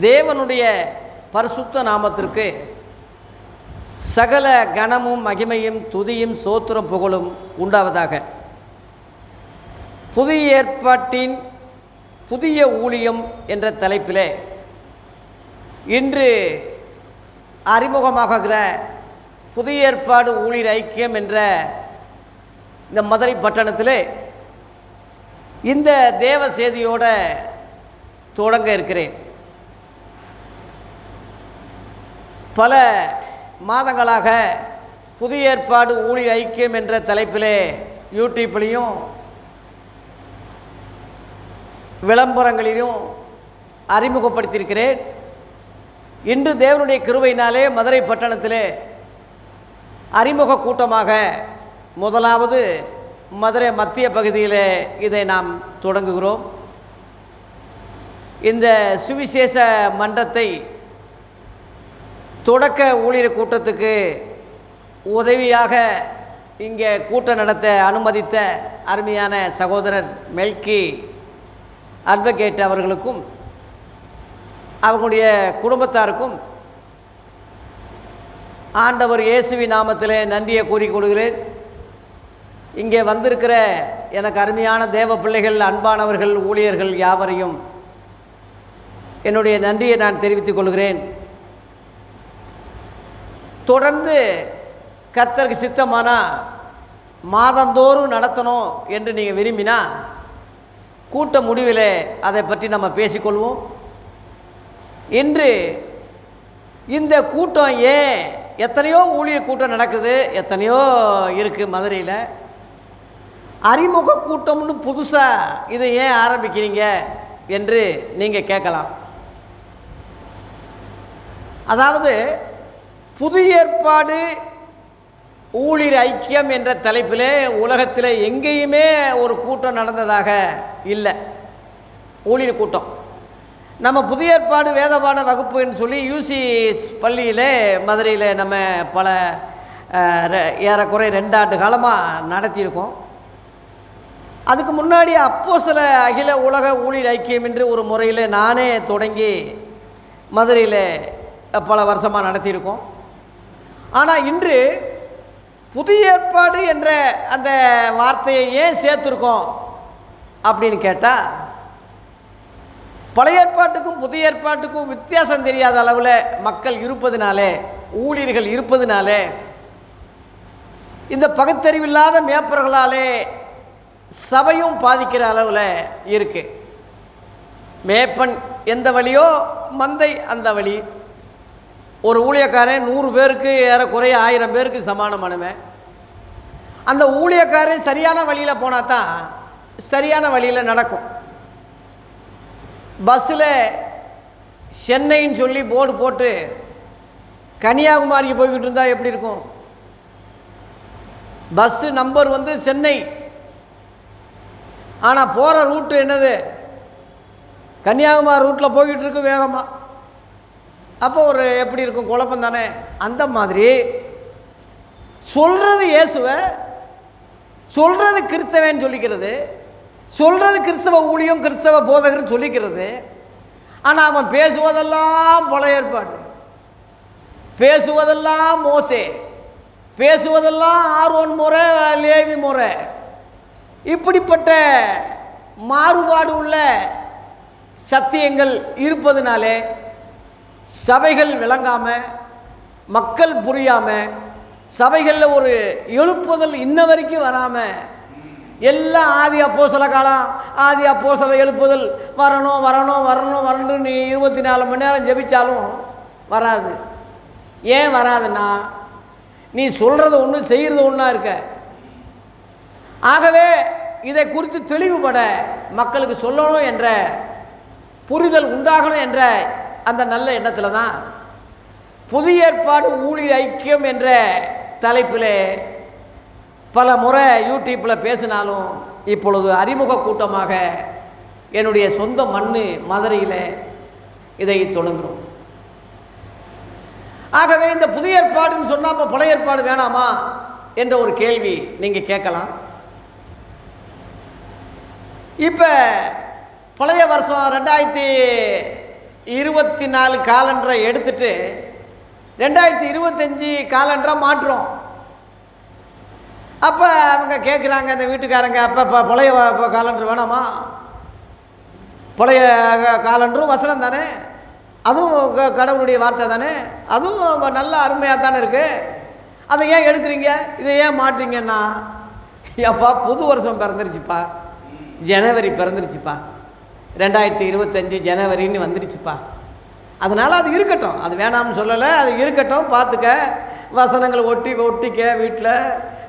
தேவனுடைய பரிசுத்த நாமத்திற்கு சகல கனமும் மகிமையும் துதியும் சோத்திரம் புகழும் உண்டாவதாக. புதிய ஏற்பாட்டின் புதிய ஊழியம் என்ற தலைப்பிலே இன்று அறிமுகமாகிற புதிய ஏற்பாடு ஊழியர் ஐக்கியம் என்ற இந்த மதுரை பட்டணத்திலே இந்த தேவ செய்தியோடு தொடங்க இருக்கிறேன். பல மாதங்களாக புதிய ஏற்பாடு ஊழியர் ஐக்கியம் என்ற தலைப்பிலே யூடியூப்லேயும் விளம்பரங்களிலும் அறிமுகப்படுத்தியிருக்கிறேன். இன்று தேவனுடைய கிருபையினாலே மதுரை பட்டணத்திலே அறிமுக கூட்டமாக முதலாவது மதுரை மத்திய பகுதியிலே இதை நாம் தொடங்குகிறோம். இந்த சுவிசேஷ மன்றத்தை தொடக்க ஊழியர் கூட்டத்துக்கு உதவியாக இங்கே கூட்டம் நடத்த அனுமதித்த அருமையான சகோதரர் மெல்கி அட்வொகேட் அவர்களுக்கும் அவர்களுடைய குடும்பத்தாருக்கும் ஆண்டவர் இயேசுவின் நாமத்திலே நன்றியை கூறிக்கொள்கிறேன். இங்கே வந்திருக்கிற எனக்கு அருமையான தேவ பிள்ளைகள், அன்பானவர்கள், ஊழியர்கள் யாவரையும் என்னுடைய நன்றியை நான் தெரிவித்துக் கொள்கிறேன். தொடர்ந்து கர்த்தருக்கு சித்தமானால் மாதந்தோறும் நடத்தணும் என்று நீங்கள் விரும்பினா கூட்ட முடிவில் அதை பற்றி நம்ம பேசிக்கொள்வோம். இன்று இந்த கூட்டம் எத்தனையோ ஊழியர் கூட்டம் நடக்குது, எத்தனையோ இருக்குது மதுரையில். அறிமுக கூட்டம்னு புதுசாக இதை ஏன் ஆரம்பிக்கிறீங்க என்று நீங்கள் கேட்கலாம். அதாவது புதிய ஏற்பாடு ஊழியர் ஐக்கியம் என்ற தலைப்பிலே உலகத்தில் எங்கேயுமே ஒரு கூட்டம் நடந்ததாக இல்லை. ஊழியர் கூட்டம் நம்ம புதிய ஏற்பாடு வேதபாட வகுப்புன்னு சொல்லி யூசி பள்ளியில் மதுரையில் நம்ம பல ஏறக்குறை 2 ஆண்டு காலமாக நடத்தியிருக்கோம். அதுக்கு முன்னாடி அப்போஸ்தல அகில உலக ஊழியர் ஐக்கியம் என்று ஒரு முறையில் நானே தொடங்கி மதுரையில் பல வருஷமாக நடத்தியிருக்கோம். ஆனால் இன்று புதிய ஏற்பாடு என்ற அந்த வார்த்தையை ஏன் சேர்த்துருக்கோம் அப்படின்னு கேட்டால், பழைய ஏற்பாட்டுக்கும் புதிய ஏற்பாட்டுக்கும் வித்தியாசம் தெரியாத அளவில் மக்கள் இருப்பதுனாலே, ஊழியர்கள் இருப்பதுனாலே, இந்த பகுத்தறிவில்லாத மேப்பர்களாலே சபையும் பாதிக்கிற அளவில் இருக்குது. மேப்பன் எந்த வழியோ மந்தை அந்த வழி. ஒரு ஊழியக்காரன் 100 பேருக்கு ஏறக்குறைய 1000 பேருக்கு சமானமானவன். அந்த ஊழியக்காரன் சரியான வழியில் போனால் தான் சரியான வழியில் நடக்கும். பஸ்ஸில் சென்னைன்னு சொல்லி போர்டு போட்டு கன்னியாகுமரிக்கு போய்கிட்டு இருந்தால் எப்படி இருக்கும்? பஸ்ஸு நம்பர் சென்னை, ஆனால் போகிற ரூட்டு என்னது? கன்னியாகுமரி ரூட்டில் போய்கிட்டு இருக்கு வேகமாக. அப்போ ஒரு எப்படி இருக்கும்? குழப்பம் தானே. அந்த மாதிரி சொல்கிறது இயேசுவை, சொல்கிறது கிறிஸ்தவன் சொல்லிக்கிறது, சொல்கிறது கிறிஸ்தவ ஊழியம், கிறிஸ்தவ போதகர்னு சொல்லிக்கிறது. ஆனால் அவன் பேசுவதெல்லாம் பழைய ஏற்பாடு, பேசுவதெல்லாம் மோசே, பேசுவதெல்லாம் ஆரோன் முறை, லேவி முறை. இப்படிப்பட்ட மாறுபாடு உள்ள சத்தியங்கள் இருப்பதுனாலே சபைகள் விளங்காமல், மக்கள் புரியாமல், சபைகளில் ஒரு எழுப்புதல் இன்ன வரைக்கும் வராமல், எல்லாம் ஆதி அப்போஸ்தல காலம், ஆதி அப்போஸ்தல எழுப்புதல் வரணும் வரணும் வரணும் வரணும் நீ 24 மணி நேரம் ஜெபிச்சாலும் வராது. ஏன் வராதுன்னா, நீ சொல்கிறது ஒன்று செய்கிறது ஒன்றா இருக்க. ஆகவே இதை குறித்து தெளிவுபட மக்களுக்கு சொல்லணும் என்ற புரிதல் உண்டாகணும் என்ற அந்த நல்ல எண்ணத்தில் தான் புதிய ஏற்பாடு ஊழியர் ஐக்கியம் என்ற தலைப்பில் பல முறை யூடியூப்பில் பேசினாலும் இப்பொழுது அறிமுக கூட்டமாக என்னுடைய சொந்த மண் மதுரையில் இதை தொடங்குகிறோம். ஆகவே இந்த புதிய ஏற்பாடுன்னு சொன்னால் இப்போ பழைய ஏற்பாடு வேணாமா என்ற ஒரு கேள்வி நீங்கள் கேட்கலாம். இப்போ பழைய வருஷம் 2024 காலண்டரை எடுத்துட்டு 2025 காலண்டரை மாற்றுறோம். அப்போ அவங்க கேட்குறாங்க, அந்த வீட்டுக்காரங்க, அப்போ பழைய காலண்டர் வேணாமா? பழைய காலண்டரும் வசனம் தானே, அதுவும் கடவுளுடைய வார்த்தை தானே, அதுவும் நல்ல அருமையாக தானே இருக்குது, அதை ஏன் எடுக்கிறீங்க, இதை ஏன் மாட்டுறீங்கன்னா, ஏப்பா புது வருஷம் பிறந்துருச்சுப்பா, ஜனவரி பிறந்துருச்சுப்பா, 2025 ஜனவரின்னு வந்துருச்சுப்பா, அதனால் அது இருக்கட்டும், அது வேணாம்னு சொல்லலை, அது இருக்கட்டும், பார்த்துக்க, வசனங்கள் ஒட்டிக்க, வீட்டில்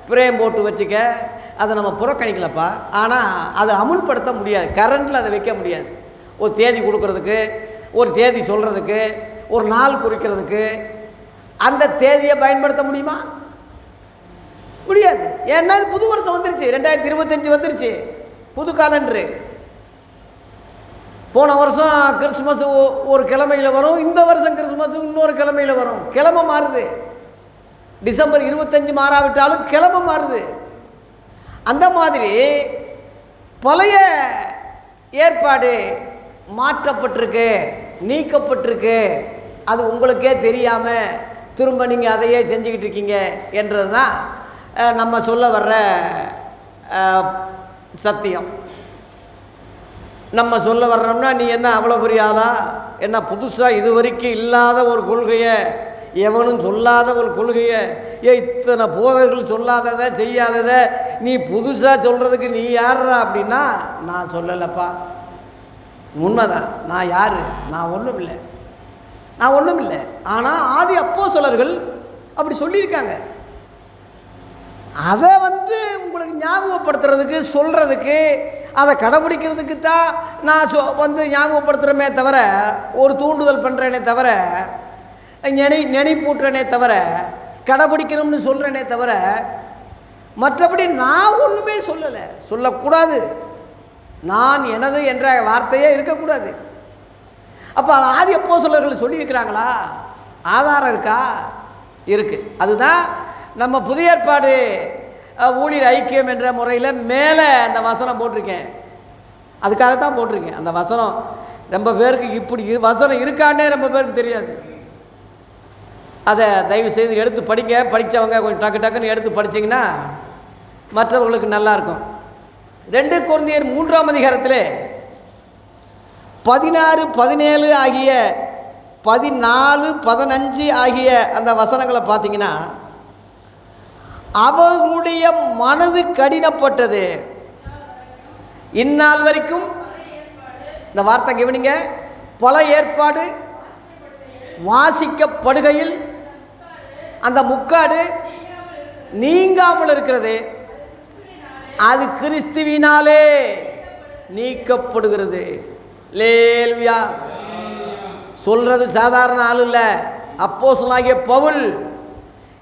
பிரேம் போட்டு வச்சுக்க, அதை நம்ம புறக்கணிக்கலப்பா. ஆனால் அதை அமுல்படுத்த முடியாது, கரண்டில் அதை வைக்க முடியாது. ஒரு தேதி கொடுக்கறதுக்கு, ஒரு தேதி சொல்கிறதுக்கு, ஒரு நாள் குறிக்கிறதுக்கு அந்த தேதியை பயன்படுத்த முடியுமா? முடியாது. ஏன்னா இது புது வருஷம் வந்துருச்சு, 2025 வந்துருச்சு, புது காலண்டரு. போன வருஷம் கிறிஸ்மஸ் ஒரு கிழமையில் வரும், இந்த வருஷம் கிறிஸ்மஸ் இன்னொரு கிழமையில் வரும், கிழமை மாறுது. டிசம்பர் 25 மாறாவிட்டாலும் கிழமை மாறுது. அந்த மாதிரி பழைய ஏற்பாடு மாற்றப்பட்டிருக்கு, நீக்கப்பட்டிருக்கு, அது உங்களுக்கே தெரியாமல் திரும்ப நீங்கள் அதையே செஞ்சுக்கிட்டு இருக்கீங்க என்றது தான் நம்ம சொல்ல வர்ற சத்தியம். நம்ம சொல்ல வர்றோம்னா, நீ என்ன அவ்வளோ பெரிய ஆளா, என்ன புதுசாக இது வரைக்கும் இல்லாத ஒரு கொள்கையை, எவனும் சொல்லாத ஒரு கொள்கையை, இத்தனை போதகர்கள் சொல்லாததை செய்யாததை நீ புதுசாக சொல்கிறதுக்கு நீ யாரா அப்படின்னா, நான் சொல்லலைப்பா, உண்மைதான், நான் யார், நான் ஒன்றும் இல்லை. ஆனால் ஆதி அப்போஸ்தலர்கள் அப்படி சொல்லியிருக்காங்க. அதை உங்களுக்கு ஞாபகப்படுத்துறதுக்கு, சொல்கிறதுக்கு, அதை கடைபிடிக்கிறதுக்கு தான் நான் ஞாபகப்படுத்துகிறேனே தவிர, ஒரு தூண்டுதல் பண்ணுறேனே தவிர, நினைப்பூட்டுறனே தவிர, கடைபிடிக்கணும்னு சொல்கிறேனே தவிர, மற்றபடி நான் ஒன்றுமே சொல்லக்கூடாது. நான் எனது என்ற வார்த்தையே இருக்கக்கூடாது. அப்போ ஆதி அப்போஸ்தலர்கள் சொல்லியிருக்கிறாங்களா? ஆதாரம் இருக்கா? இருக்குது. அதுதான் நம்ம புதிய ஏற்பாடு ஊழியர் ஐக்கியம் என்ற முறையில் மேலே அந்த வசனம் போட்டிருக்கேன். அதுக்காகத்தான் போட்டிருக்கேன். அந்த வசனம் ரொம்ப பேருக்கு, இப்படி வசனம் இருக்கான்னே ரொம்ப பேருக்கு தெரியாது. அதை தயவு செய்து எடுத்து படிங்க. படித்தவங்க கொஞ்சம் டக்குன்னு எடுத்து படித்தீங்கன்னா மற்றவர்களுக்கு நல்லாயிருக்கும். 2 கொரிந்தியர் 3ஆம் அதிகாரத்தில் 16, 17 ஆகிய 14, 15 ஆகிய அந்த வசனங்களை பார்த்தீங்கன்னா, அவர்களுடைய மனது கடினப்பட்டது, இந்நாள் வரைக்கும். இந்த வார்த்தை கவனிங்க, பழைய ஏற்பாடு வாசிக்கப்படுகையில் அந்த முக்காடு நீங்காமல் இருக்கிறது, அது கிறிஸ்துவினாலே நீக்கப்படுகிறது. லேலுயா. சொல்றது சாதாரண ஆள் இல்லை. அப்போஸ்தலனாகிய பவுல்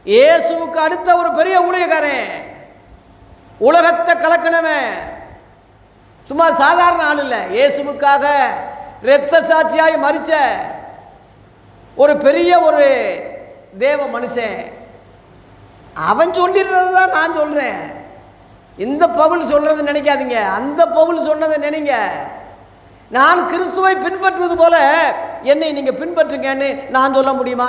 இயேசுவுக்கு அடுத்த ஒரு பெரிய ஊழியக்காரன், உலகத்தை கலக்கணவன், சும்மா சாதாரண ஆள் இல்லை. இயேசுவுக்காக இரத்த சாட்சியாய் மரிச்ச ஒரு பெரிய ஒரு தேவ மனுஷன். அவன் சொல்லிடுறது தான் நான் சொல்கிறேன். இந்த பவுல் சொல்கிறது நினைக்காதீங்க, அந்த பவுல் சொன்னதை நினைங்க. நான் கிறிஸ்துவை பின்பற்றுவது போல என்னை நீங்கள் பின்பற்றுங்கன்னு நான் சொல்ல முடியுமா?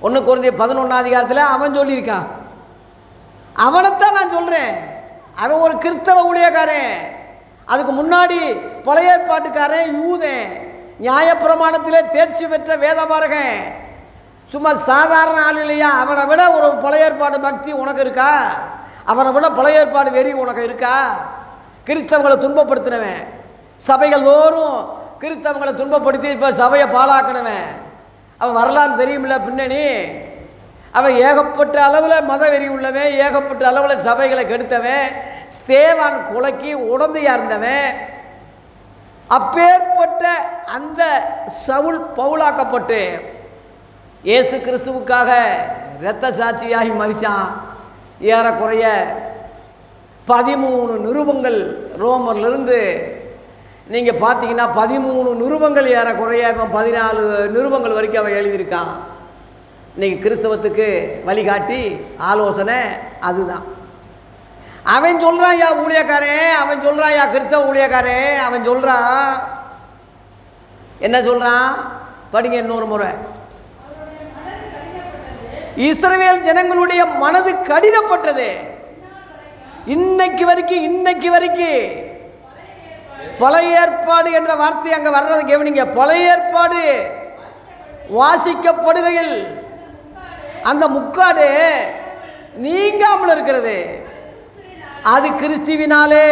1 கொரிந்தியர் 11ஆம் அதிகாரத்தில் அவன் சொல்லியிருக்கான். அவனைத்தான் நான் சொல்கிறேன். அவன் ஒரு கிறிஸ்தவ ஊழியக்காரன். அதுக்கு முன்னாடி பழைய ஏற்பாட்டுக்காரன், யூதன், நியாயப்பிரமாணத்திலே தேர்ச்சி பெற்ற வேதபாரகன். சும்மா சாதாரண ஆள் இல்லையா? அவனை விட ஒரு பழைய ஏற்பாடு பக்தி உனக்கு இருக்கா? அவனை விட பழைய ஏற்பாடு வெறி உனக்கு இருக்கா? கிறிஸ்தவங்களை துன்பப்படுத்தினவன், சபைகள் தோறும் கிறிஸ்தவங்களை துன்பப்படுத்தி இப்போ சபையை பாழாக்கினவன். அவன் வரலாறு தெரியுமில்ல பின்னணி. அவன் ஏகப்பட்ட அளவில் மத வெறி உள்ளவன், ஏகப்பட்ட அளவில் சபைகளை கெடுத்தவன், ஸ்தேவான் கொலைக்கு உடந்தையாக இருந்தவன். அப்பேற்பட்ட அந்த சவுல் பவுலாக்கப்பட்டு இயேசு கிறிஸ்துவுக்காக இரத்த சாட்சியாகி மரித்தான். ஏறக்குறைய 13 நிருபங்கள், ரோமர்லேருந்து நீங்கள் பார்த்தீங்கன்னா 13 நிருபங்கள், ஏறக்குறைய 14 நிருபங்கள் வரைக்கும் அவன் எழுதியிருக்கான். இன்றைக்கி கிறிஸ்தவத்துக்கு வழிகாட்டி ஆலோசனை அதுதான். அவன் சொல்கிறான், யா ஊழியக்காரன், அவன் சொல்கிறான், யா கிறிஸ்தவ ஊழியக்காரன், அவன் சொல்கிறான், என்ன சொல்கிறான் படிங்க இன்னொரு முறை. இஸ்ரவேல் ஜனங்களுடைய மனது கடினப்பட்டது. இன்னைக்கு வரைக்கும் பழைய ஏற்பாடு என்ற வார்த்தை அங்கே வர்றது கவனிங்க. பழைய ஏற்பாடு வாசிக்கப்படுகையில் அந்த முக்காடு நீங்காமல் இருக்கிறது. அது கிறிஸ்துவினாலே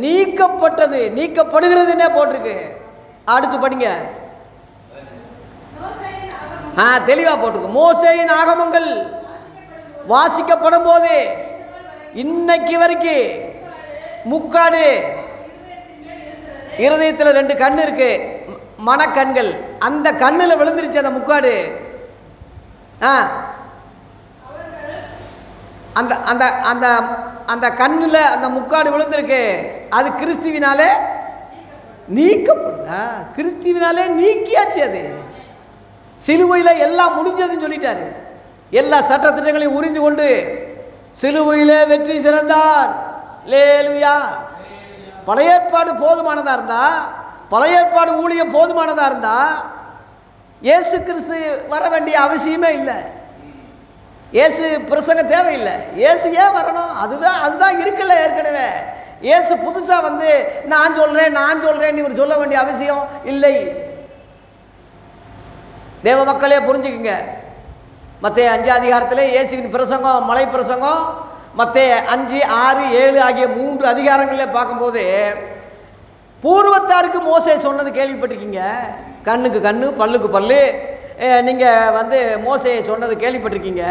நீக்கப்பட்டது, நீக்கப்படுகிறதுன்னே போட்டிருக்கு. அடுத்து படிங்க. தெளிவாக போட்டிருக்கு. மோசேயின் ஆகமங்கள் வாசிக்கப்படும் போது இன்னைக்கு வரைக்கும் முக்காடு இருதயத்தில் 2 கண்ணு இருக்கு, மனக்கண்கள். அந்த கண்ணில் விழுந்துருச்சு அந்த முக்காடு. அந்த அந்த அந்த அந்த கண்ணில் அந்த முக்காடு விழுந்திருக்கு. அது கிறிஸ்துவினாலே நீக்கப்படுதா? கிறிஸ்துவினாலே நீக்கியாச்சு. அது சிலுவையில் எல்லாம் முடிஞ்சதுன்னு சொல்லிட்டாரு. எல்லா சட்டத்திட்டங்களையும் உரிந்து கொண்டு சிலுவையிலே வெற்றி சிறந்தார். அல்லேலூயா. பழைய ஏற்பாடு போதுமானதாக இருந்தா, பழைய ஏற்பாடு ஊழியம் போதுமானதாக இருந்தா இயேசு கிறிஸ்து வர வேண்டிய அவசியமே இல்லை. இயேசு பிரசங்க தேவையில்லை. இயேசு ஏன் வரணும்? அதுதான் இருக்குல்ல ஏற்கனவே. இயேசு புதுசாக வந்து நான் சொல்கிறேன் இவர் சொல்ல வேண்டிய அவசியம் இல்லை. தேவ மக்களே புரிஞ்சுக்குங்க. மத்தேயு 5 அதிகாரத்திலே இயேசுவின் பிரசங்கம், மலை பிரசங்கம், மத்தேயு 5, 6, 7 ஆகிய 3 அதிகாரங்களில் பார்க்கும்போது பூர்வத்தாருக்கு மோசே சொன்னது கேள்விப்பட்டிருக்கீங்க. கண்ணுக்கு கண்ணு, பல்லுக்கு பல்லு. நீங்கள் வந்து மோசே சொன்னது கேள்விப்பட்டிருக்கீங்க.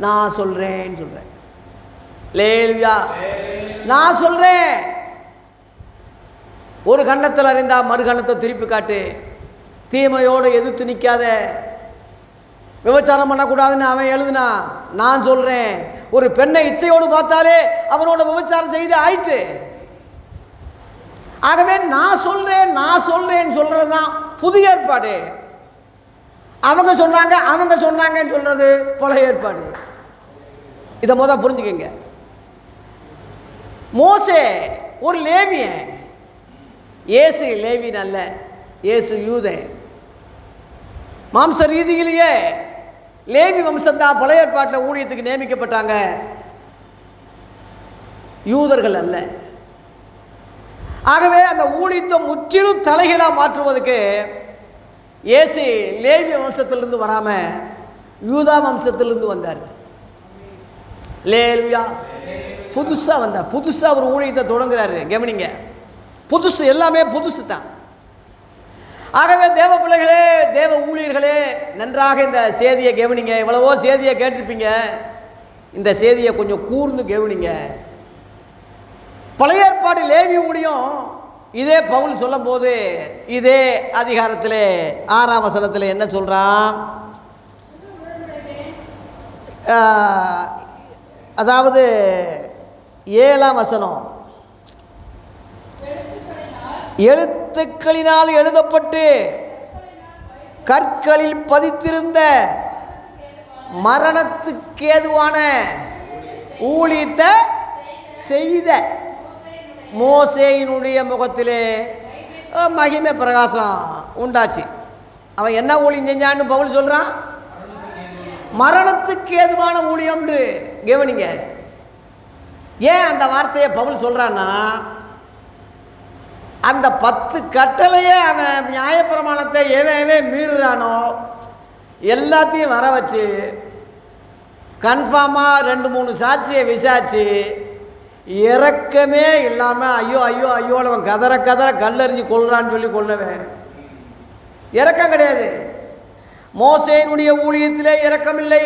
நான் சொல்கிறேன்னு சொல்கிறேன். அல்லேலூயா. நான் சொல்கிறேன். ஒரு கண்ணத்தில் அறிந்தா மறு கண்ணத்தை திருப்பி காட்டு. தீமையோடு எதிர்த்து நிற்காத. விபச்சாரம் பண்ணக்கூடாதுன்னு அவன் எழுதுனா, நான் சொல்கிறேன். ஒரு பெண்ணை இச்சையோடு பார்த்தாலே அவனோட விபச்சாரம் செய்து ஆயிட்டு. ஆகவே நான் சொல்கிறேன்னு சொல்கிறது தான் புதிய ஏற்பாடு. அவங்க சொன்னாங்கன்னு சொல்கிறது பழைய ஏற்பாடு. இதை முதல் புரிஞ்சுக்கங்க. மோசே ஒரு லேவியன், இயேசு லேவியன் அல்ல, இயேசு யூதன். மாம்ச ரீதியிலேயே லேவி வம்சம்தான் பழைய ஏற்பாட்டில் ஊழியத்துக்கு நியமிக்கப்பட்டாங்க, யூதர்கள் அல்ல. ஆகவே அந்த ஊழியத்தை முற்றிலும் தலைகளாக மாற்றுவதற்கு இயேசு லேவி வம்சத்திலிருந்து வராமல் யூதா வம்சத்திலிருந்து வந்தார். அல்லேலூயா. புதுசாக வந்தார். புதுசாக ஒரு ஊழியத்தை தொடங்குறாரு. கவனிங்க, புதுசு, எல்லாமே புதுசு தான். ஆகவே தேவ பிள்ளைகளே, தேவ ஊழியர்களே, நன்றாக இந்த செய்தியை கவனிங்க. எவ்வளவோ செய்தியை கேட்டிருப்பீங்க. இந்த செய்தியை கொஞ்சம் கூர்ந்து கவனிங்க. பழைய ஏற்பாடு லேவி ஊழியம் இதே பவுல் சொல்லும் போது இதே அதிகாரத்தில் 6ஆம் வசனத்தில் என்ன சொல்கிறான்? அதாவது 7ஆம் வசனம், எழுத்துக்களினால் எழுதப்பட்டு கற்களில் பதித்திருந்த மரணத்துக்கேதுவான ஊழியத்தை செய்த மோசேயினுடைய முகத்திலே மகிமை பிரகாசம் உண்டாச்சு. அவன் என்ன ஊழியம் செஞ்சான்னு பவுல் சொல்கிறான்? மரணத்துக்கு ஏதுவான ஊழியம்னு. கவனிங்க, ஏன் அந்த வார்த்தையை பவுல் சொல்கிறான்னா, அந்த 10 கட்டளையே அவன் நியாயப்பிரமாணத்தை எவன் மீறுறானோ எல்லாத்தையும் வர வச்சு கன்ஃபார்மாக 2-3 சாட்சியை விசாரிச்சு இரக்கமே இல்லாமல் ஐயோ ஐயோ ஐயோன்னு அவன் கதற கல்லறிஞ்சு கொள்றான்னு சொல்லி கொள்ளவன். இரக்கம் கிடையாது. மோசேயினுடைய ஊழியத்திலே இரக்கமில்லை.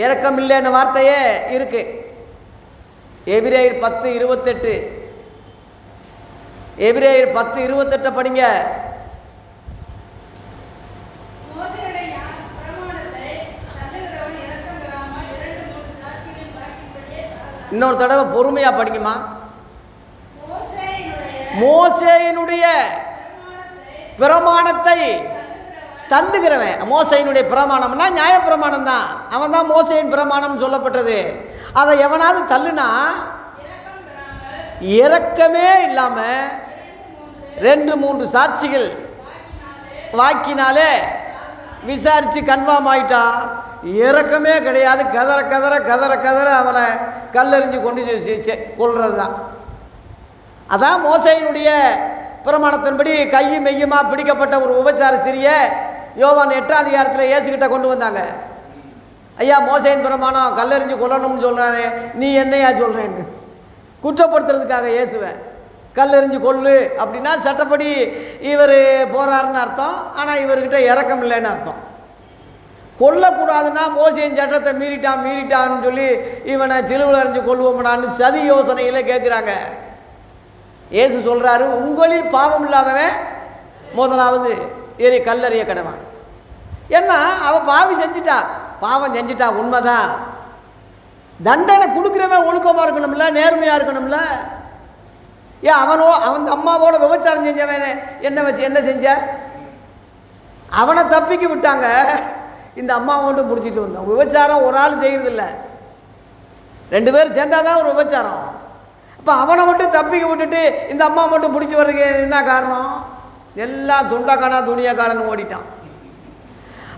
இரக்கமில்லைன்னு வார்த்தையே இருக்கு. எபிரேயர் 10:28, எபிரேயர் 10:28 படிங்க. இன்னொரு தடவை பொறுமையாக படிக்குமா. மோசேயினுடைய பிரமாணத்தை தள்ளுகிறவன். மோசேயினுடைய பிரமாணம்னா நியாயப்பிரமாணம் தான். அவன் தான் மோசேயின் பிரமாணம் சொல்லப்பட்டது. அதை எவனாவது தள்ளுனா இரக்கமே இல்லாமல் 2-3 சாட்சிகள் வாக்கினாலே விசாரித்து கன்ஃபார்ம் ஆகிட்டான். இறக்கமே கிடையாது. கதற கதற கதற கதற அவனை கல்லெறிஞ்சு கொண்டு கொள்வது தான். அதான் மோசேயினுடைய பிரமாணத்தின்படி கையும் மெய்யுமா பிடிக்கப்பட்ட ஒரு விபச்சார ஸ்திரியை யோவான் 8ஆம் அதிகாரத்தில் இயேசுகிட்ட கொண்டு வந்தாங்க. ஐயா, மோசேயின் பிரமாணம் கல்லெறிஞ்சு கொல்லணும்னு சொல்கிறானே, நீ என்னையா சொல்கிறேன்னு குற்றப்படுத்துறதுக்காக இயேசுவை கல்லெறிஞ்சு கொல்லு அப்படின்னா சட்டப்படி இவர் போகிறாருன்னு அர்த்தம். ஆனால் இவர்கிட்ட இறக்கம் இல்லைன்னு அர்த்தம். கொல்லக்கூடாதுன்னா மோசேயின் சட்டத்தை மீறிட்டான்னு சொல்லி இவனை சிலுவையில் அரைஞ்சு கொல்லுவோம்னான்னு சதி யோசனையில் கேட்குறாங்க. இயேசு சொல்கிறாரு, உங்களில் பாவம் இல்லாதவன் முதலாவது ஏறி கல்லறிய கடவான். ஏன்னா அவன் பாவம் செஞ்சிட்டா உண்மைதான். தண்டனை கொடுக்குறவன் ஒழுக்கமாக இருக்கணும்ல, நேர்மையாக இருக்கணும்ல. ஏன் அவன் அம்மாவோட விபச்சாரம் செஞ்சவன் என்ன செஞ்ச? அவனை தப்பிக்க விட்டாங்க. இந்த அம்மா மட்டும் பிடிச்சிட்டு வந்தான். விபச்சாரம் ஒரு ஆள் செய்கிறதில்ல, 2 பேர் சேர்ந்தாதான் ஒரு விபச்சாரம். அப்போ அவனை மட்டும் தப்பிக்க விட்டுட்டு இந்த அம்மா மட்டும் பிடிச்சி வர்றதுக்கு என்ன காரணம்? எல்லாம் துண்டக்கானா துணியக்கானன்னு ஓடிட்டான்.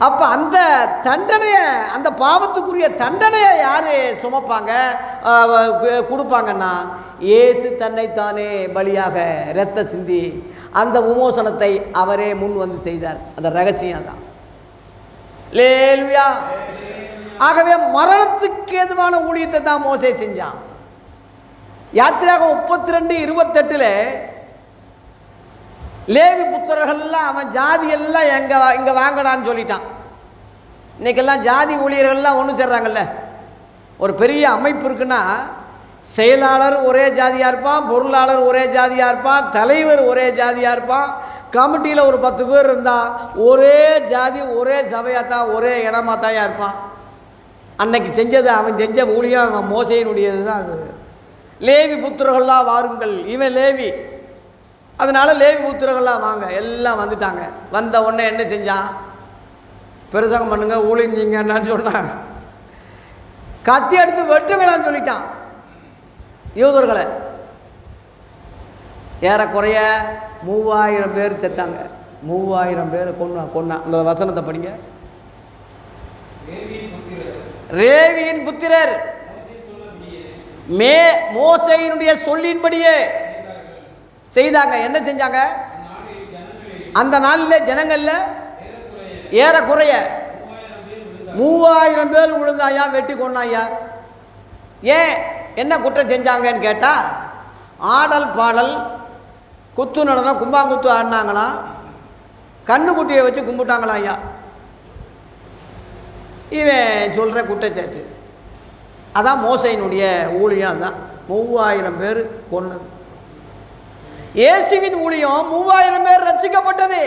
அப்போ அந்த தண்டனையை, அந்த பாவத்துக்குரிய தண்டனையை யார் சுமப்பாங்க கொடுப்பாங்கன்னா, இயேசு தன்னைத்தானே பலியாக இரத்த சிந்தி அந்த விமோசனத்தை அவரே முன் வந்து செய்தார். அந்த ரகசியம் தான். லேலுயா. ஆகவே மரணத்துக்கு ஏதுவான ஊழியத்தை தான் மோசே செஞ்சான். யாத்திராகமம் 32:28 லேவி புத்திரர்கள்லாம் அவன் ஜாதியெல்லாம் இங்கே வாங்கடான்னு சொல்லிட்டான். இன்றைக்கெல்லாம் ஜாதி ஊழியர்கள்லாம் ஒன்று சேர்றாங்கல்ல. ஒரு பெரிய அமைப்பு இருக்குன்னா செயலாளர் ஒரே ஜாதியாக இருப்பான், பொருளாளர் ஒரே ஜாதியாக இருப்பான், தலைவர் ஒரே ஜாதியாக இருப்பான், கமிட்டியில் ஒரு 10 பேர் இருந்தால் ஒரே ஜாதி ஒரே சபையாக தான் ஒரே இடமா தாயா இருப்பான். அன்னைக்கு செஞ்சது, அவன் செஞ்ச ஊழியம் அவன் மோசையினுடையது தான் அது. லேவி புத்திரர்கள்லாம் வாருங்கள், இவன் லேவி, அதனால் லேவி புத்திரர்கள்லாம் வாங்க, எல்லாம் வந்துட்டாங்க. வந்த உடனே என்ன செஞ்சான்? பிரசங்கம் பண்ணுங்க, ஊழிஞ்சிங்கன்னு சொன்னாங்க. கத்தி எடுத்து வெட்டுங்களான்னு சொல்லிட்டான் யூதர்களை. ஏறக்குறைய 3000 பேர் செத்தாங்க. 3000 பேர் கொன்னா. அந்த வசனத்தை படிங்க. லேவியின் புத்திரர் மோசேயினுடைய சொல்லின்படியே செய்தாங்க. என்ன செஞ்சாங்க? அந்த நாளில் ஜனங்கள்ல ஏறக்குறைய 3000 பேர் விழுந்தாயா, வெட்டி கொண்டாயா. ஏன் என்ன குற்றம் செஞ்சாங்கன்னு கேட்டால், ஆடல் பாடல் குத்து நடனம் கும்பாங்குத்து ஆடினாங்களாம், கண்ணுக்குட்டியை வச்சு கும்பிட்டாங்களாம் ஐயா. இவன் சொல்கிற குற்றச்சாட்டு அதான் மோசையினுடைய ஊழியம். தான் 3000 பேர் கொன்னது. இயேசுவின் ஊழியம் 3000 பேர் ரட்சிக்கப்பட்டது.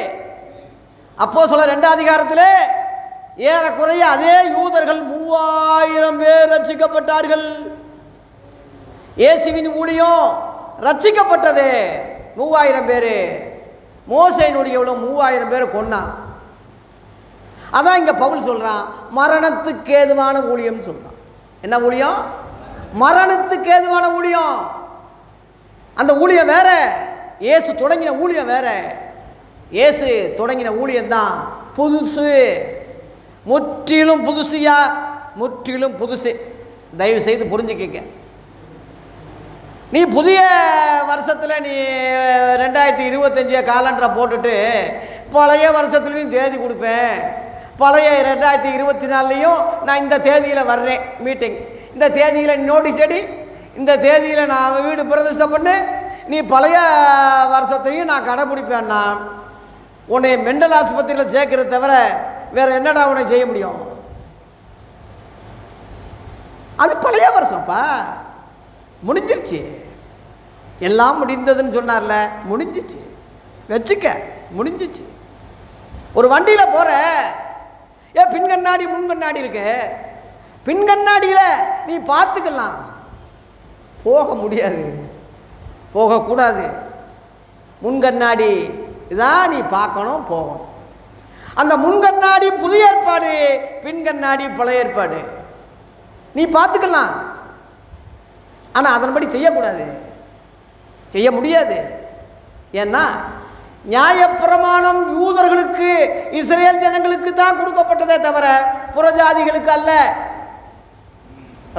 அப்போஸ்தலர் 2ஆம் அதிகாரத்தில் ஏறக்குறைய அதே யூதர்கள் 3000 பேர் ரட்சிக்கப்பட்டார்கள். இயேசுவின் ஊழியம் ரட்சிக்கப்பட்டது 3000 பேர். மோசேயினுடைய 3000 பேர் கொன்னான். அதான் இங்கே பவுல் சொல்கிறான், மரணத்துக்கு ஏதுவான ஊழியம்னு சொல்கிறான். என்ன ஊழியம்? மரணத்துக்கு ஏதுவான ஊழியம். அந்த ஊழியம் வேற, இயேசு தொடங்கின ஊழியம் வேற. இயேசு தொடங்கின ஊழியம் தான் புதுசு, முற்றிலும் புதுசியா, முற்றிலும் புதுசு. தயவு செய்து புரிஞ்சுக்க. நீ புதிய வருஷத்தில் நீ 2025 காலண்டரை போட்டுட்டு பழைய வருஷத்துலேயும் தேதி கொடுப்பேன், பழைய 2024லையும் நான் இந்த தேதியில் வர்றேன் மீட்டிங், இந்த தேதியில் நோட்டீஸ் அடி, இந்த தேதியில் நான் வீடு பிரதிஷ்டை பண்ணு, நீ பழைய வருஷத்தையும் நான் கடைப்பிடிப்பேன்னா உன்னை மெண்டல் ஆஸ்பத்திரியில் சேர்க்கறத தவிர வேறு என்னடா உன்னை செய்ய முடியும்? அது பழைய வருஷம்ப்பா, முடிஞ்சிருச்சு. எல்லாம் முடிந்ததுன்னு சொன்னார்ல, முடிஞ்சிச்சு. வச்சுக்க, முடிஞ்சிச்சு. ஒரு வண்டியில் போகிற, பின்கண்ணாடி முன்கண்ணாடி இருக்கு, பின்கண்ணாடியில் நீ பார்த்துக்கலாம், போக முடியாது, போகக்கூடாது. முன்கண்ணாடி இதான் நீ பார்க்கணும், போகணும். அந்த முன்கண்ணாடி புதிய ஏற்பாடு, பின்கண்ணாடி பழைய ஏற்பாடு. நீ பார்த்துக்கலாம், ஆனால் அதன்படி செய்யக்கூடாது, செய்ய முடியாது. ஏன்னா நியாயப்பிரமாணம் யூதர்களுக்கு இஸ்ரேல் ஜனங்களுக்கு தான் கொடுக்கப்பட்டதே தவிர புறஜாதிகளுக்கு அல்ல.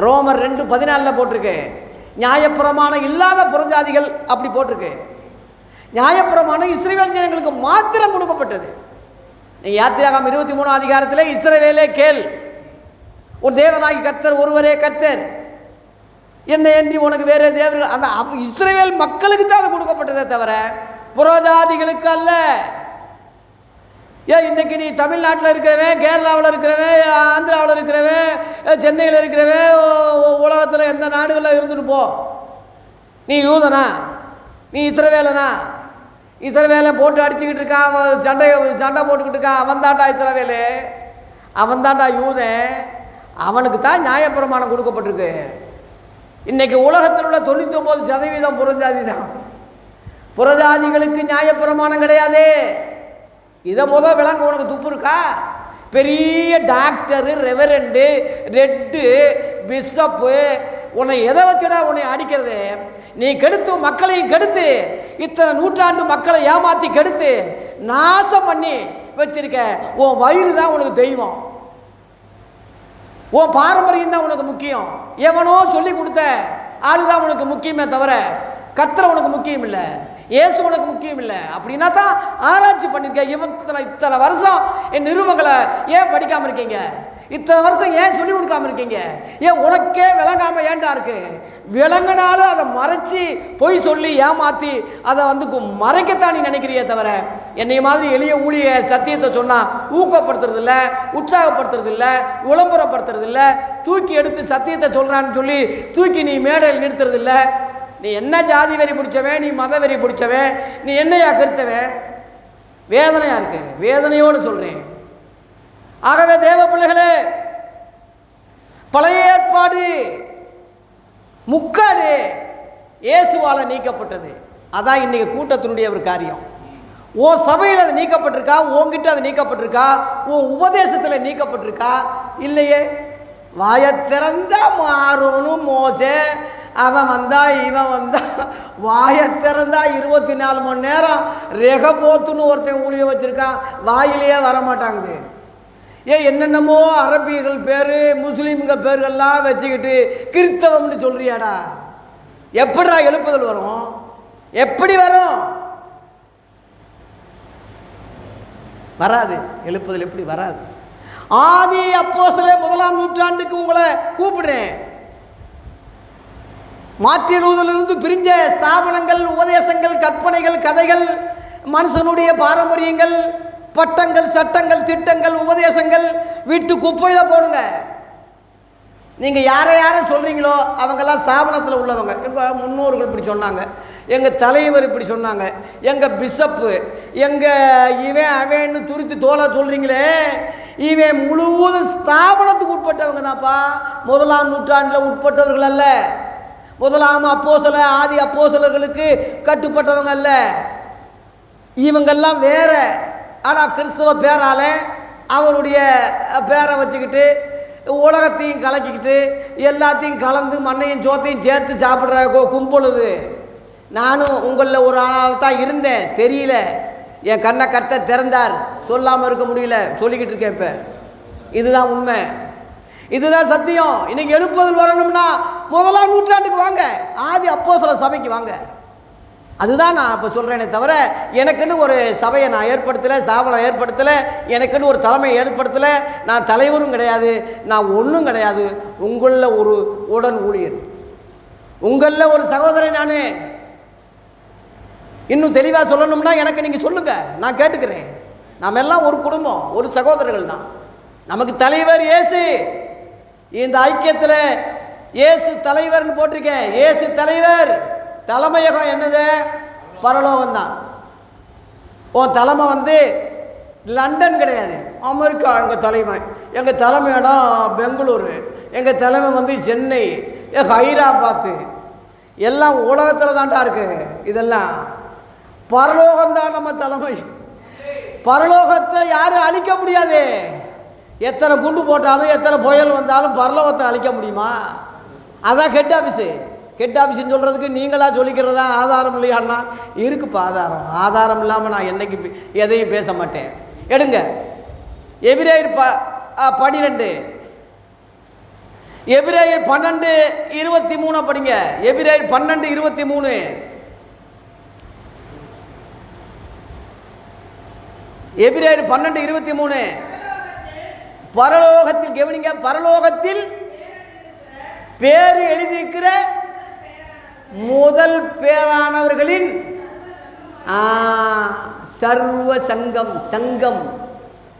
ரோமர் 2:14 போட்டிருக்கு. நியாயப்பிரமாணம் இல்லாத புறஜாதிகள் அப்படி போட்டிருக்கு. நியாயப்பிரமாணம் இஸ்ரவேல் ஜனங்களுக்கு மாத்திரம் கொடுக்கப்பட்டது. யாத்திராகமம் 23 அதிகாரத்தில் இஸ்ரவேலே கேள், உன் தேவனாகி கர்த்தர் ஒருவரே கர்த்தர், என்னை அன்றி உனக்கு வேறே தேவர்கள். அந்த இஸ்ரவேல் மக்களுக்கு தான் அது கொடுக்கப்பட்டதே தவிர புறஜாதிகளுக்கு அல்ல. ஏன் இன்னைக்கு நீ தமிழ்நாட்டில் இருக்கிறவன், கேரளாவில் இருக்கிறவன், ஆந்திராவில் இருக்கிறவன், சென்னையில் இருக்கிறவன், உலகத்தில் எந்த நாடுகளில் இருந்துட்டு போ, நீ யூதனா, நீ இஸ்ரவேலனா? இஸ்ரவேலை போட்டு அடிச்சுக்கிட்டு இருக்கான், சண்டை போட்டுக்கிட்டு இருக்கான், அவன் தாண்டா இஸ்ரவேலு, அவன் தாண்டா யூதன், அவனுக்கு தான் நியாயப்பிரமாணம் கொடுக்கப்பட்டிருக்கு. இன்றைக்கி உலகத்தில் உள்ள 99% புறஜாதி தான். புறஜாதிகளுக்கு நியாயப்பிரமாணம் கிடையாது. இதை முதல் விளங்க. உனக்கு துப்பு இருக்கா? பெரிய டாக்டரு, ரெவரண்டு, ரெட்டு, பிஷப்பு, உன்னை எதை வச்சுடா உன்னை அடிக்கிறது? நீ கெடுத்து மக்களையும் கெடுத்து இத்தனை நூற்றாண்டு மக்களை ஏமாற்றி கெடுத்து நாசம் பண்ணி வச்சிருக்க. உன் வயிறு தான் உனக்கு தெய்வம், உன் பாரம்பரியம் தான் உனக்கு முக்கியம். எவனோ சொல்லி கொடுத்த ஆளுதான் உனக்கு முக்கியமே தவிர கர்த்தர் உனக்கு முக்கியம் இல்லை, இயேசு உனக்கு முக்கியம் இல்லை. அப்படின்னா தான் ஆராய்ச்சி பண்ணியிருக்கேன். இத்தனை வருஷம் என் நிறுவனங்களை ஏன் படிக்காமல் இருக்கீங்க? இத்தனை வருஷம் ஏன் சொல்லிக் கொடுக்காம இருக்கீங்க? ஏன் உனக்கே விளங்காமல் ஏண்டா இருக்கு? விளங்கினாலும் அதை மறைச்சி பொய் சொல்லி ஏமாற்றி அதை மறைக்கத்தான் நீ நினைக்கிறியே தவிர என்னை மாதிரி எளிய ஊழிய சத்தியத்தை சொன்னால் ஊக்கப்படுத்துறது இல்லை, உற்சாகப்படுத்துறது இல்லை, விளம்பரப்படுத்துறது இல்லை, தூக்கி எடுத்து சத்தியத்தை சொல்கிறான்னு சொல்லி தூக்கி நீ மேடையில் நிறுத்துறது இல்லை. நீ என்ன ஜாதி வெறி பிடிச்சவன், நீ மத வெறி பிடிச்சவன், நீ என்னையா கருத்தவன்? வேதனையாக இருக்கு, வேதனையோடு சொல்கிறேன். ஆகவே தேவ பிள்ளைகளே, பழைய ஏற்பாடு முக்காடு இயேசுவால நீக்கப்பட்டது. அதான் இன்னைக்கு கூட்டத்தினுடைய ஒரு காரியம். உன் சபையில் அது நீக்கப்பட்டிருக்கா? உன்கிட்ட அது நீக்கப்பட்டிருக்கா? உன் உபதேசத்தில் நீக்கப்பட்டிருக்கா? இல்லையே. வாயை திறந்தா மாறணும் மோசே, அவன் வந்தா இவன் வந்தா, வாயை திறந்தா 24 மணி நேரம் ரெகபோத்துன்னு ஒருத்தன் ஊழிய வச்சிருக்கான், வாயிலேயே வரமாட்டாங்குது. என்னென்னமோ அரபியர்கள் பேர், முஸ்லீம்ங்க பேர்கள்லாம் வச்சுக்கிட்டு கிறிஸ்தவம்னு சொல்றியாடா? எப்படிடா எழுப்புதல் வரும்? எப்படி வரும்? வராது. எழுப்புதல் எப்படி வராது? ஆதி அப்போஸ்தலர் 1ஆம் நூற்றாண்டுக்கு உங்களை கூப்பிடுறேன். மாற்றிடுவதிலிருந்து பிரிஞ்ச ஸ்தாபனங்கள், உபதேசங்கள், கற்பனைகள், கதைகள், மனுஷனுடைய பாரம்பரியங்கள், பட்டங்கள், சட்டங்கள், திட்டங்கள், உபதேசங்கள் வீட்டு குப்பையில் போடுங்க. நீங்கள் யாரை யாரை சொல்கிறீங்களோ அவங்கெல்லாம் ஸ்தாபனத்தில் உள்ளவங்க. எங்கள் முன்னோர்கள் இப்படி சொன்னாங்க, எங்கள் தலைவர் இப்படி சொன்னாங்க, எங்கள் பிஷப்பு, எங்கள் இவன் அவன்னு துருத்தி தோலை சொல்கிறீங்களே, இவன் முழுவதும் ஸ்தாபனத்துக்கு உட்பட்டவங்க தான்ப்பா. 1ஆம் நூற்றாண்டில் உட்பட்டவர்கள் அல்ல. 1ஆம் அப்போஸ்தலர், ஆதி அப்போஸ்தலர்களுக்கு கட்டுப்பட்டவங்க அல்ல. இவங்கெல்லாம் வேற. ஆனால் கிறிஸ்தவ பேரால அவருடைய பேரை வச்சுக்கிட்டு உலகத்தையும் கலக்கிக்கிட்டு எல்லாத்தையும் கலந்து மண்ணையும் சோத்தையும் சேர்த்து சாப்பிட்ற கும்பலுது. நானும் உங்களில் ஒரு ஆளால் தான் இருந்தேன், தெரியல. என் கண்ணை கர்த்தர் திறந்தார், சொல்லாமல் இருக்க முடியல, சொல்லிக்கிட்டு இருக்கேன். இப்போ இதுதான் உண்மை, இதுதான் சத்தியம். இன்னைக்கு எழுப்புதல் வரணும்னா 1ஆம் நூற்றாண்டுக்கு வாங்க, ஆதி அப்போஸ்தலர் சபைக்கு வாங்க. அதுதான் நான் இப்போ சொல்கிறேனே தவிர எனக்குன்னு ஒரு சபையை நான் ஏற்படுத்தலை, ஸ்தாபனம் ஏற்படுத்தலை, எனக்குன்னு ஒரு தலைமை ஏற்படுத்தலை, நான் தலைவரும் கிடையாது, நான் ஒன்றும் கிடையாது. உங்களில் ஒரு உடன் ஊழியர், உங்களில் ஒரு சகோதரன். நான் இன்னும் தெளிவாக சொல்லணும்னா எனக்கு நீங்கள் சொல்லுங்கள், நான் கேட்டுக்கிறேன். நாம் எல்லாம் ஒரு குடும்பம், ஒரு சகோதரர்கள் தான். நமக்கு தலைவர் இயேசு. இந்த ஐக்கியத்தில் இயேசு தலைவர்னு போட்டிருக்கேன். இயேசு தலைவர். தலைமையகம் என்னது? பரலோகம்தான். உன் தலைமை லண்டன் கிடையாது, அமெரிக்கா. எங்கள் தலைமை, எங்கள் தலைமையிடம் பெங்களூரு, எங்கள் தலைமை சென்னை, ஹைதராபாத்து, எல்லாம் உலகத்தில் தான்டா இருக்கு. இதெல்லாம் பரலோகம்தான் நம்ம தலைமை. பரலோகத்தை யாரும் அழிக்க முடியாது. எத்தனை குண்டு போட்டாலும், எத்தனை புயல் வந்தாலும் பரலோகத்தை அழிக்க முடியுமா? அதான் ஹெட் ஆஃபீஸு. ஹெட் ஆஃபீஸ்ன்னு சொல்கிறதுக்கு நீங்களாக சொல்லிக்கிறதா ஆதாரம் இல்லையான்னா இருக்குப்பா ஆதாரம் இல்லாமல் நான் என்னைக்கு எதையும் பேச மாட்டேன். எடுங்க எபிரேயர் 12 எபிரேயர் 12:23 படிங்க. எபிரேயர் 12:23 எபிரேயர் 12:23 பரலோகத்தில் கவனிங்க, பரலோகத்தில் பேரு எழுதியிருக்கிற முதல் பேரானவர்களின் சர்வ சங்கம், சங்கம்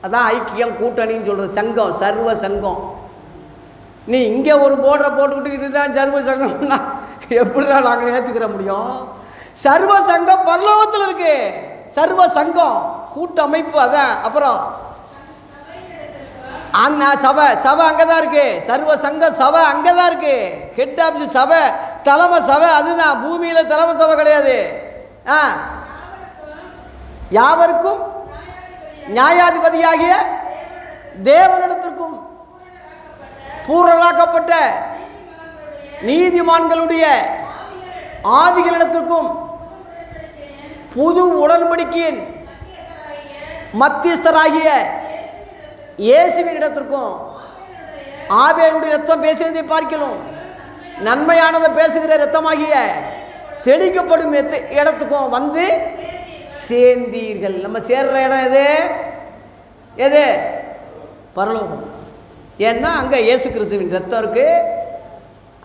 அதான் ஐக்கியம் கூட்டணின்னு சொல்கிறது. சங்கம், சர்வ சங்கம். நீ இங்கே ஒரு போர்டை போட்டுக்கிட்டு இதுதான் சர்வ சங்கம்னா எப்படிதான் நாங்கள் ஏற்றுக்கிற முடியும்? சர்வ சங்கம் பரலோகத்தில் இருக்கு. சர்வ சங்கம் கூட்டமைப்பு அதான். அப்புறம் அந்த சபை அங்கே தான் இருக்கு. சர்வ சங்க சபை அங்கே தான் இருக்கு. ஹெட் ஆஃபீஸ் சபை, தலைமை சபை அதுதான். பூமியில் தலைமை சபை கிடையாது. யாவருக்கும் நியாயாதிபதியாகிய தேவனிடத்திற்கும் பூரணராக்கப்பட்ட நீதிமான்களுடைய ஆவிகளிடத்திற்கும் புது உடன்படிக்கையின் மத்தியஸ்தராகிய இயேசுவின் இடத்திற்கும் ஆபேலுடைய ரத்தம் பேசினதை பார்க்கலாம் நன்மையானதை பேசுகிற ரத்தமாகிய தெளிக்கப்படும் இடத்துக்கும் வந்து சேர்ந்தீர்கள். நம்ம சேர்ற இடம் எது? பரலோகம். ஏன்னா அங்கே இயேசு கிறிஸ்துவின் ரத்தம் இருக்கு,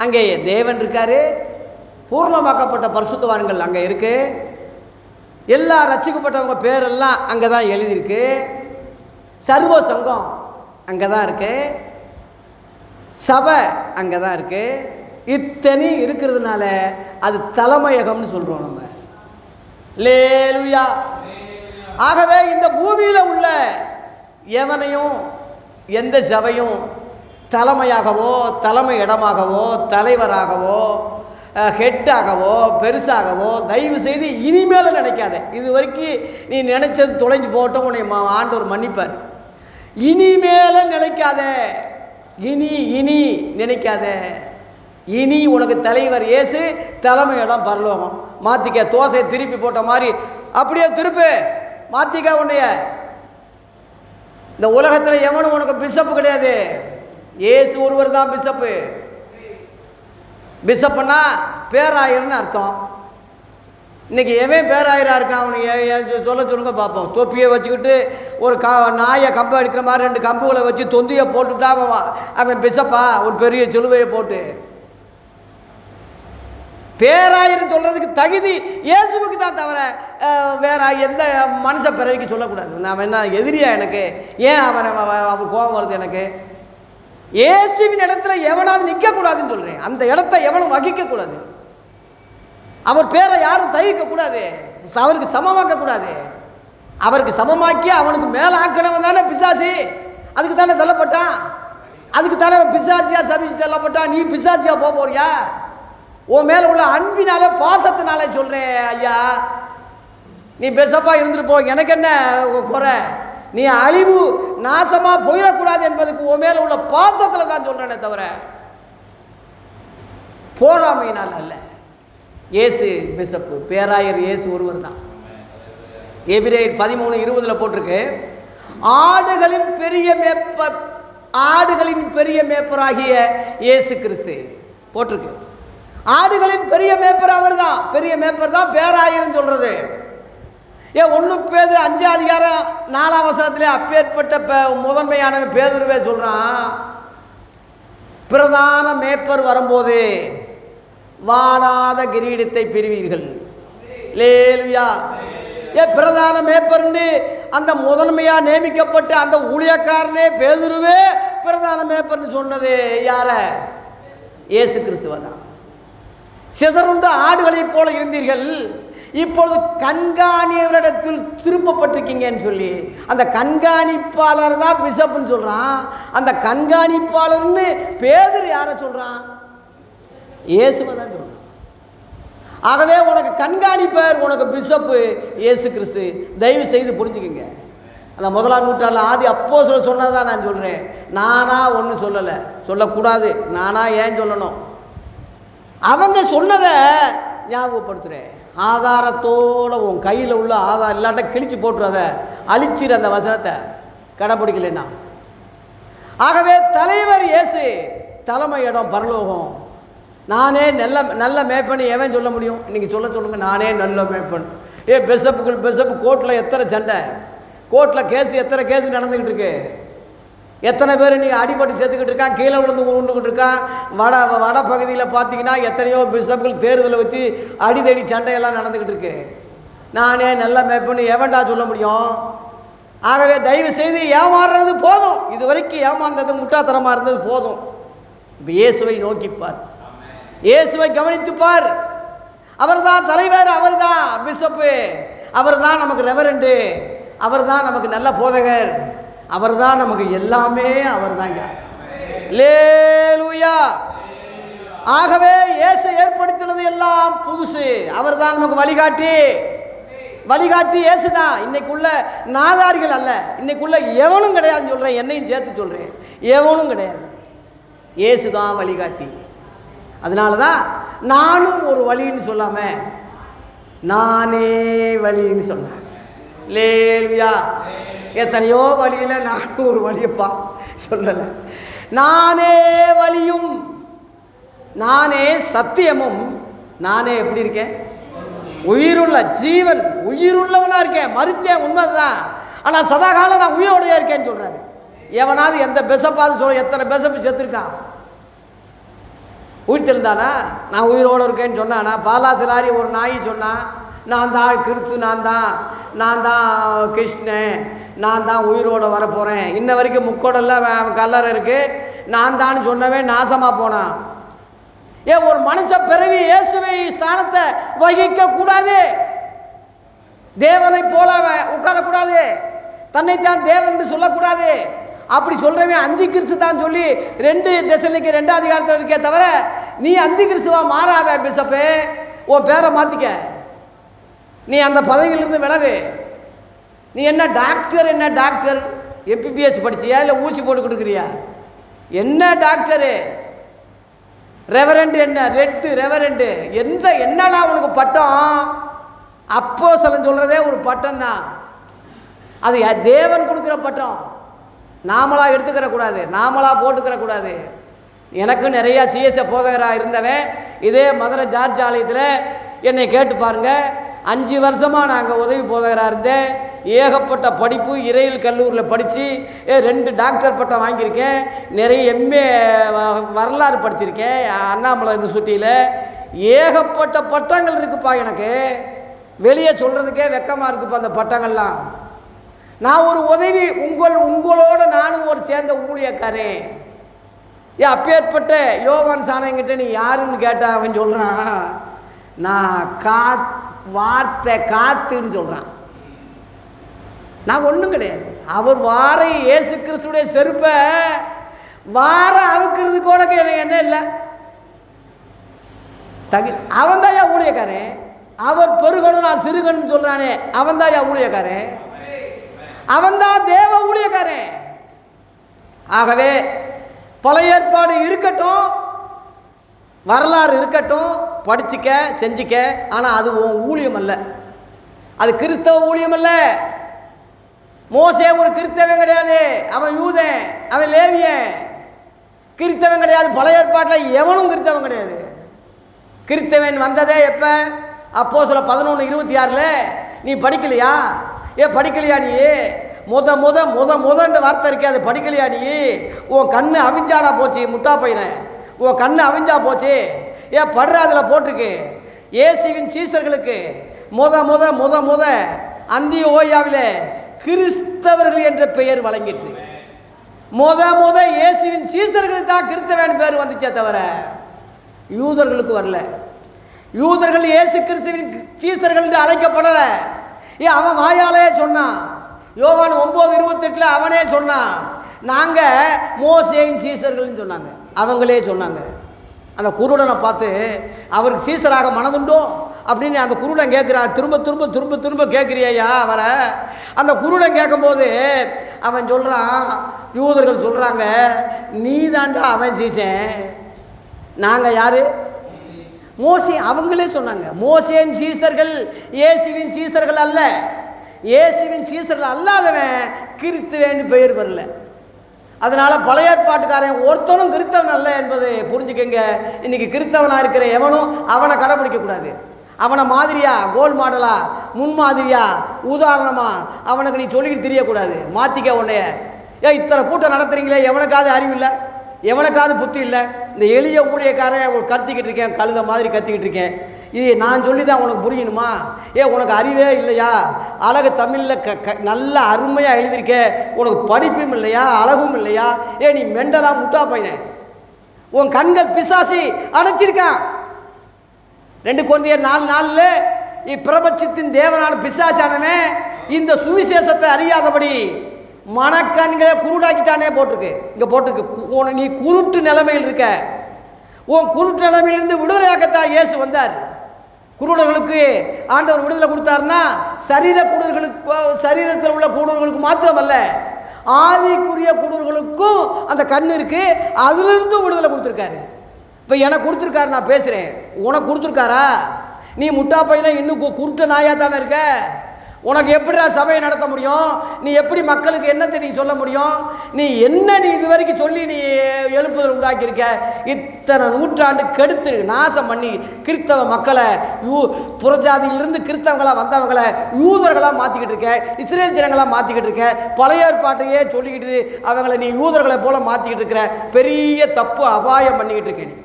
அங்கே தேவன் இருக்காரு, பூர்ணமாக்கப்பட்ட பரிசுத்தவான்கள் அங்கே இருக்கு, எல்லா ரட்சிக்கப்பட்டவங்க பேரெல்லாம் அங்கே தான் எழுதியிருக்கு. சர்வ சங்கம் அங்கே தான் இருக்கு, சபை அங்கே தான் இருக்கு. இத்தனை இருக்கிறதுனால அது தலைமையகம்னு சொல்கிறோம் நம்ம. அல்லேலூயா. ஆகவே இந்த பூமியில் உள்ள எவனையும் எந்த சபையும் தலைமையாகவோ தலைமை இடமாகவோ தலைவராகவோ ஹெட்டாகவோ பெருசாகவோ தயவு செய்து இனிமேலும் நினைக்காத. இது வரைக்கும் நீ நினைச்சது தொலைஞ்சு போட்டோம், உன்னை ஆண்டவர் மன்னிப்பார். இனிமேல நினைக்காத, இனி நினைக்காத. இனி உனக்கு தலைவர் இயேசு, தலைமை இடம் பரலோகம். மாத்திக்க, தோசையை திருப்பி போட்ட மாதிரி அப்படியே திருப்பி மாத்திக்க. உன்னைய இந்த உலகத்தில் எவனும் உனக்கு பிஷப்பு கிடையாது, இயேசு ஒருவர் தான் பிஷப்பு. பிஷப்புனா பேராயர்னு அர்த்தம். இன்னைக்கு எவன் பேராயராக இருக்கான் அவனுக்கு சொல்லுங்க பார்ப்போம். தொப்பியை வச்சுக்கிட்டு ஒரு நாயை கம்பை அடிக்கிற மாதிரி 2 கம்புகளை வச்சு தொந்தியை போட்டுட்டா அவன் பிஷப்பா? ஒரு பெரிய சிலுவையை போட்டு பேராயர்னு சொல்கிறதுக்கு தகுதி இயேசுவுக்கு தான், தவிர வேற எந்த மனுஷ பிறவிக்கு சொல்லக்கூடாது. நான் என்ன எதிரியா எனக்கு? ஏன் அவன் கோபம் வருது எனக்கு? இயேசுவின் இடத்துல எவனாவது நிற்கக்கூடாதுன்னு சொல்கிறேன். அந்த இடத்த எவனும் வகிக்கக்கூடாது. அவர் பேரை யாரும் தயிர்க்கக்கூடாது, அவருக்கு சமமாக்கக்கூடாது. அவருக்கு சமமாக்கி அவனுக்கு மேலே ஆக்கினவன் தானே பிசாசி. அதுக்கு தானே தள்ளப்பட்டான், அதுக்கு தானே பிசாசியா சபிச்சு தள்ளப்பட்டான். நீ பிசாசியா போறியா? உன் மேலே உள்ள அன்பினாலே பாசத்தினாலே சொல்கிறேன் ஐயா, நீ பெசப்பா இருந்துட்டு போ, எனக்கு என்ன குறை? நீ அழிவு நாசமாக போயிடக்கூடாது என்பதுக்கு உன் மேலே உள்ள பாசத்தில் தான் சொல்கிறேனே தவிர போராமையினால் அல்ல. இயேசு பிஷப்பு, பேராயர் இயேசு ஒருவர் தான். எபிரேயர் 13:20 போட்டிருக்கு, ஆடுகளின் பெரிய மேப்பராகிய இயேசு கிறிஸ்து போட்டிருக்கு. ஆடுகளின் பெரிய மேப்பர் அவர் தான், பெரிய மேப்பர் தான் பேராயர்னு சொல்றது. 1 பேதுரு 5:4 அப்பேற்பட்ட முதன்மையானவன் பேதுருவே சொல்றான், பிரதான மேப்பர் வரும்போது வாடாத கிரீடத்தை பெறுவீர்கள். லேலுயா. பிரதான மேப்பர்ந்து அந்த முதன்மையா நியமிக்கப்பட்ட அந்த ஊழியக்காரனே பேதுருவே பிரதான மேப்பர்னு சொன்னது யார? இயேசு கிறிஸ்துவதான். சிதறுண்ட ஆடுகளைப் போல இருந்தீர்கள், இப்பொழுது கண்காணியவரிடத்தில் திருப்பப்பட்டிருக்கீங்கன்னு சொல்லி அந்த கண்காணிப்பாளர் தான் பிஷப்னு சொல்றான். அந்த கண்காணிப்பாளர்னு பேதுரு யாரை சொல்றான்? இயேசுவை தான் சொல்றான். ஆகவே உனக்கு கண்காணிப்பர், உனக்கு பிஷப்பு இயேசு கிறிஸ்து. தயவு செய்து புரிஞ்சுக்குங்க. அந்த 1ஆம் நூற்றாண்டில் ஆதி அப்போஸ்தலர் சொன்னதான் நான் சொல்கிறேன். நானா ஒன்றும் சொல்லலை, சொல்லக்கூடாது. நானா ஏன் சொல்லணும்? அவங்க சொன்னதை ஞாபகப்படுத்துகிறேன். ஆதாரத்தோடு உன் கையில் உள்ள ஆதாரம் இல்லாட்ட கிழிச்சு போட்டுறத அழிச்சிரு அந்த வசனத்தை கடைப்பிடிக்கலைன்னா. ஆகவே தலைவர் இயேசு, தலைமை இடம் பரலோகம். நானே நல்ல மேய்ப்பன் எவன் சொல்ல முடியும்? இன்றைக்கி சொல்லுங்க, நானே நல்ல மேய்ப்பன். பிஷப்பு கோர்ட்டில் எத்தனை சண்டை, கோர்ட்டில் கேஸு எத்தனை கேஸு நடந்துக்கிட்டு இருக்கு, எத்தனை பேர் இன்றைக்கி அடிபட்டு சேர்த்துக்கிட்டு இருக்கான், கீழே விழுந்து உருண்டுக்கிட்டு இருக்கான். வட பகுதியில் பார்த்தீங்கன்னா எத்தனையோ பிஷப்புகள் தேர்தலை வச்சு அடிதடி சண்டையெல்லாம் நடந்துக்கிட்டு இருக்கு. நானே நல்ல மேய்ப்பன்னு எவன்டா சொல்ல முடியும்? ஆகவே தயவு செய்து ஏமாறுறது போதும். இது வரைக்கும் ஏமாந்தது முட்டாத்தனமாக இருந்தது போதும். இப்போ இயேசுவை நோக்கிப்பார், இயேசுவை கவனித்துப்பார். அவர் தான் தலைவர், அவர் தான் பிஷப்பு, அவர் தான் நமக்கு ரெவரண்டு, அவர் தான் நமக்கு நல்ல போதகர், அவர் தான் நமக்கு எல்லாமே, அவர் தான். அல்லேலூயா. ஆகவே இயேசு ஏற்படுத்தினது எல்லாம் புதுசு. அவர் தான் நமக்கு வழிகாட்டி இயேசு தான். இன்னைக்குள்ள நாதாரிகள் அல்ல, இன்னைக்குள்ள எவனும் கிடையாதுன்னு சொல்கிறேன், என்னையும் சேர்த்து சொல்கிறேன், எவனும் கிடையாது. இயேசு தான் வழிகாட்டி. அதனால தான் நானும் ஒரு வழின்னு சொல்லாமல் நானே வழின்னு சொன்னேன். அல்லேலூயா. எத்தனையோ வழியில் நானும் ஒரு வழியப்பா சொல்லலை. நானே வழியும், நானே சத்தியமும், நானே எப்படி இருக்கேன்? உயிருள்ள ஜீவன், உயிருள்ளவனாக இருக்கேன். மறுத்தேன், உண்மைதான். ஆனால் சதாகாலம் நான் உயிரோடையே இருக்கேன்னு சொல்கிறாரு. எவனாவது எந்த பெசப்பாவது சொல்ல, எத்தனை பெசப்பு செத்துருக்கான்? உயிர்த்திருந்தானா? நான் உயிரோடு இருக்கேன்னு சொன்னானா? பாலாசிலாரி ஒரு நாய் சொன்னான், நான் தான் கிறிஸ்து, நான் தான் கிருஷ்ணன், நான் தான் உயிரோடு வரப்போகிறேன். இன்ன வரைக்கும் முக்கோடெல்லாம் கல்லறை இருக்குது. நான் தான் சொன்னவன் நாசமாக போனான். ஒரு மனுஷ பிறவி இயேசுவை ஸ்தானத்தை வகிக்க கூடாது, தேவனை போல உட்காரக்கூடாது, தன்னைத்தான் தேவன் சொல்லக்கூடாது. அப்படி சொல்றவன் அந்தி கிறிஸ்து தான் சொல்லி 2 தெசலோனிக்கேயர் 2ஆம் அதிகாரத்தில் இருக்கே தவிர, நீ அந்தி கிறிஸ்துவா மாறாத பிஷப்பே, உன் பேரை மாற்றிக்க, நீ அந்த பதவியிலிருந்து விலகு. நீ என்ன டாக்டர் எம்பிபிஎஸ் படிச்சியா இல்லை ஊசி போட்டு கொடுக்குறியா? என்ன டாக்டரு? ரெவரண்ட் என்ன? ரெவரண்ட் என்னடா உனக்கு பட்டம்? அப்போஸ்தலன் சொல்கிறதே ஒரு பட்டம் தான். அது தேவன் கொடுக்குற பட்டம். நாமளாக எடுத்துக்கிற கூடாது, நாமளாக போட்டுக்கிற கூடாது. எனக்கு நிறையா சிஎஸ்ஐ போதகராக இருந்தவன் இதே மதுரை ஜார்ஜ் ஆலயத்தில் என்னை கேட்டு பாருங்கள். 5 வருஷமாக நாங்கள் உதவி போதகராக இருந்தேன். ஏகப்பட்ட படிப்பு, இறையில் கல்லூரியில் படித்து 2 டாக்டர் பட்டம் வாங்கியிருக்கேன். நிறைய எம்ஏ வரலாறு படிச்சிருக்கேன் அண்ணாமலை யூனிவர்சிட்டியில். ஏகப்பட்ட பட்டங்கள் இருக்குப்பா. எனக்கு வெளியே சொல்கிறதுக்கே வெக்கமாக இருக்குப்பா அந்த பட்டங்கள்லாம். நான் ஒரு உதவி உங்களோட நானும் ஒரு சேர்ந்த ஊழியக்காரன். அப்பேற்பட்ட யோவான் சாணங்கிட்ட நீ யாருன்னு கேட்டால் அவன் சொல்கிறான், நான் வார்த்தை காத்துன்னு சொல்கிறான். நான் ஒன்றும் கிடையாது. அவர் வார இயேசு கிறிஸ்துடைய செருப்பை வார அவுக்கிறதுக்கு உனக்கு என்ன இல்லை அவன் தான் என் ஊழியக்காரன். அவர் பெருகணும் நான் சிறுகணும்னு சொல்கிறானே, அவன் தான் என் ஊழியக்காரன், அவன் தான் தேவ ஊழியக்காரன். ஆகவே பழைய ஏற்பாடு இருக்கட்டும், வரலாறு இருக்கட்டும், படிச்சுக்க செஞ்சிக்க. ஆனால் அது உன் ஊழியம் அல்ல, அது கிறிஸ்தவ ஊழியம் அல்ல. மோசே ஒரு கிறிஸ்தவன் கிடையாது, அவன் யூதன், அவன் லேவியன், கிறிஸ்தவன் கிடையாது. பழைய ஏற்பாட்டில் எவனும் கிறிஸ்தவன் கிடையாது. கிறிஸ்தவன் வந்ததே எப்போ? அப்போஸ்தலர் 11:26. நீ படிக்கலையா? படிக்கலையா? நீ முதன்னு வார்த்தை இருக்கே, அது படிக்கலையா? நீ உன் கண்ணு அவிஞ்சாடா போச்சு, முட்டா பையன், உன் கண்ணு அவிஞ்சா போச்சு. படுற அதில் போட்டிருக்கு, இயேசுவின் சீசர்களுக்கு முத அந்தியோயாவில் கிறிஸ்தவர்கள் என்ற பெயர் வழங்கிட்டு, முத இயேசுவின் சீசர்களுக்கு தான் கிறிஸ்தவன் பேர் வந்துச்சே தவிர யூதர்களுக்கு வரல. யூதர்கள் இயேசு கிறிஸ்துவின் சீசர்கள் என்று அழைக்கப்படலை. அவன் வாயாலே சொன்னான். யோவான் 9:28 அவனே சொன்னான், நாங்கள் மோசேயின் சீசர்கள்னு சொன்னாங்க. அவங்களே சொன்னாங்க. அந்த குருடனை பார்த்து அவருக்கு சீசராக மனதுண்டோ அப்படின்னு அந்த குருடன் கேட்குறான். திரும்ப கேட்குறியா அவரை? அந்த குருடன் கேட்கும்போது அவன் சொல்கிறான், யூதர்கள் சொல்கிறாங்க, நீ தாண்டா அவன் சீசன், நாங்கள் யார்? மோசே அவங்களே சொன்னாங்க, மோசேன் சீசர்கள் இயேசுவின் சீசர்கள் அல்ல, இயேசுவின் சீசர்கள் அல்லாதவன் கிறிஸ்துவேன்னு பெயர் வரல. அதனால் பழைய ஏற்பாட்டுக்காரன் ஒருத்தனும் கிறிஸ்தவன் அல்ல என்பதை புரிஞ்சுக்கங்க. இன்றைக்கி கிறிஸ்தவனாக இருக்கிற எவனும் அவனை கடைப்பிடிக்கக்கூடாது. அவனை மாதிரியா, கோல் மாடலா, முன்மாதிரியா, உதாரணமாக அவனுக்கு நீ சொல்லிக்கிட்டு தெரியக்கூடாது. மாற்றிக்க உன்னைய. இத்தனை கூட்டம் நடத்துறீங்களே, எவனுக்காவது அறிவு இல்லை, எவனுக்காவது புத்தி இல்லை. இந்த எளிய ஊழியக்காரன் கத்திக்கிட்டு இருக்கேன், கழுத மாதிரி கத்திக்கிட்டு இருக்கேன். இது நான் சொல்லி தான் உனக்கு புரியணுமா? உனக்கு அறிவே இல்லையா? அழகு தமிழில் நல்ல அருமையாக எழுதியிருக்க, உனக்கு படிப்பும் இல்லையா, அழகும் இல்லையா? நீ மெண்டலா முட்டா பையனே, உன் கண்கள் பிசாசி அடைச்சிருக்கான். 2 கொரிந்தியர் 4:4 இப்பிரபஞ்சத்தின் தேவனான பிசாசானவன் இந்த சுவிசேஷத்தை அறியாதபடி மனக்கண்களை குருடாக்கிட்டானே போட்டிருக்கு. இங்கே போட்டிருக்கு, நீ குருட்டு நிலைமையில் இருக்க. உன் குருட்டு நிலைமையிலிருந்து விடுதலையாக்கத்தான் இயேசு வந்தார். குருடர்களுக்கு ஆண்டவர் விடுதலை கொடுத்தாருன்னா சரீரத்தில் உள்ள குருடர்களுக்கு மாத்திரமல்ல, ஆவிக்குரிய குருடர்களுக்கும் அந்த கண் இருக்கு, அதிலிருந்து விடுதலை கொடுத்துருக்காரு. இப்போ எனக்கு கொடுத்துருக்காரு, நான் பேசுகிறேன். உனக்கு கொடுத்துருக்காரா? நீ முட்டா பையனை இன்னும் குருட்ட நாயாக தானே இருக்க. உனக்கு எப்படிடா சபையை நடத்த முடியும்? நீ எப்படி மக்களுக்கு என்னத்தை நீ சொல்ல முடியும்? நீ இது வரைக்கும் சொல்லி நீ எழுப்புதல் உண்டாக்கியிருக்க? இத்தனை நூற்றாண்டு கெடுத்து நாசம் பண்ணி கிறிஸ்தவ மக்களை புறஜாதியிலிருந்து கிறிஸ்தவங்களாக வந்தவங்களை யூதர்களாக மாற்றிக்கிட்டு இருக்க, இஸ்ரேல் ஜனங்களாக மாற்றிக்கிட்டு இருக்க, பழைய ஏற்பாட்டையே சொல்லிக்கிட்டு அவங்களை நீ யூதர்களை போல மாற்றிக்கிட்டு இருக்கிற பெரிய தப்பு அபாயம் பண்ணிக்கிட்டு இருக்க. நீ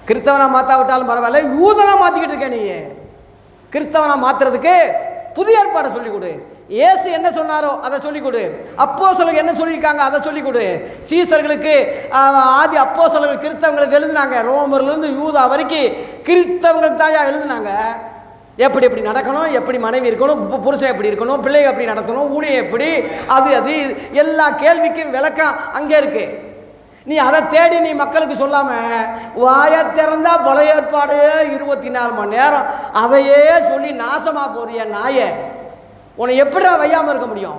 கிறிஸ்தவனா மாற்றாவிட்டாலும் பரவாயில்ல, யூதனா மாற்றிக்கிட்டு இருக்க. நீ கிறிஸ்தவனா மாற்றுறதுக்கு புதிய ஏற்பாடை சொல்லிக் கொடு. இயேசு என்ன சொன்னாரோ அதை சொல்லிக் கொடு. அப்போஸ்தலர்கள் என்ன சொல்லியிருக்காங்க அதை சொல்லிக் கொடு. சீசர்களுக்கு ஆதி அப்போஸ்தலர்கள் கிறிஸ்தவங்களுக்கு எழுதுனாங்க. ரோமர்லேருந்து யூதா வரைக்கும் கிறிஸ்தவங்களுக்கு தான் எழுதுனாங்க. எப்படி எப்படி நடக்கணும், எப்படி மனைவி இருக்கணும், புருஷன் எப்படி இருக்கணும், பிள்ளைங்க எப்படி நடத்தணும், ஊழியம் எப்படி, அது எல்லா கேள்விக்கும் விளக்கம் அங்கே இருக்கு. நீ அதை தேடி நீ மக்களுக்கு சொல்லாமல் வாயை திறந்தா பழைய ஏற்பாடு 24 மணி நேரம் அதையே சொல்லி நாசமாக போறிய நாயை, உன்னை எப்படிடா வையாமல் இருக்க முடியும்?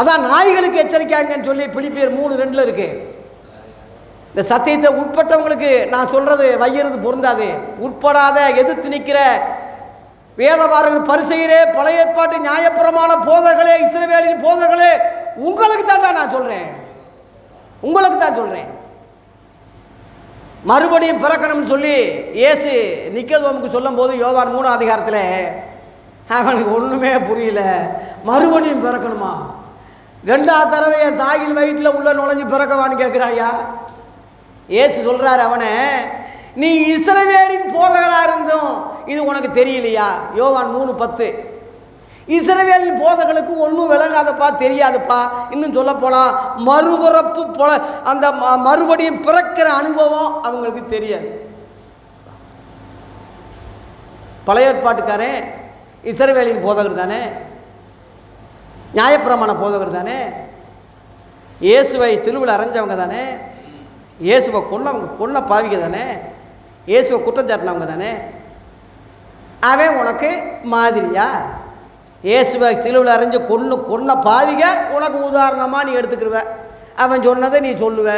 அதான் நாய்களுக்கு எச்சரிக்கையாங்கன்னு சொல்லி பிலிப்பியர் 3:2 இருக்கு. இந்த சத்தியத்தை உட்பட்டவங்களுக்கு நான் சொல்றது வையிறது பொருந்தாது. உட்படாத எதிர்த்து நிற்கிற வேதபாரகர், பரிசெயரே, பழைய ஏற்பாட்டு நியாயப்பிரமாண போதர்களே, இஸ்ரவேலின் போதர்களே, உங்களுக்கு தான்டா நான் சொல்றேன், உங்களுக்கு தான் சொல்றேன். மறுபடியும் பிறக்கணும்னு சொல்லி இயேசு நிக்கதோமுக்கு சொல்லும் போது யோவான் 3 அதிகாரத்தில் அவனுக்கு ஒன்றுமே புரியல. மறுபடியும் பிறக்கணுமா? 2ஆவது தடவை என் தாயின் வயிற்றில் உள்ள நுழைஞ்சு பிறக்கவான்னு கேட்குறாயா? இயேசு சொல்கிறார், அவனை நீ இஸ்ரவேலின் போதகராக இருந்தும் இது உனக்கு தெரியலையா? யோவான் 3:10. இஸ்ரவேலின் போதகளுக்கு ஒன்றும் விளங்காதப்பா, தெரியாதுப்பா. இன்னும் சொல்ல போனால் மறுபிறப்பு போல அந்த மறுபடியும் பிறக்கிற அனுபவம் அவங்களுக்கு தெரியாது. பழைய ஏற்பாட்டுக்காரன் இஸ்ரவேலின் போதகர் தானே, நியாயப்பிரமாண போதகர் தானே, இயேசுவை சிலுவையில் அரைஞ்சவங்க தானே, இயேசுவை கொன்ன பாவிக தானே, இயேசுவை குற்றஞ்சாட்டினவங்க தானே. அவன் உனக்கு மாதிரியா? இயேசுவை சிலுவையில் அரைஞ்சு கொன்ன பாவிக உனக்கு உதாரணமாக நீ எடுத்துக்கிடுவ. அவன் சொன்னதை நீ சொல்லுவ.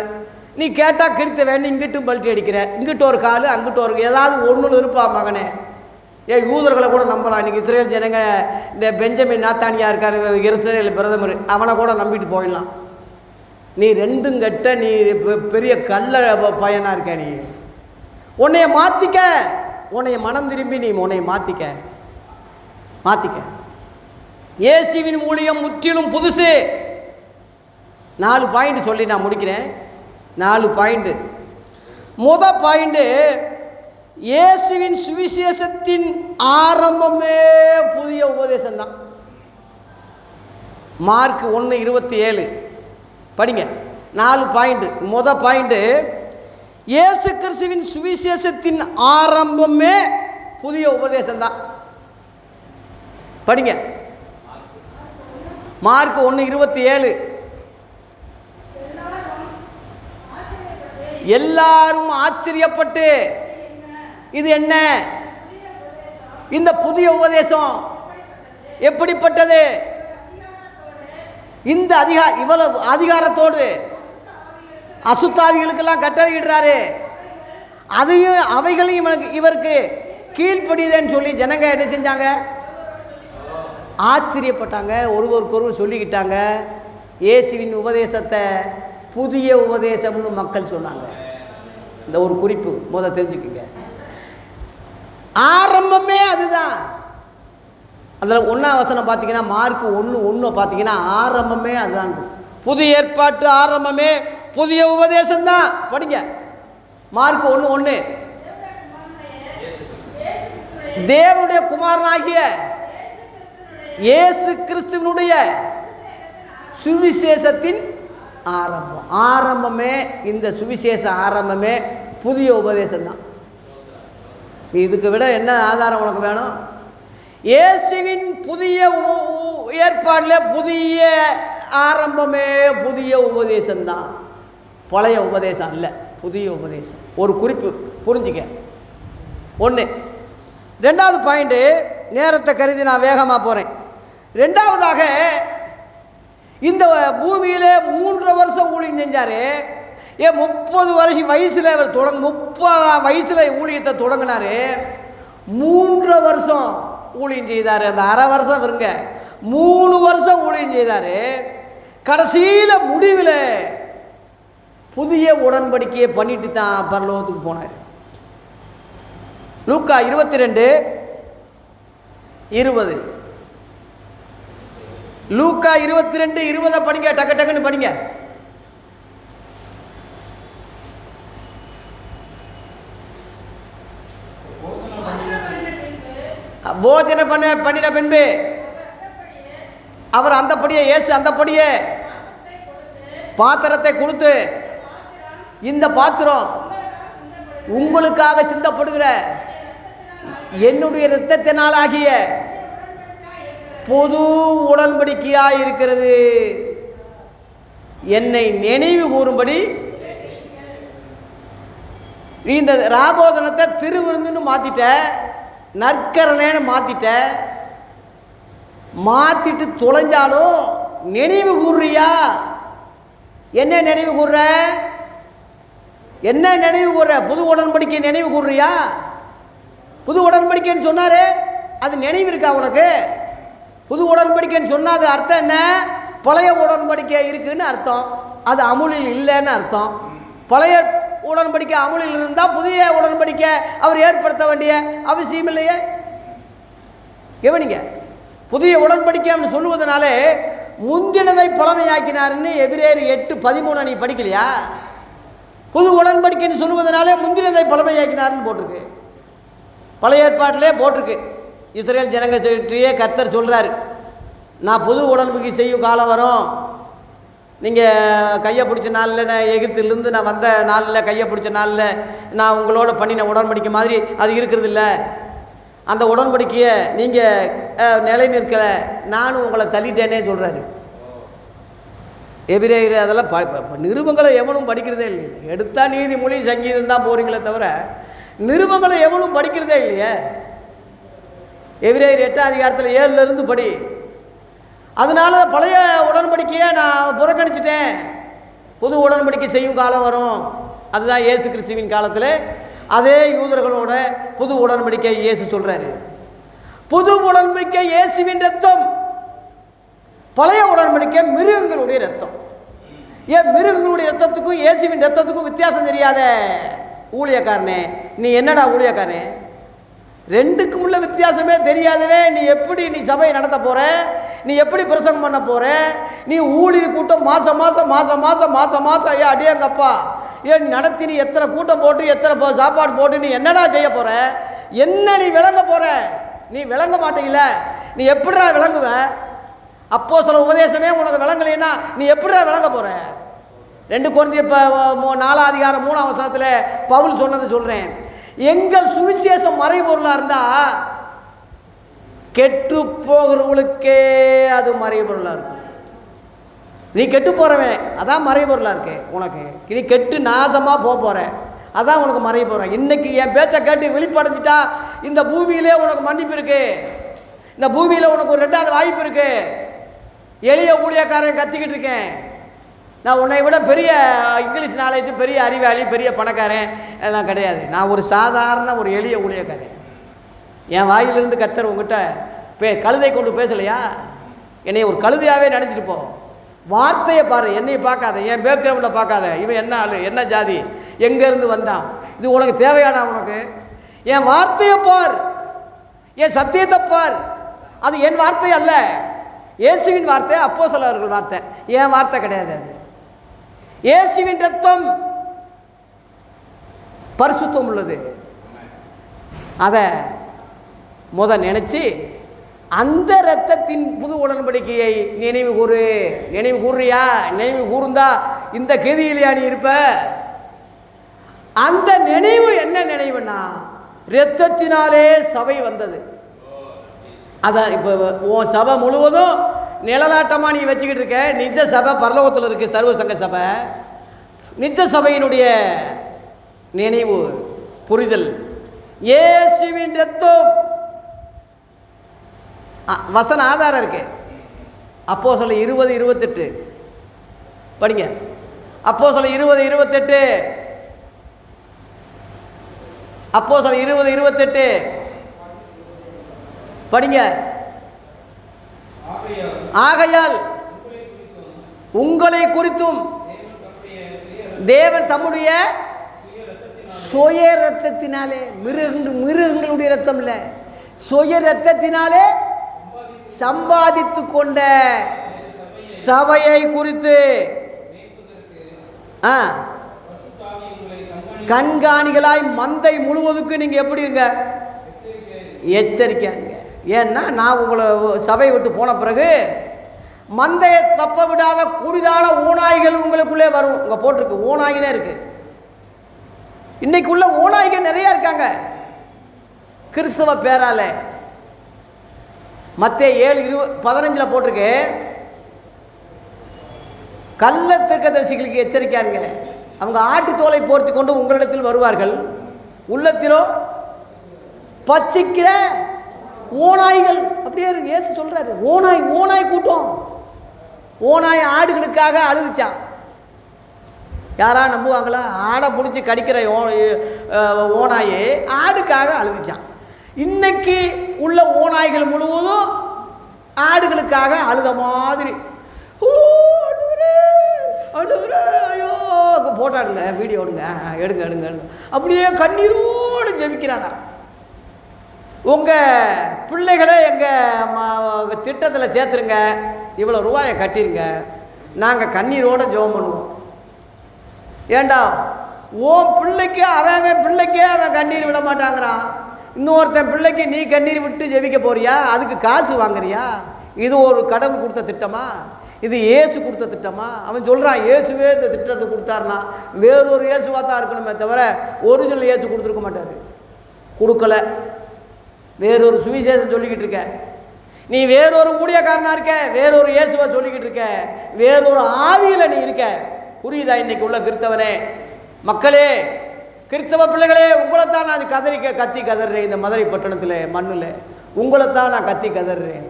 நீ கேட்டால் கிறித்த வேண்டி இங்கிட்டும் பல்ட்டி அடிக்கிற, இங்கிட்ட ஒரு காலு அங்கிட்ட ஒரு ஏதாவது ஒன்று இருப்பா மகனே. யூதர்களை கூட நம்பலாம். இன்றைக்கி இஸ்ரேல் ஜனங்க இந்த பெஞ்சமின் நாத்தானியா இருக்கார், இஸ்ரேல் பிரதமர், அவனை கூட நம்பிட்டு போயிடலாம். நீ ரெண்டும் கட்ட, நீ பெரிய கள்ள பையனாக இருக்க. நீ உன்னைய மாற்றிக்க, உன்னைய மனம் திரும்பி நீ உன்னைய மாற்றிக்க. இயேசுவின் ஊழியம் முற்றிலும் புதுசு. 4 பாயிண்ட் சொல்லி நான் முடிக்கிறேன். 4 பாயிண்ட். முதல் பாயிண்ட், இயேசுவின் சுவிசேஷத்தின் ஆரம்பமே புதிய உபதேசம்தான். மார்க் 1:27 படிங்க. 4 பாயிண்ட். முதல் பாயிண்ட், இயேசு கிறிஸ்துவின் சுவிசேஷத்தின் ஆரம்பமே புதிய உபதேசம்தான். படிங்க. மார்க் 1:27. எல்லாரும் ஆச்சரியப்பட்டு இது என்ன, இந்த புதிய உபதேசம் எப்படிப்பட்டது? இந்த இவ்வளவு அதிகாரத்தோடு அசுத்தாவிகளுக்கெல்லாம் கட்டளையிடுறாரு. அதையும் அவைகளையும் இவருக்கு கீழ்ப்படியுதேன்னு சொல்லி ஜனங்க என்ன செஞ்சாங்க? ஆச்சரியப்பட்டாங்க, ஒருவருக்கொருவர் சொல்லிக்கிட்டாங்க. இயேசுவின் உபதேசத்தை புதிய உபதேசம்னு மக்கள் சொன்னாங்க. இந்த ஒரு குறிப்பு முதல் தெரிஞ்சுக்குங்க. ஆரம்பமே அதுதான். அதில் 1ஆம் வசனம் பார்த்தீங்கன்னா, மார்க் 1:1 பார்த்தீங்கன்னா ஆரம்பமே அதுதான். புதிய ஏற்பாட்டு ஆரம்பமே புதிய உபதேசம்தான். படிங்க, மார்க் 1:1. தேவனுடைய குமாரனாகிய இயேசு கிறிஸ்துவினுடைய சுவிசேஷத்தின் ஆரம்பம். ஆரம்பமே இந்த சுவிசேஷ ஆரம்பமே புதிய உபதேசம்தான். இதுக்கு விட என்ன ஆதாரம் உனக்கு வேணும்? இயேசுவின் புதிய ஏற்பாடில் புதிய ஆரம்பமே புதிய உபதேசம்தான், பழைய உபதேசம் அல்ல, புதிய உபதேசம். ஒரு குறிப்பு புரிஞ்சுக்க. 1. 2வது பாயிண்ட்டு, நேரத்தை கருதி நான் வேகமாக போகிறேன். 2வதாக, இந்த பூமியிலே 3 வருஷம் ஊழியம் செஞ்சார். 30 வயசில் அவர் 30 வயசில் ஊழியத்தை தொடங்கினார். 3 வருஷம் ஊழியம் செய்தார். அந்த அரை வருஷம் இருங்க, 3 வருஷம் ஊழியம் செய்தார். கடைசியில் முடிவில் புதிய உடன்படிக்கையை பண்ணிட்டு தான் பரலோகத்துக்கு போனார். லூக்கா 22:20. லூக்கா 22:20 படிங்க, டக்கு டக்குன்னு படிங்க. போஜனை பண்ணின பின்பு அவர் அந்தப்படியே, இயேசு அந்தப்படியே பாத்திரத்தை கொடுத்து, இந்த பாத்திரம் உங்களுக்காக சிந்தப்படுகிற என்னுடைய இரத்தத்தினாலாகிய பொது உடன்படிக்கையாக இருக்கிறது, என்னை நினைவு கூறும்படி. இந்த ராபோதனத்தை திருவிருந்துன்னு மாற்றிட்ட, நற்கரணேன்னு மாற்றிட்ட. மாற்றிட்டு தொலைஞ்சாலும் நினைவு கூறுறியா? என்ன நினைவு கூறுற? என்ன நினைவு கூறுற? புது உடன்படிக்கை நினைவு கூறுறியா? புது உடன்படிக்கைன்னு சொன்னார், அது நினைவு இருக்கா உனக்கு? புது உடன்படிக்கைன்னு சொன்னால் அது அர்த்தம் என்ன? பழைய உடன்படிக்கை இருக்குன்னு அர்த்தம், அது அமுலில் இல்லைன்னு அர்த்தம். பழைய உடன்படிக்கை அமுலில் இருந்தால் புதிய உடன்படிக்கை அவர் ஏற்படுத்த வேண்டிய அவசியம் இல்லையே. கவனிங்க, புதிய உடன்படிக்கைன்னு சொல்லுவதனாலே முந்தினதை பழமையாக்கினார்னு எபிரேயர் 8:13 நீ படிக்கலையா? புது உடன்படிக்கைன்னு சொல்லுவதனாலே முந்தினதை பழமையாக்கினார்னு போட்டிருக்கு, பழைய ஏற்பாட்டிலே போட்டிருக்கு. இஸ்ரேல் ஜனங்க சொல்லியே கர்த்தர் சொல்கிறார், நான் புது உடன்படிக்கை செய்யும் காலம் வரும். நீங்கள் கையை பிடிச்ச நாளில், நான் எகிப்திலிருந்து நான் வந்த நாளில் கையை பிடிச்ச நாளில் நான் உங்களோட பண்ணின உடன்படிக்கை மாதிரி அது இருக்கிறது இல்லை. அந்த உடன்படிக்கையை நீங்கள் நிலை நிற்கலை, நானும் உங்களை தள்ளிட்டேனே சொல்கிறாரு எபிரேயர். அதெல்லாம் நிருபங்களை எவனும் படிக்கிறதே இல்லை. எடுத்தால் நீதிமொழி சங்கீதம் தான் போகிறீங்களே தவிர நிருபங்களை எவனும் படிக்கிறதே இல்லையே. எபிரேயர் 8ஆம் அதிகாரத்தில் 7லேருந்து படி. அதனால பழைய உடன்படிக்கையை நான் புறக்கணிச்சிட்டேன், புது உடன்படிக்கை செய்யும் காலம் வரும். அதுதான் இயேசு கிறிஸ்துவின் காலத்தில் அதே யூதர்களோட புது உடன்படிக்கை இயேசு சொல்கிறாரு. புது உடன்படிக்கை இயேசுவின் ரத்தம், பழைய உடன்படிக்கை மிருகங்களுடைய ரத்தம். ஏன் மிருகங்களுடைய ரத்தத்துக்கும் இயேசுவின் ரத்தத்துக்கும் வித்தியாசம் தெரியாத ஊழியக்காரனே, நீ என்னடா ஊழியக்காரனே? ரெண்டுக்கும் உள்ள வித்தியாசமே தெரியாதவே நீ எப்படி நீ சபையை நடத்த போகிற? நீ எப்படி பிரசங்கம் பண்ண போகிற? நீ ஊழியர் கூட்டம் மாதம் மாதம் ஐயா அடியங்கப்பா ஏன் நடத்தி நீ எத்தனை கூட்டம் போட்டு எத்தனை சாப்பாடு போட்டு நீ என்னடா செய்ய போகிற? என்ன நீ விளங்க போகிற? நீ விளங்க மாட்டீங்கள, நீ எப்படிடா விளங்குவ? அப்போஸ்தலர் உபதேசமே உனக்கு விளங்கலைன்னா நீ எப்படிடா விளங்க போகிற? 2 கொரிந்தியர் 4ஆம் அதிகாரம் 3ஆம் வசனத்தில் பவுல் சொன்னதை சொல்கிறேன். எங்கள் சுவிசேஷம் மறைபொருளாக இருந்தால் கெட்டு போகிறவங்களுக்கே அது மறைபொருளாக இருக்கும். நீ கெட்டு போகிறவன், அதான் மறைபொருளாக இருக்கு உனக்கு. நீ கெட்டு நாசமாக போகிற, அதான் உனக்கு மறைய போகிறேன். இன்றைக்கி என் பேச்சை கேட்டு விழிப்படைஞ்சிட்டா இந்த பூமியிலே உனக்கு மன்னிப்பு இருக்குது, இந்த பூமியில் உனக்கு ஒரு 2வது வாய்ப்பு இருக்குது. எளிய ஊழியக்காரன் கத்திக்கிட்டு இருக்கேன், நான் உன்னை விட பெரிய இங்கிலீஷ் நாலேஜ், பெரிய அறிவாளி, பெரிய பணக்காரன் எல்லாம் கிடையாது. நான் ஒரு சாதாரண ஒரு எளிய ஊழியக்காரன். என் வாயிலிருந்து கர்த்தர் உங்ககிட்ட கழுதை கொண்டு பேசலையா? என்னை ஒரு கழுதையாகவே நினச்சிட்டு போ. வார்த்தையை பாரு, என்னை பார்க்காத, என் பேக்ரவுண்டில் பார்க்காத. இவன் என்ன ஆள், என்ன ஜாதி, எங்கேருந்து வந்தான், இது உனக்கு தேவையானா? உனக்கு என் வார்த்தையை பார், என் சத்தியத்தை பார். அது என் வார்த்தை அல்ல, இயேசுவின் வார்த்தை, அப்போஸ்தலர்கள் வார்த்தை, என் வார்த்தை கிடையாது. அது இயேசுவின் ரத்தம் பரிசுத்தம் உள்ளது. அதை நினைச்சு அந்த இரத்தத்தின் புது உடன்படிக்கையை நினைவு கூறு. நினைவு கூறுறியா? நினைவு கூர்ந்தா இந்த கதியிலையா நீ இருப்ப? அந்த நினைவு என்ன நினைவுன்னா, இரத்தத்தினாலே சபை வந்தது. அதான் இப்போ உன் சபை முழுவதும் நிழலாட்டமாக நீ வச்சுக்கிட்டு இருக்க. நிஜ சபை பரலோகத்தில் இருக்குது, சர்வசங்க சபை. நிஜ சபையினுடைய நினைவு புரிதல் இயேசுவின் ரத்தம். வசன ஆதாரம் இருக்கு. அப்போஸ்தலர் 20:28 படிங்க. அப்போஸ்தலர் 20:28 அப்போஸ்தலர் 20:28 படிங்க. ஆகையால் உங்களை குறித்தும் தேவன் தம்முடைய சுய ரத்தத்தினாலே, மிருகங்களுடைய ரத்தம் இல்லை, சுய ரத்தத்தினாலே சம்பாதித்து கொண்ட சபையை குறித்து கண்காணிகளாய் மந்தை முழுவதுக்கு நீங்க எப்படி இருங்க? எச்சரிக்கையா இருங்க. ஏன்னா நான் உங்களை சபையை விட்டு போன பிறகு மந்தையை தப்ப விடாத கூடிதான ஓநாய்கள் உங்களுக்குள்ளே வரும். உங்க போட்டிருக்கு, ஓநாயினே இருக்கு. இன்னைக்குள்ள ஓநாய்கள் நிறைய இருக்காங்க கிறிஸ்தவ பேரால. மத்தேயு 7:15 போட்டிருக்கு, கள்ள தீர்க்கதரிசிகளுக்கு எச்சரிக்கையாருங்க. அவங்க ஆட்டு தோலை போர்த்தி கொண்டு உங்களிடத்தில் வருவார்கள், உள்ளத்திலோ பச்சிக்கிற ஓநாய்கள். அப்படியே இயேசு சொல்றாரு, ஓநாய் கூட்டம். ஓநாய் ஆடுகளுக்காக அழுதுச்சான். யாரா நம்புவாங்களா? ஆடை பிடிச்சி கடிக்கிற ஓநாயே ஆடுக்காக அழுதுச்சான். இன்னைக்கு உள்ள ஓநாய்கள் முழுவதும் ஆடுகளுக்காக அழுத மாதிரி. ஐயோ போட்டாடுங்க, வீடியோ எடுங்க. அப்படியே கண்ணீரோடு ஜெபிக்கிறாரா. உங்கள் பிள்ளைகளை எங்கள் திட்டத்தில் சேர்த்துருங்க, இவ்வளோ ரூபாயை கட்டிருங்க, நாங்கள் கண்ணீரோடு ஜெபம் பண்ணுவோம். ஏண்டா உன் பிள்ளைக்கு அவன் கண்ணீர் விட மாட்டாங்கிறான். இன்னொருத்தன் பிள்ளைக்கு நீ கண்ணீர் விட்டு ஜெபிக்க போறியா? அதுக்கு காசு வாங்குறியா? இது ஒரு கடவுள் கொடுத்த திட்டமா? இது இயேசு கொடுத்த திட்டமா? அவன் சொல்கிறான் இயேசுவே இந்த திட்டத்தை கொடுத்தாருனா வேறொரு இயேசுவாக தான் இருக்கணுமே தவிர ஒரிஜினல் இயேசு கொடுத்துருக்க மாட்டார். கொடுக்கல. வேறொரு சுவிசேஷம் சொல்லிக்கிட்டு இருக்க நீ, வேறொரு ஊழியக்காரனாக இருக்க, வேறொரு இயேசுவை சொல்லிக்கிட்டு இருக்க, வேறொரு ஆவியில் நீ இருக்க. புரியுதா? இன்னைக்கு உள்ள கிறிஸ்தவனே, மக்களே, கிறிஸ்தவ பிள்ளைகளே, உங்களைத்தான் நான் கத்தி கதறேன். இந்த மதுரை பட்டணத்தில் மண்ணில் உங்களைத்தான் நான் கத்தி கதறேன்.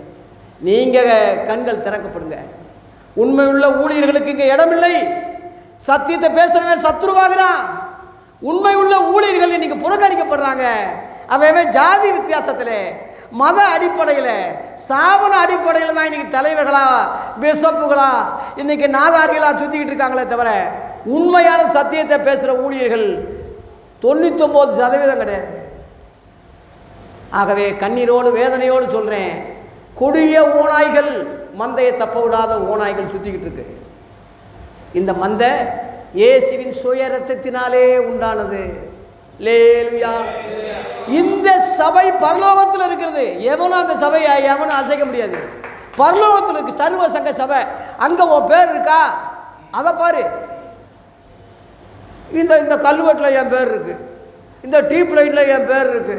நீங்கள் கண்கள் திறக்கப்படுங்க. உண்மையுள்ள ஊழியர்களுக்கு இங்கே இடமில்லை. சத்தியத்தை பேசுகிறவன் சத்துருவாகிறான். உண்மை உள்ள ஊழியர்கள் இன்னைக்கு புறக்கணிக்கப்படுறாங்க. அவன் ஜாதி வித்தியாசத்தில், மத அடிப்படையில், ஸ்தாபன அடிப்படையில் தான் இன்னைக்கு தலைவர்களா, பிஷப்புகளா, இன்னைக்கு நாதாரிகளாக சுற்றிக்கிட்டு இருக்காங்களே தவிர உண்மையான சத்தியத்தை பேசுகிற ஊழியர்கள் 99% கிடையாது. ஆகவே கண்ணீரோடு வேதனையோடு சொல்கிறேன், கொடிய ஓநாய்கள், மந்தையை தப்ப விடாத ஓநாய்கள் சுற்றிக்கிட்டு இருக்கு. இந்த மந்தை இயேசுவின் சுய ரத்தத்தினாலே உண்டானது. லேலுயா. இந்த சபை பரலோகத்தில் இருக்கிறது. எவனும் அந்த சபையை எவனும் அசைக்க முடியாது. பரலோகத்தில் இருக்கு சர்வ சங்க சபை. அங்கே உன் பேர் இருக்கா? அதை பாரு. இந்த கல்வெட்டில் என் பேர் இருக்கு, இந்த டீப் லைட்டில் என் பேர் இருக்கு.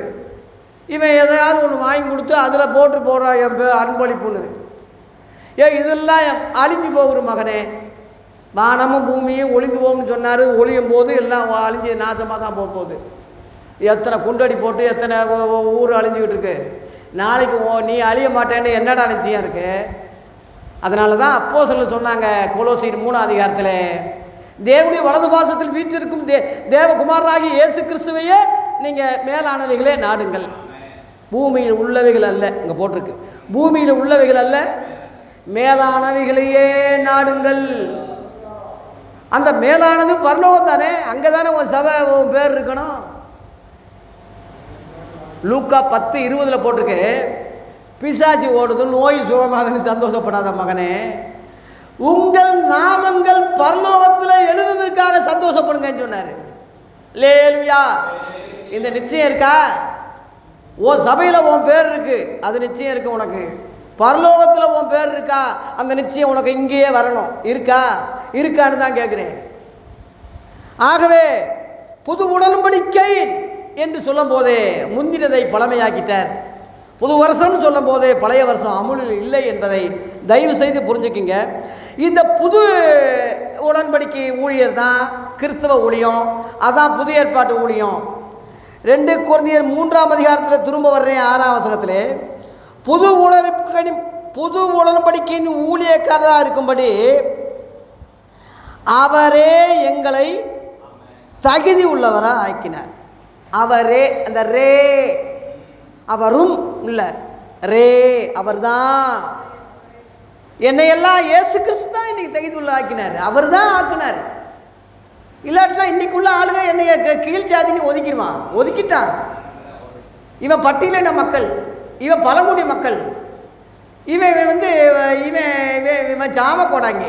இவன் எதையாவது ஒன்று வாங்கி கொடுத்து அதில் போட்டு போடுறான் என் பேர் அன்பளிப்புன்னு. இதெல்லாம் அழிஞ்சு போகிற மகனே. வானமும் பூமியும் ஒளிந்து போகும்னு சொன்னார். ஒளியும் போது எல்லாம் அழிஞ்சு நாசமாக தான் போக போகுது. எத்தனை குண்டடி போட்டு எத்தனை ஊர் அழிஞ்சிக்கிட்டு இருக்கு. நாளைக்கு நீ அழிய மாட்டேன்னு என்னடா நிச்சயம் இருக்கு? அதனால தான் அப்போஸ்தலர் சொன்னாங்க கொலோசியர் 3ஆம் அதிகாரத்தில், தேவனுடைய வலது பாசத்தில் வீற்றிருக்கும் தேவகுமாரனாகி இயேசு கிறிஸ்துவையே நீங்கள் மேலானவைகளே நாடுங்கள். பூமியில் உள்ளவைகள் அல்ல, இங்கே போட்டிருக்கு, பூமியில் உள்ளவைகள் அல்ல, மேலானவைகளையே நாடுங்கள். அந்த மேலானது பரலோகம் தானே, அங்கே தானே உன் சபை உன் பேர் இருக்கணும். லூக்கா 10:20 போட்டிருக்கு, பிசாசி ஓடுது, நோய் சுகமாகுதுன்னு சந்தோஷப்படாத மகனே, உங்கள் நாமங்கள் பரலோகத்தில் எழுதுவதற்காக சந்தோஷப்படுங்கன்னு சொன்னார். லேலுயா. இந்த நிச்சயம் இருக்கா? உன் சபையில் உன் பேர் இருக்கு, அது நிச்சயம் இருக்கு. உனக்கு பரலோகத்தில் உன் பேர் இருக்கா? அந்த நிச்சயம் உனக்கு இங்கேயே வரணும். இருக்கா? இருக்கான்னு தான் கேட்குறேன். ஆகவே புது உடன்படிக்கை என்று சொல்லும் போதே முந்தினதை பழமையாக்கிட்டார். புது வருஷம்னு சொல்லும் போதே பழைய வருஷம் அமுலில் இல்லை என்பதை தயவு செய்து புரிஞ்சுக்கிங்க. இந்த புது உடன்படிக்கை ஊழியர் தான் கிறிஸ்தவ ஊழியம், அதான் புதிய ஏற்பாட்டு ஊழியம். 2 கொரிந்தியர் 3ஆம் அதிகாரத்தில் திரும்ப வர்றேன் 6ஆம் வசனத்திலே, புது உடன்படிக்கையின் ஊழியக்காரராக இருக்கும்படி அவரே எங்களை தகுதி உள்ளவராக ஆக்கினார். அவரே, அந்த ரே அவரும் இல்லை, ரே அவர்தான். என்னையெல்லாம் இயேசு கிறிஸ்து தான் இன்னைக்கு தகுதி உள்ள ஆக்கினார், அவர் தான் ஆக்கினார். இல்லாட்டினா இன்னைக்குள்ள ஆளுங்க என்னைய கீழ் ஜாதின்னு ஒதுக்கிட்டான். இவன் பட்டியலின மக்கள், இவன் பழங்குடி மக்கள், இவன் வந்து இவன் ஜாம கோடாங்க,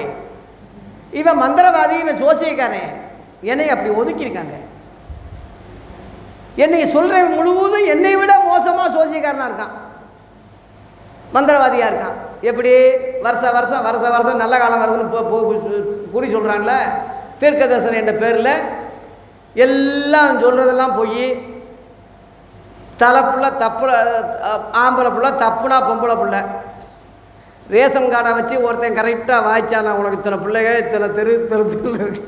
இவன் மந்திரவாதி, இவன் சோசியக்காரன், என்னை அப்படி ஒதுக்கியிருக்காங்க. என்னை சொல்கிறவன் முழுவதும் என்னை விட மோசமாக சோசியக்காரனாக இருக்கான், மந்திரவாதியாக இருக்கான். எப்படி வருஷம் நல்ல காலம் வருதுன்னு குறி சொல்கிறான்ல, தீர்க்கதரிசனம் என்ற பேரில் எல்லாம் சொல்கிறதெல்லாம் போய், தலை புள்ள தப்பு, ஆம்பளை புள்ள தப்புனா பொம்பளை புள்ள, ரேஷன் கார்டை வச்சு ஒருத்தன் கரெக்டாக வாய்ச்சானா உனக்கு இத்தனை பிள்ளைங்க இத்தனை தெரு இருக்கு.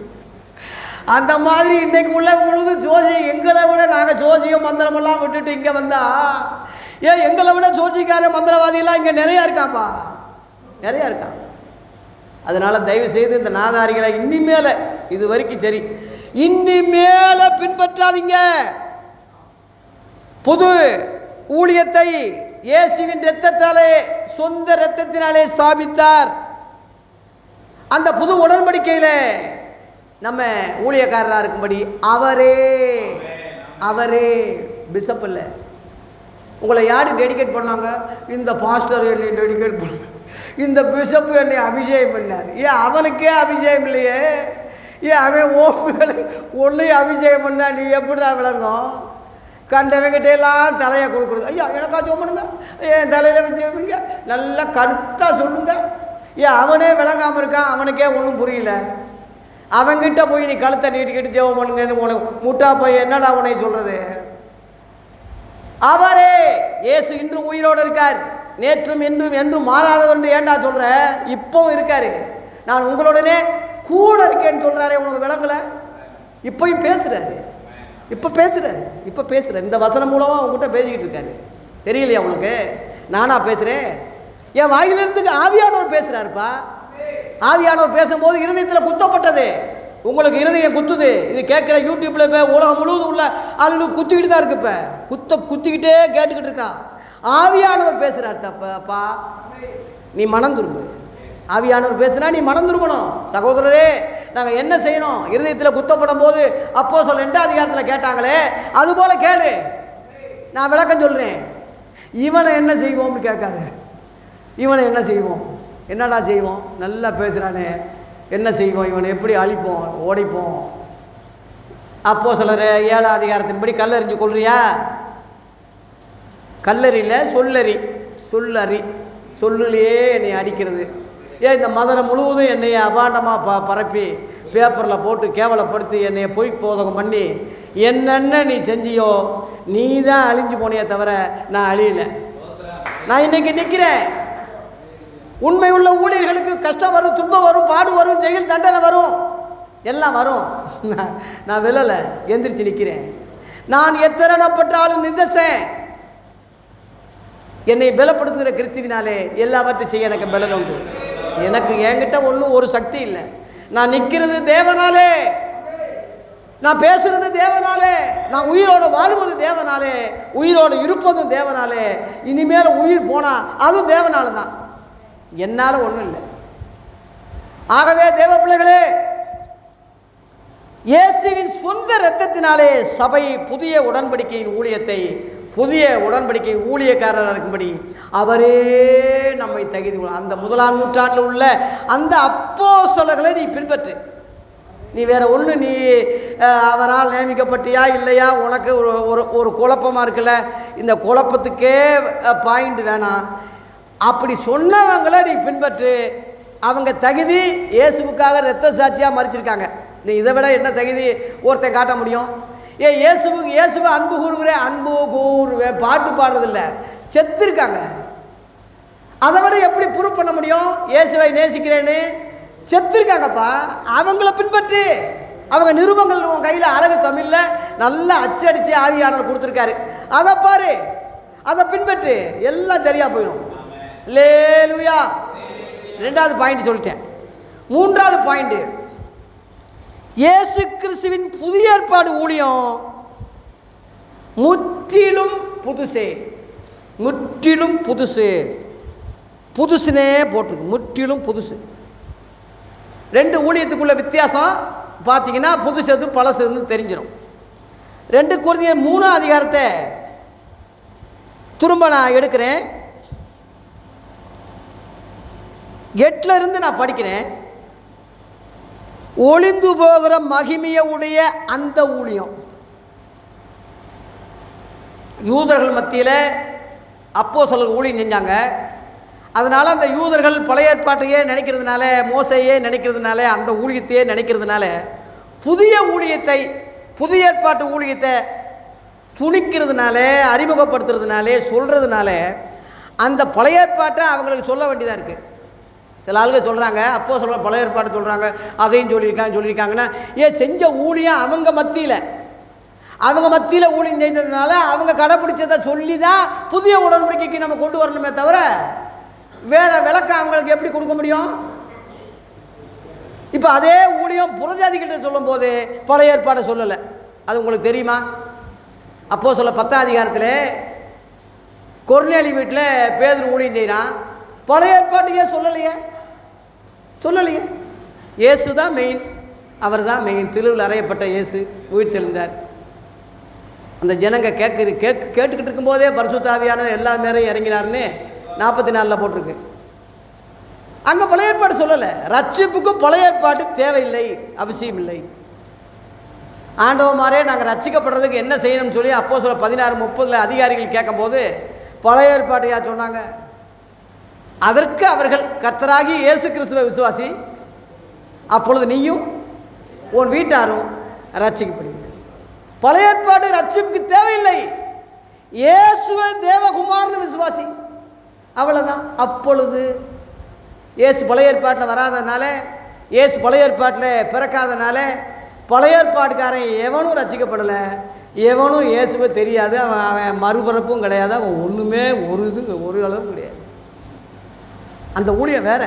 அந்த மாதிரி இன்றைக்கு உள்ள முழுவதும் ஜோசியம். எங்களை விட நாங்கள் ஜோசியம் மந்திரமெல்லாம் விட்டுட்டு இங்கே வந்தா, ஏன் எங்களை விட ஜோசிக்கார மந்திரவாதியெல்லாம் இங்கே நிறையா இருக்காப்பா, நிறையா இருக்கான். அதனால் தயவு செய்து இந்த நாதாரிகளை இனிமேல், இது வரைக்கும் சரி, இனிமேல பின்பற்றாதீங்க. புது ஊழியத்தை இயேசுவின் இரத்தத்தாலே, சொந்த இரத்தத்தினாலே ஸ்தாபித்தார். அந்த புது உடன்படிக்கையில் நம்ம ஊழியக்காரராக இருக்கும்படி அவரே பிஷப் இல்லை. உங்களை யார் டெடிகேட் பண்ணாங்க? இந்த பாஸ்டர் என்னை டெடிகேட் பண்ண, இந்த பிஷப் என்னை அபிஷேகம் பண்ணார். ஏன் அவனுக்கே அபிஷேகம் இல்லையே? ஏன் அவன் ஒன்றையும் அபிஷேகம் பண்ணா நீ எப்படி தான் விளங்கும்? கண்டவங்கிட்டெல்லாம் தலையை கொடுக்குறது, ஐயா எனக்கா சோம்பனுங்க, என் தலையில் வச்சு வைப்பீங்க, நல்லா கருத்தாக சொல்லுங்க. ஏன் அவனே விளங்காமல் இருக்கான், அவனுக்கே ஒன்றும் புரியல. அவங்கிட்ட போய் நீ கழுத்தை நீட்டிக்கிட்டு ஜெபம் பண்ணுங்கன்னு உனக்கு முட்டா போய் என்னடா உன்னை சொல்கிறது? அவரே இயேசு இன்று உயிரோடு இருக்கார், நேற்றும் இன்றும் என்றும் மாறாதவன் ஏண்டா சொல்கிற? இப்போவும் இருக்காரு, நான் உங்களுடனே கூட இருக்கேன்னு சொல்கிறாரே, உனக்கு விளங்கலை? இப்போயும் பேசுகிறாரு, இப்போ பேசுகிறார். இந்த வசனம் மூலமாக உங்ககிட்ட பேசிக்கிட்டு இருக்காரு. தெரியலையா உனக்கு? நானா பேசுகிறேன்? என் வாயிலிருந்து ஆவியானவர் பேசுகிறாருப்பா. ஆவியானவர் பேசும்போது இருதயத்தில் குத்தப்பட்டது. உங்களுக்கு இருதயம் குத்துது, இது கேட்குற யூடியூப்பில் இப்போ உலகம் முழுவதும் உள்ள ஆளுங்களுக்கு குத்திக்கிட்டு தான் இருக்கு. இப்போ குத்திக்கிட்டே கேட்டுக்கிட்டு இருக்கான். ஆவியானவர் பேசுகிறார். தப்பா, நீ மனம் திரும்பு. ஆவியானவர் பேசுனா நீ மனம் திரும்பணும். சகோதரரே, நாங்கள் என்ன செய்யணும்? இருதயத்தில் குத்தப்படும் போது அப்போஸ்தலர் 2ஆம் அதிகாரத்தில் கேட்டாங்களே, அதுபோல் கேளு. நான் விளக்கம் சொல்கிறேன். இவனை என்ன செய்வோம்னு கேட்காத. இவனை என்ன செய்வோம்? என்னடா செய்வோம்? நல்லா பேசுகிறானே, என்ன செய்வோம்? இவனை எப்படி அழிப்போம், ஓடிப்போம்? அப்போஸ்தலர் 7ஆம் அதிகாரத்தின்படி கல்லறிஞ்சு கொள்றியா? கல்லறியில் சொல்லறி, சொல்லுலையே என்னை அடிக்கிறது. ஏன் இந்த மதனம் முழுவதும் என்னைய அபாண்டமாக பரப்பி பேப்பரில் போட்டு கேவலப்படுத்தி என்னைய பொய் போதகம் பண்ணி என்னென்ன நீ செஞ்சியோ நீ தான் அழிஞ்சு போனியே தவிர நான் அழியலை. நான் இன்றைக்கி நிற்கிறேன். உண்மை உள்ள ஊழியர்களுக்கு கஷ்டம் வரும், துன்பம் வரும், பாடு வரும், ஜெயில் தண்டனை வரும், எல்லாம் வரும். நான் விழலை, எந்திரிச்சு நிற்கிறேன். நான் எத்தனை நிதசேன். என்னை பலப்படுத்துகிற கிறிஸ்துவினாலே எல்லாவற்றையும் செய்ய எனக்கு பலன் உண்டு. எனக்கு என்கிட்ட ஒன்றும் ஒரு சக்தி இல்லை. நான் நிற்கிறது தேவனாலே, நான் பேசுறது தேவனாலே, நான் உயிரோடு வாழ்வது தேவனாலே, உயிரோடு இருப்பதும் தேவனாலே, இனிமேல் உயிர் போனால் அதுவும் தேவனால தான், என்னால் ஒன்றும் இல்லை. ஆகவே தேவ பிள்ளைகளே, இயேசுவின் சொந்த இரத்தத்தினாலே சபை புதிய உடன்படிக்கையின் ஊழியத்தை, புதிய உடன்படிக்கை ஊழியக்காரராக இருக்கும்படி அவரே நம்மை தகுதி. அந்த 1ஆம் நூற்றாண்டில் உள்ள அந்த அப்போஸ்தலர்களை நீ பின்பற்று. நீ வேற ஒன்று, நீ அவரால் நியமிக்கப்பட்டியா இல்லையா, உனக்கு ஒரு குழப்பமாக இருக்குல்ல, இந்த குழப்பத்துக்கே பாயிண்ட் வேணாம். அப்படி சொன்னவங்களை நீ பின்பற்று. அவங்க தகுதி இயேசுவுக்காக இரத்த சாட்சியாக மறிச்சிருக்காங்க. நீ இதை விட என்ன தகுதி ஒருத்தன் காட்ட முடியும்? இயேசுவை அன்பு கூறுகிறேன், அன்பு கூறுவேன் பாட்டு பாடுறதில்ல, செத்துருக்காங்க. அதை விட எப்படி ப்ரூவ் பண்ண முடியும்? இயேசுவை நேசிக்கிறேன்னு செத்துருக்காங்கப்பா. அவங்கள பின்பற்றி, அவங்க நிருபங்கள் உன் கையில் அழகு தமிழில் நல்லா அச்சடித்து ஆவியானவர் கொடுத்துருக்காரு, அதை பாரு, அதை பின்பற்று, எல்லாம் சரியாக போயிடும். அல்லேலூயா. 2வது பாயிண்ட் சொல்லிட்டேன். 3வது பாயிண்ட், இயேசு கிறிஸ்துவின் புதிய ஏற்பாடு ஊழியம் முற்றிலும் புதுசே. முற்றிலும் புதுசு, புதுசுனே போட்டிருக்கு, முற்றிலும் புதுசு. 2 ஊழியத்துக்குள்ள வித்தியாசம் பார்த்தீங்கன்னா புதுசு எது பழசு எதுன்னு தெரிஞ்சிடும். 2 கொரிந்தியர் 3ஆம் அதிகாரத்தை திரும்ப நான் எடுக்கிறேன், 8 இருந்து நான் படிக்கிறேன். ஒளிந்து போகிற மகிமைய உடைய அந்த ஊழியம். யூதர்கள் மத்தியில் அப்போஸ்தலர்கள் ஊழியம் செஞ்சாங்க. அதனால் அந்த யூதர்கள் பழைய ஏற்பாட்டையே நினைக்கிறதுனால, மோசையே நினைக்கிறதுனால, அந்த ஊழியத்தையே நினைக்கிறதுனால புதிய ஊழியத்தை, புதிய ஏற்பாட்டு ஊழியத்தை துணிக்கிறதுனால, அறிமுகப்படுத்துறதுனாலே, சொல்கிறதுனால அந்த பழைய ஏற்பாட்டை அவங்களுக்கு சொல்ல வேண்டியதாக இருக்குது. சில ஆளுங்க சொல்கிறாங்க, அப்போஸ்தலர் பழைய ஏற்பாடு சொல்கிறாங்க, அதையும் சொல்லியிருக்காங்கன்னா, செஞ்ச ஊழியம் அவங்க மத்தியில் ஊழியம் செஞ்சதுனால அவங்க கடைப்பிடிச்சதை சொல்லி தான் புதிய உடன்படிக்கைக்கு நம்ம கொண்டு வரணுமே தவிர வேற விளக்கம் அவங்களுக்கு எப்படி கொடுக்க முடியும்? இப்போ அதே ஊழியம் புறஜாதிகிட்ட சொல்லும் போது பழைய ஏற்பாடை சொல்லலை. அது உங்களுக்கு தெரியுமா? அப்போஸ்தலர் 10ஆம் அதிகாரத்தில் கொர்நேலி வீட்டில் பேதுரு ஊழியம் செய்கிறான், பழைய ஏற்பாட்டையே சொல்லலையே. இயேசு தான் மெயின், அவர் தான் மெயின். சிலுவையில் அறையப்பட்ட இயேசு உயிர் தெழுந்தார். அந்த ஜனங்க கேட்டுக்கிட்டு இருக்கும்போதே பரிசுத்த ஆவியானவர் எல்லா மேரையும் இறங்கினார்னு 44 போட்டிருக்கு. அங்கே பழைய ஏற்பாடு சொல்லலை. ரட்சிப்புக்கு பழைய ஏற்பாடு தேவையில்லை, அவசியம் இல்லை. ஆண்டவமாரே நாங்கள் ரட்சிக்கப்படுறதுக்கு என்ன செய்யணும்னு சொல்லி அப்போஸ்தலர் 16:30 அதிகாரிகள் கேட்கும்போது பழைய ஏற்பாட்டையா சொன்னாங்க. அதற்கு அவர்கள், கர்த்தராகி இயேசு கிறிஸ்துவை விசுவாசி, அப்பொழுது நீயும் உன் வீட்டாரும் ரட்சிக்கப்படுவீர்கள். பழைய ஏற்பாடு ரட்சிப்புக்கு தேவையில்லை, இயேசுவை தேவகுமார்னு விசுவாசி, அவ்வளோதான். அப்பொழுது இயேசு பழைய ஏற்பாட்டில் வராதனால, இயேசு பழைய ஏற்பாட்டில் பிறக்காதனால பழைய ஏற்பாட்டுக்காரன் எவனும் ரட்சிக்கப்படலை, எவனும் இயேசுவை தெரியாது, அவன் மறுபிறப்பும் கிடையாது, அவன் ஒன்றுமே ஒரு அளவும் கிடையாது. அந்த ஊழியம் வேற,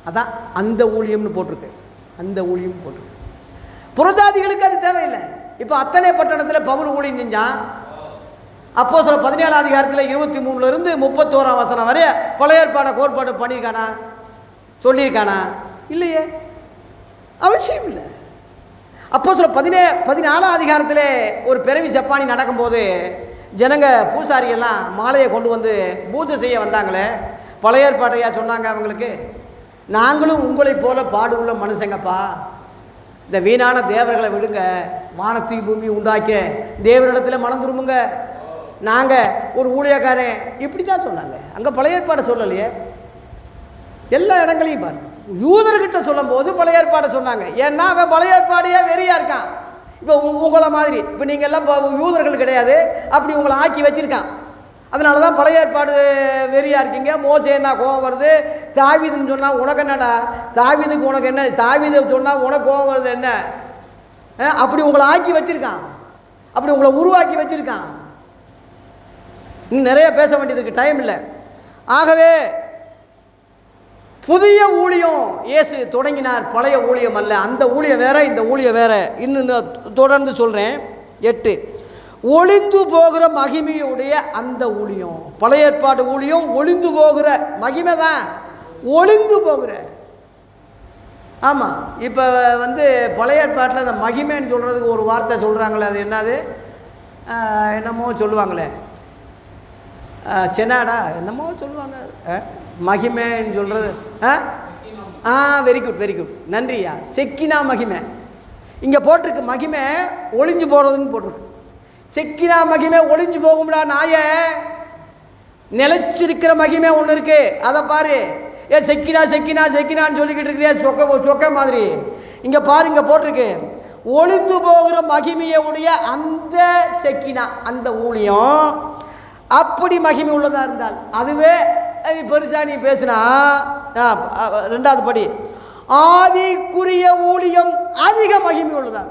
அதான் அந்த ஊழியம்னு போட்டிருக்கு, அந்த ஊழியம் போட்டிருக்கு. புறஜாதிகளுக்கு அது தேவையில்லை. இப்போ அத்தனை பட்டணத்தில் பவுல் ஊழியம் செஞ்சான். அப்போஸ்தலர் 17ஆம் அதிகாரத்தில் 23 to 31 வரை பழைய ஏற்பாடை கோட்பாடு பண்ணியிருக்கானா, சொல்லியிருக்கானா? இல்லையே, அவசியம் இல்லை. அப்போஸ்தலர் 14ஆம் அதிகாரத்தில் ஒரு பிறவி செப்பானி நடக்கும்போது ஜனங்க பூசாரியெல்லாம் மாலையை கொண்டு வந்து பூஜை செய்ய வந்தாங்களே, பழைய ஏற்பாட்டையா சொன்னாங்க அவங்களுக்கு? நாங்களும் உங்களைப் போல பாடு உள்ள மனுஷங்கப்பா, இந்த வீணான தேவர்களை விடுங்க, வானத்தையும் பூமி உண்டாக்க தேவனிடத்தில் மனம் திரும்புங்க, நாங்கள் ஒரு ஊழியக்காரன், இப்படி தான் சொன்னாங்க. அங்கே பழைய ஏற்பாடை சொல்லலையே. எல்லா இடங்களையும் பாருங்கள், யூதர்கிட்ட சொல்லும் போது பழைய ஏற்பாடை சொன்னாங்க. ஏன்னா அவன் பழைய ஏற்பாடையே வெறியாக இருக்கான். இப்போ உங்களை மாதிரி இப்போ நீங்கள் எல்லாம் யூதர்கள் கிடையாது, அப்படி உங்களை ஆக்கி வச்சுருக்கான். அதனால தான் பழைய ஏற்பாடு வெறியாக இருக்கீங்க. மோசேன்னா கோவம் வருது, தாவீதுன்னு சொன்னால் உனக்கு என்னடா, தாவீதுக்கு உனக்கு என்ன, தாவீதை சொன்னால் உனக்கு கோவம் வருது என்ன? அப்படி உங்களை ஆக்கி வச்சுருக்கான், அப்படி உங்களை உருவாக்கி வச்சுருக்கான். இன்னும் நிறைய பேச வேண்டியதுக்கு டைம் இல்லை. ஆகவே புதிய ஊழியம் இயேசு தொடங்கினார், பழைய ஊழியம் அல்ல. அந்த ஊழியம் வேற, இந்த ஊழியம் வேற. இன்னும் தொடர்ந்து சொல்கிறேன். 8, ஒளிந்து போகிற மகிமையுடைய அந்த ஊழியம். பழைய ஏற்பாடு ஊழியம் ஒளிந்து போகிற மகிமை தான், ஒளிந்து போகிற. ஆமாம், இப்போ பழைய ஏற்பாட்டில் அந்த மகிமைன்னு சொல்கிறதுக்கு ஒரு வார்த்தை சொல்கிறாங்களே, அது என்னது, என்னமோ சொல்லுவாங்களே, செனாடா என்னமோ சொல்லுவாங்க, மகிமைன்னு சொல்கிறது. வெரி குட், வெரி குட், நன்றியா. செக்கினா மகிமை இங்கே போட்டிருக்கு. மகிமை ஒளிஞ்சு போகிறதுன்னு போட்டிருக்கு. செக்கினா மகிமை ஒளிஞ்சு போகும்டா நாய. நிலைச்சிருக்கிற மகிமை ஒன்று இருக்கு, அதை பாரு. செக்கினா செக்கினா செக்கினான்னு சொல்லிக்கிட்டு இருக்கிறியா, சொக்க மாதிரி. இங்கே பாரு, இங்கே போட்டிருக்கு, ஒளிந்து போகிற மகிமையுடைய அந்த செக்கினா, அந்த ஊழியம் அப்படி மகிமை உள்ளதாக இருந்தால் அதுவே பெருசா நீ பேசுனா. 2வது படி, ஆவிக்குரிய ஊழியம் அதிக மகிமை உள்ளதா.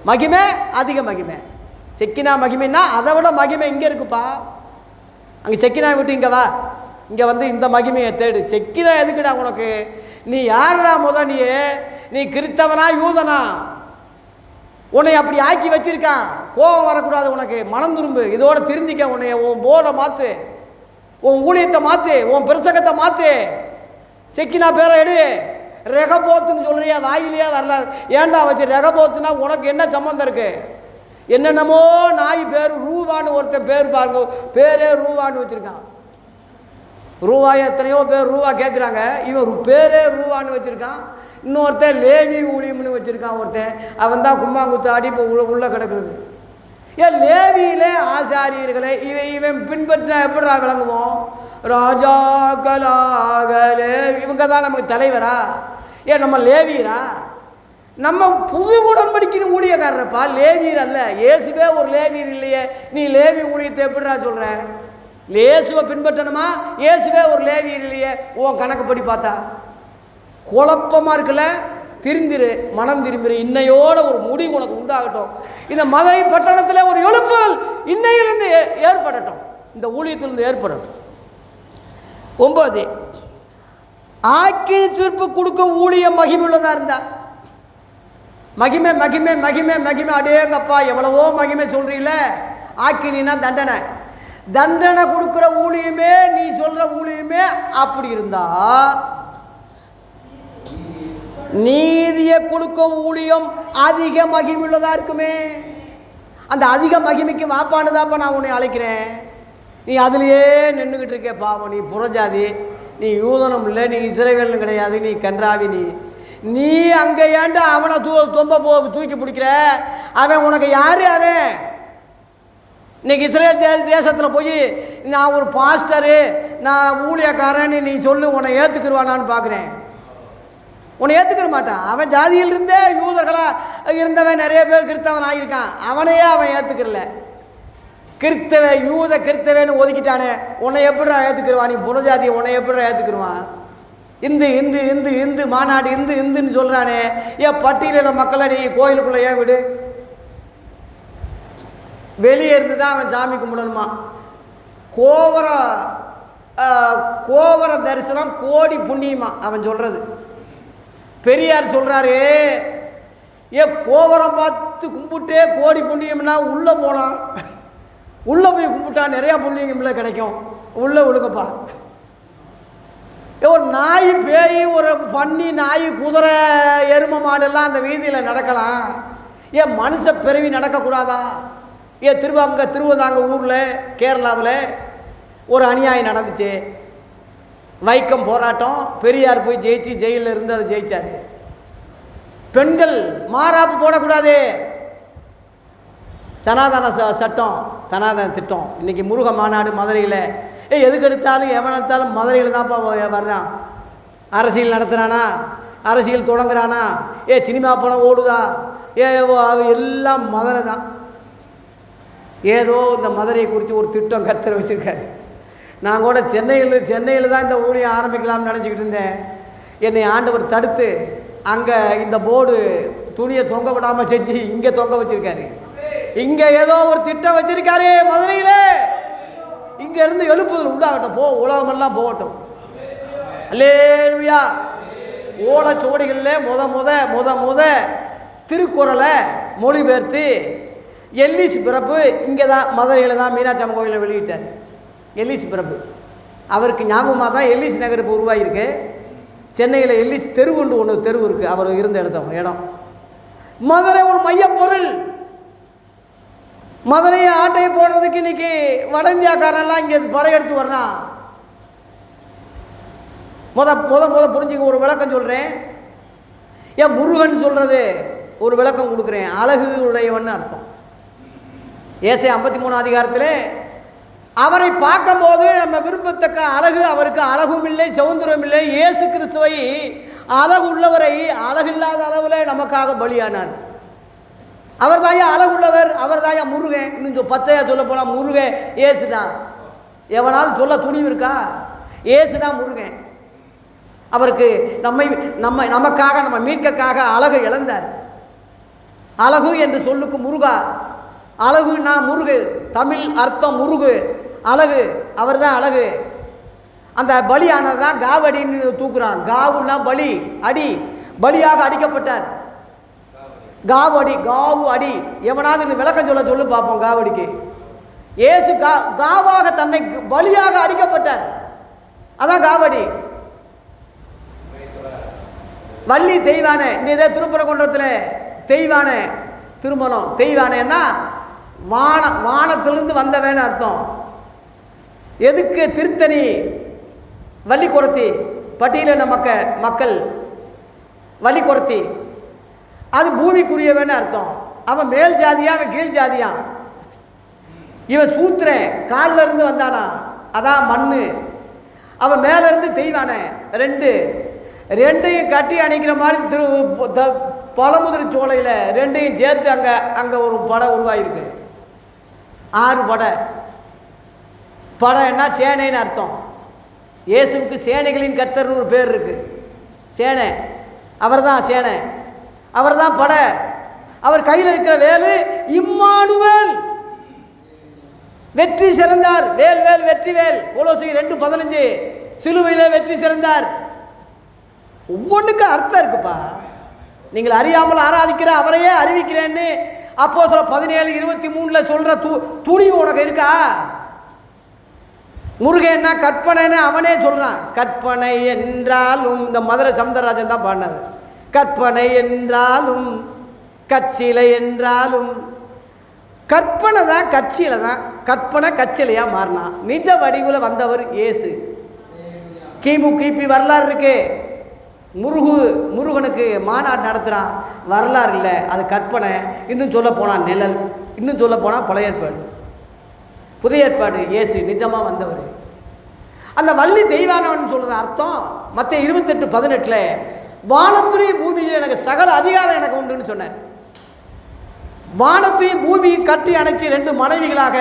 மகிமை அதிக மகிமை. செக்கினா மகிமைன்னா அதை விட மகிமை இங்கே இருக்குப்பா. அங்கே செக்கினா விட்டு இங்கே வா, இங்கே இந்த மகிமையை தேடு. செக்கினா எதுக்குடா உனக்கு? நீ யாரா நீ கிறிஸ்தவனா யூதனா? உன்னை அப்படி ஆக்கி வச்சிருக்கான். கோபம் வரக்கூடாது உனக்கு, மனம் திரும்பு, இதோட திருந்திக்க. உன்னை உன் போர்டை மாற்று, உன் ஊழியத்தை மாற்று, உன் பிரசங்கத்தை மாற்று. செக்கினா பேரை எடு. ரெகபோத்துன்னு சொல்கிறியா, வாயிலேயே வரல. ஏன்டா வச்சு ரெகபோத்துனா உனக்கு என்ன சம்மந்தம் இருக்கு? என்னென்னமோ நாய் பேர், ரூபான்னு ஒருத்தன் பேர் பாருங்க, பேரே ரூபான்னு வச்சுருக்கான். ரூபாய் எத்தனையோ பேர் ரூபா கேட்குறாங்க, இவன் பேரே ரூபான்னு வச்சுருக்கான். இன்னொருத்தன் லேவி ஊழியம்னு வச்சுருக்கான். ஒருத்தன் அவன் தான் கும்மாங்குத்து ஆடி இப்போ உள்ளே கிடக்குறது. லேவியிலே ஆசாரியர்களை இவன் பின்பற்ற எப்படிடா விளங்குவோம்? ராஜாக்களாக லேவி, இவங்க தான் நமக்கு தலைவரா? நம்ம லேவியரா? நம்ம புது உடன்படிக்கையின் ஊழியக்காரப்பா, லேவியர் அல்ல. இயேசுவே ஒரு லேவியர் இல்லையே, நீ லேவி ஊழியத்தை எப்படிடா சொல்கிற? இயேசுவை பின்பற்றணுமா? இயேசுவே ஒரு லேவியர் இல்லையே. உன் கணக்குப்படி பார்த்தா குழப்பமாக இருக்குல்ல. திருந்திரு, மனம் திரும்பிரு. இன்னையோட ஒரு முடிவு உனக்கு உண்டாகட்டும். இந்த மதுரை பட்டணத்தில் ஒரு எழுப்புதல் இன்னையிலிருந்து ஏற்படட்டும், இந்த ஊழியத்திலிருந்து ஏற்படட்டும். 9, ஆக்கினி தீர்ப்பு கொடுக்கும் ஊழியம் மகிமையுள்ளதாக இருந்தா. மகிமை மகிமை மகிமை மகிமை, அடேங்கப்பா எவ்வளவோ மகிமை சொல்றீல. ஆக்கினா தண்டனை, தண்டனை கொடுக்குற ஊழியமே, நீ சொல்ற ஊழியமே அப்படி இருந்தா, நீதியை கொடுக்கும் ஊழியம் அதிக மகிமையுள்ளதா இருக்குமே. அந்த அதிக மகிமைக்கு வாப்பானுதாப்பா நான் உன்னை அழைக்கிறேன். நீ அதுலேயே நின்றுக்கிட்டு இருக்கே பாவம். நீ புறஜாதி, நீ யூதனும் இல்லை, நீ இஸ்ரவேலும் கிடையாது, நீ கன்றாவி. நீ அங்கே ஏன்டா அவனை தூக்கி பிடிக்கிற? அவன் உனக்கு யாரு? அவன் இன்னைக்கு இஸ்ரேல் தேசத்தில் போய் நான் ஒரு பாஸ்டரு, நான் ஊழியக்காரன்னு நீ சொல்லு, உன்னை ஏற்றுக்குருவானான்னு பார்க்குறேன். உன்னை ஏற்றுக்கிற மாட்டான். அவன் ஜாதியிலிருந்தே யூதர்களாக இருந்தவன் நிறைய பேர் கிறிஸ்தவன் ஆகியிருக்கான். அவனையே அவன் ஏற்றுக்கிறல. யூத கிறிஸ்தவன்னு ஒதுக்கிட்டானே, உன்னை எப்படிடா ஏற்றுக்குருவான்? நீ புறஜாதியை உன்னை எப்படிடா ஏற்றுக்குருவான்? இந்து இந்து இந்து இந்து மாநாடு இந்து இந்துன்னு சொல்கிறானே, ஏன் பட்டியலில் மக்களை நீ கோயிலுக்குள்ளே ஏன் விடு? வெளியே இருந்து தான் அவன் சாமி கும்பிடணுமா? கோவர தரிசனம் கோடி புண்ணியமா அவன் சொல்கிறது. பெரியார் சொல்கிறாரு, கோவரம் பார்த்து கும்பிட்டே கோடி புண்ணியம்னா உள்ளே போனான், உள்ளே போய் கும்பிட்டா நிறையா புண்ணியம்ல கிடைக்கும். உள்ளே விழுங்கப்பா. ஒரு நாய் பேய், ஒரு பன்னி, நாய், குதிரை, எருமை மாடெல்லாம் அந்த வீதியில் நடக்கலாம். ஏன் மனுஷ பிறவி நடக்கக்கூடாதா? ஏன் திருவதாங்க ஊரில் கேரளாவில் ஒரு அநியாயம் நடந்துச்சு. வைக்கம் போராட்டம், பெரியார் போய் ஜெயிச்சு ஜெயிலில் இருந்து அதை ஜெயிச்சார். பெண்கள் மாறாப்பு போடக்கூடாது, சனாதன சட்டம், சனாதன திட்டம். இன்றைக்கி முருக மாநாடு மதுரையில். எதுக்கு எடுத்தாலும் எவன் எடுத்தாலும் மதுரையில் தான்ப்பா வர்றான். அரசியல் நடத்துகிறானா, அரசியல் தொடங்குறானா, சினிமா படம் ஓடுதா, அது எல்லாம் மதுரை தான். ஏதோ இந்த மதுரையை குறித்து ஒரு திட்டம் கர்த்தர் வச்சுருக்காரு. நான் கூட சென்னையில் தான் இந்த ஊழியம் ஆரம்பிக்கலாம்னு நினச்சிக்கிட்டு இருந்தேன். என்னை ஆண்டவர் தடுத்து அங்கே இந்த போர்டு துணியை தொங்க விடாமல் செஞ்சு இங்கே தொங்க வச்சுருக்காரு. இங்கே ஏதோ ஒரு திட்டம் வச்சுருக்காரு மதுரையில். இங்கேருந்து எழுப்புதல் உண்டாகட்டும், உலகமெல்லாம் போகட்டும். அல்லேலூயா. ஓலைச்சுவடிகளில் முத திருக்குறளை மொழிபெயர்த்து எல்லிஸ் பிறப்பு இங்கே தான் மதுரையில் தான் மீனாட்சி அம்மன் கோயிலில் வெளியிட்டார். எல்லிஸ் பிறப்பு அவருக்கு ஞாபகமாக தான் எல்லிஸ் நகர் இப்போ உருவாகியிருக்கு. சென்னையில் எல்லிஸ் தெருவுண்டு தெரு இருக்குது, அவர் இருந்த இடம். மதுரை ஒரு மையப்பொருள். மதுரையை ஆட்டையை போடுறதுக்கு இன்னைக்கு வட இந்தியாக்காரெல்லாம் இங்கே படையெடுத்து வர்றான். முத புரிஞ்சுக்க ஒரு விளக்கம் சொல்கிறேன். ஏன் முருகன் சொல்கிறது ஒரு விளக்கம் கொடுக்குறேன். அழகு உடையவன் அர்த்தம். ஏசாயா 53 அதிகாரத்தில் அவரை பார்க்கும்போது நம்ம விரும்பத்தக்க அழகு, அவருக்கு அழகும் இல்லை சௌந்தரம் இல்லை. இயேசு கிறிஸ்துவை அழகு உள்ளவரை அழகில்லாத அளவில் நமக்காக பலியானார். அவர் தாயா அழகுள்ளவர், அவர் தாயா முருகன். இன்னும் பச்சையாக சொல்ல போனால் முருகன் இயேசு தான். எவனாவது சொல்ல துணிவு இருக்கா? இயேசு தான் முருகன். அவருக்கு நமக்காக நம்ம மீட்கக்காக அழகு இழந்தார். அழகு என்று சொல்லுக்கு முருகா. அழகுன்னா முருகு, தமிழ் அர்த்தம் முருகு, அழகு. அவர் தான் அழகு. அந்த பலியானது தான் காவடின்னு தூக்குறான். காவுன்னா பலி, அடி, பலியாக அடிக்கப்பட்டார். காவு அடி. எவனாவது விளக்கம் சொல்லு பார்ப்போம். காவடிக்கு இயேசு காவாக தன்னை பலியாக அடிக்கப்பட்டார். அதான் காவடி. வள்ளி தெய்வானை இந்த இதே திருப்பரங்குன்றத்தில் தெய்வானை திருமணம். தெய்வானைன்னா வானத்திலிருந்து வந்தவன்னு அர்த்தம். எதுக்கு திருத்தணி வள்ளி குரத்தி பட்டியலின மக்கள் வள்ளி குரத்தி, அது பூமிக்குரியவன்னு அர்த்தம். அவன் மேல் ஜாதியா, அவன் கீழ் ஜாதியா. இவன் சூத்திரன், காலில் இருந்து வந்தானா, அதான் மண்ணு. அவன் மேலேருந்து தெய்வானே. ரெண்டையும் கட்டி அணைக்கிற மாதிரி பழமுதிரி சோலையில் ரெண்டையும் சேர்த்து அங்கே ஒரு படை உருவாகிருக்கு. 6 படைன்னா சேனைன்னு அர்த்தம். இயேசுவுக்கு சேனைகளின் கர்த்தர்னு ஒரு பேர் இருக்குது. சேனை, அவர் தான் சேனை, அவர் தான் படை. அவர் கையில் இருக்கிற வேலு இம்மானுவேல், வெற்றி சிறந்தார். வேல் வெற்றி வேல். கொலோசியர் 2:15 சிலுவையில் வெற்றி சிறந்தார். ஒவ்வொன்றுக்கு அர்த்தம் இருக்குப்பா. நீங்கள் அறியாமல் ஆராதிக்கிற அவரையே அறிவிக்கிறேன்னு அப்போஸ்தலர் 17:23 சொல்கிற துணிவு உனக்கு இருக்கா? முருகன்னா கற்பனைன்னு அவனே சொல்கிறான். கற்பனை என்றாலும், இந்த மதுரை சவுந்தரராஜன் தான் பாடினது. கற்பனை என்றாலும் கச்சிலை என்றாலும், கற்பனை தான் கட்சியில் தான். கற்பனை கச்சிலையாக மாறினான். நிஜ வடிவில் வந்தவர் இயேசு. கிபி வரலாறு இருக்கு. முருகனுக்கு மாநாடு நடத்துகிறான். வரலாறு இல்லை, அது கற்பனை. இன்னும் சொல்ல போனால் நிழல், இன்னும் சொல்ல போனால் பழைய ஏற்பாடு, புதிய ஏற்பாடு. இயேசு நிஜமாக வந்தவர். அந்த வள்ளி தெய்வானவன் சொல்கிறது அர்த்தம். மத்தேயு 28:18 வானத்தையும் பூமியில் எனக்கு சகல அதிகாரம் எனக்கு உண்டுன்னு சொன்னார். வானத்தையும் பூமியும் கட்டி அணைச்சி 2 மனைவிகளாக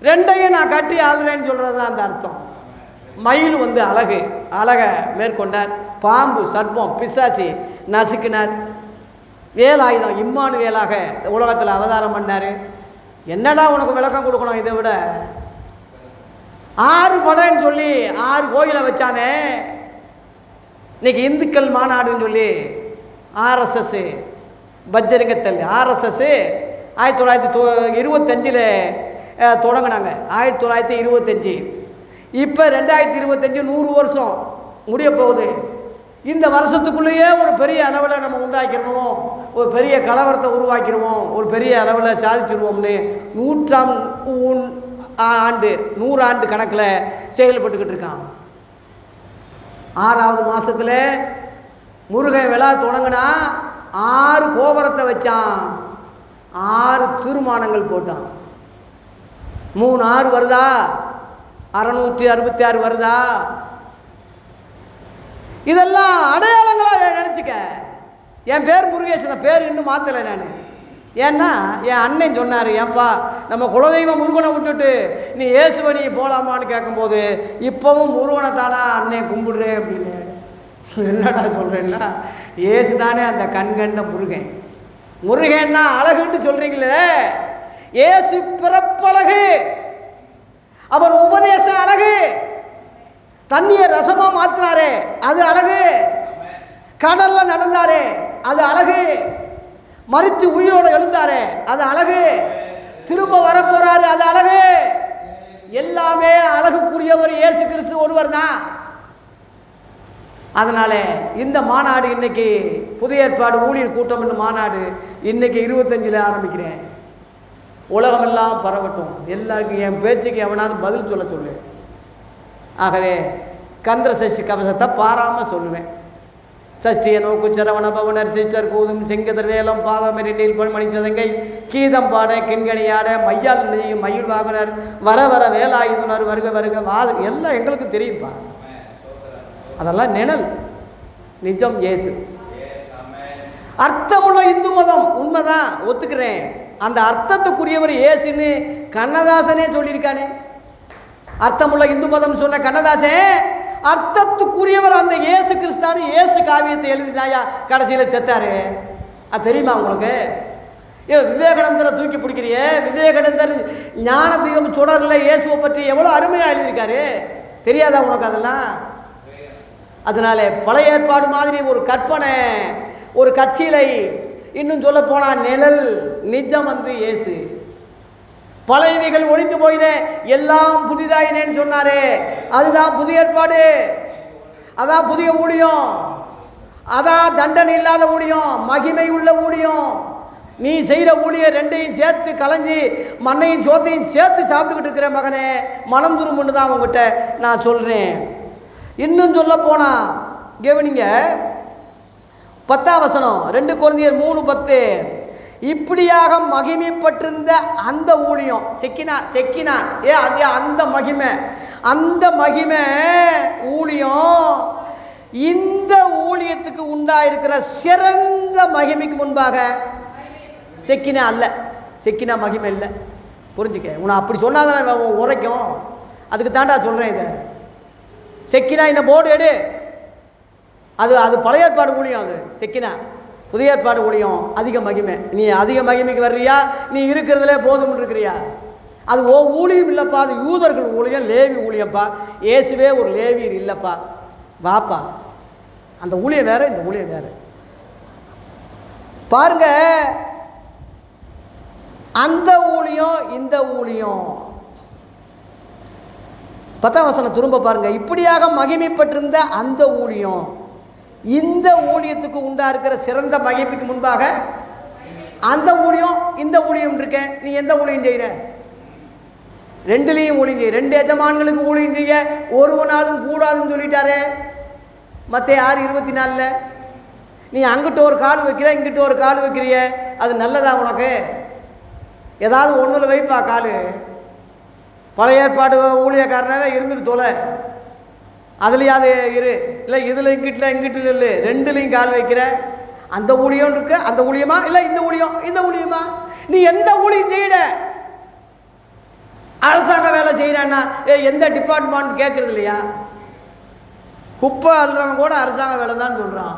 2ஐயும் நான் கட்டி ஆளுறேன்னு சொல்கிறது தான் அந்த அர்த்தம். மயில் அழகை மேற்கொண்டார். பாம்பு சர்ப்பம் பிசாசி நசுக்கினார். வேலாயுதம் இம்மானு வேலாக உலகத்தில் அவதாரம் பண்ணார். என்னடா உனக்கு விளக்கம் கொடுக்கணும்? இதை விட 6 படைன்னு சொல்லி 6 கோயிலை வச்சானே. இன்னைக்கு இந்துக்கள் மாநாடுன்னு சொல்லி ஆர்எஸ்எஸ் பஜ்ரங்கத்தல் RSS 1925 தொடங்கினாங்க. 1925. இப்போ 2025 100 வருஷம் முடிய போகுது. இந்த வருஷத்துக்குள்ளேயே ஒரு பெரிய அளவில் நம்ம உண்டாக்கிடுவோம், ஒரு பெரிய கலவரத்தை உருவாக்கிடுவோம், ஒரு பெரிய அளவில் சாதிச்சிருவோம்னு 100 ஆண்டு கணக்கில் செயல்பட்டுக்கிட்டு இருக்கான். 6வது மாதத்தில் முருகன் விழா தொடங்கினா 6 கோபுரத்தை வச்சான், 6 தீர்மானங்கள் போட்டான். 3 6 வருதா? 666 வருதா? இதெல்லாம் அடையாளங்களாக நினச்சிக்க. என் பேர் முருகேசன், அந்த பேர் இன்னும் மாற்றலை நான். ஏன்னா என் அண்ணன் சொன்னார், ஏன்பா நம்ம குலதெய்வம் முருகனை விட்டுட்டு நீ இயேசுவனி போகலாமான்னு கேட்கும்போது, இப்போவும் முருகனை தானா அண்ணன் கும்பிடுறேன் அப்படின்னு. என்னடா சொல்கிறேன்னா, இயேசு தானே அந்த கண்கண்ட முருகன். முருகன்னா அழகுன்னு சொல்கிறீங்களே, இயேசு பிறப்பழகு, அவர் உபதேச அழகு, தண்ணியை ரசமா மாத்தினாரே அது அழகு, கடல்ல நடந்தாரே அது அழகு, மரித்து உயிரோடு எழுந்தாரே அது அழகு, திரும்ப வரப்போறாரு அது அழகு. எல்லாமே அழகுக்குரியவர் இயேசு கிறிஸ்து ஒருவர் தான். அதனால இந்த மாநாடு இன்னைக்கு புதிய ஏற்பாடு ஊழியர் கூட்டம் என்று மாநாடு இன்னைக்கு 25 ஆரம்பிக்கிறேன். உலகமெல்லாம் பரவட்டும், எல்லாருக்கும் என் பேச்சுக்கு எவனாவது பதில் சொல்ல சொல்லு. ஆகவே கந்திர சஷ்டி கவசத்தை பாராமல் சொல்லுவேன். சஷ்டிய நோக்கு சரவண பவனர் சிச்சர் கூதும் செங்கதர் வேலம் பாதமரி நீல் மணி சதங்கை கீதம் பாட கிண்கணியாட மையால் நெய்யும் மயில் வாகனர் வர வர வேலாயுதனர் வருக வருக எல்லாம் எங்களுக்கு தெரியும்ப்பா. அதெல்லாம் நிழல், நிஜம் இயேசு. அர்த்தமுள்ள இந்து மதம் உண்மைதான், ஒத்துக்கிறேன். அந்த அர்த்தத்துக்குரியவர் இயேசுன்னு கண்ணதாசனே சொல்லியிருக்கானே. அர்த்தமுள்ள இந்து மதம் சொன்ன கண்ணதாசன் அர்த்தத்துக்குரியவர் அந்த இயேசு கிறிஸ்தானு இயேசு காவியத்தை எழுதினாயா கடைசியில் செத்தாரு. அது தெரியுமா உங்களுக்கு? விவேகானந்தரை தூக்கி பிடிக்கிறிய, விவேகானந்தர் ஞான தீபம் சுடரில் இயேசுவை பற்றி எவ்வளோ அருமையாக எழுதியிருக்காரு, தெரியாதா உனக்கு அதெல்லாம்? அதனால பழைய ஏற்பாடு மாதிரி ஒரு கற்பனை, ஒரு கட்சியிலை, இன்னும் சொல்ல போனால் நிழல், நிஜம் வந்து இயேசு. பழையவைகள் ஒழிந்து போயினே எல்லாம் புதிதாயினேன்னு சொன்னாரே, அதுதான் புதிய ஏற்பாடு, அதான் புதிய ஊழியம், அதான் தண்டனை இல்லாத ஊழியம், மகிமை உள்ள ஊழியம். நீ செய்கிற ஊழியர் ரெண்டையும் சேர்த்து களைஞ்சி மண்ணையும் சோத்தையும் சேர்த்து சாப்பிட்டுக்கிட்டு இருக்கிற மகனே, மனம் திரும்புன்னு தான் அவங்ககிட்ட நான் சொல்கிறேன். இன்னும் சொல்ல போனா கவனிங்க, 10ஆம் வசனம் 2 கொரிந்தியர் 3:10, இப்படியாக மகிமைப்பட்டிருந்த அந்த ஊழியம் செக்கினா அது அந்த மகிமை ஊழியம் இந்த ஊழியத்துக்கு உண்டாயிருக்கிற சிறந்த மகிமைக்கு முன்பாக செக்கினா அல்ல, செக்கினா மகிமை இல்லை. புரிஞ்சுக்க, உன்னை அப்படி சொன்னாதான் உரைக்கும். அதுக்கு தாண்டா சொல்கிறேன் இதை. செக்கினா இந்த போர்டு எடு, அது பழைய ஏற்பாடு ஊழியம், அது செக்கினா. புதிய ஏற்பாடு ஊழியம் அதிக மகிமை. நீ அதிக மகிமைக்கு வர்றியா, நீ இருக்கிறதுலே போதும்னு இருக்கிறியா? அது ஊழியம் இல்லைப்பா, அது யூதர்கள் ஊழியம், லேவி ஊழியம்ப்பா. இயேசுவே ஒரு லேவியர் இல்லைப்பா, வாப்பா. அந்த ஊழியம் வேறு, இந்த ஊழியம் வேறு. பாருங்க, அந்த ஊழியம் இந்த ஊழியம். 10ஆம் வசனம் திரும்ப பாருங்க, இப்படியாக மகிமைப்பட்டிருந்த அந்த ஊழியம் இந்த ஊழியத்துக்கு உண்டா இருக்கிற சிறந்த மகிமைக்கு முன்பாக அந்த ஊழியம் இந்த ஊழியம் இருக்க. நீ எந்த ஊழியம் செய்கிற? ரெண்டுலேயும் ஊழியம் செய்ய. 2 எஜமான்களுக்கு ஊழியம் செய்ய ஒருவனாலும் கூடாதுன்னு சொல்லிட்டாரே மத்தேயு 6:24. நீ அங்கிட்ட ஒரு கால் வைக்கிற, இங்கிட்ட ஒரு கால் வைக்கிறிய, அது நல்லதா உனக்கு? ஏதாவது ஒன்றில் வைப்பா கால். பழைய ஏற்பாடு ஊழியக்காரனாவே இருந்துட்டு தொலை, அதுலேயாவது இரு. இல்லை இதில் இங்கிட்ட இல்லை, 2லையும் கால் வைக்கிற. அந்த ஊழியம் இருக்கு, அந்த ஊழியமா? இல்லை இந்த ஊழியமா? நீ எந்த ஊழியம் செய்யல? அரசாங்க வேலை செய்யறான்னா எந்த டிபார்ட்மெண்ட் கேட்கறது இல்லையா? குப்பை அல்றவன் கூட அரசாங்க வேலை தான் சொல்கிறான்.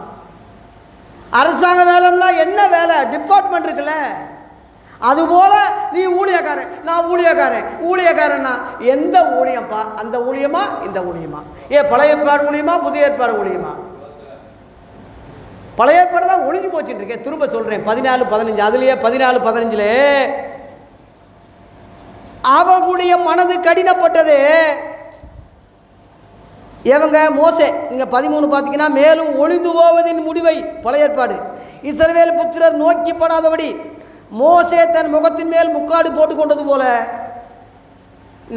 அரசாங்க வேலைன்னா என்ன வேலை? டிபார்ட்மெண்ட் இருக்குல்ல. அதுபோல நீ ஊழியக்காரன், நான் ஊழியக்காரன்னா எந்த ஊழியம்ப்பா? அந்த ஊழியமா இந்த ஊழியமா? பழைய ஏற்பாடு ஊழியமா புதிய ஏற்பாடு ஊழியமா? பழைய ஏற்பாடு தான் ஒழிஞ்சு போச்சுட்டு இருக்கேன். திரும்ப சொல்கிறேன், 14:15 அதுலேயே 14:15 அவர்களுடைய மனது கடினப்பட்டது. இவங்க மோசே, நீங்கள் 13 பார்த்தீங்கன்னா, மேலும் ஒளிந்து போவதின் முடிவை பழைய ஏற்பாடு இஸ்ரவேல் புத்திரர் நோக்கிப்படாதபடி மோசே தன் முகத்தின் மேல் முக்காடு போட்டு கொண்டது போல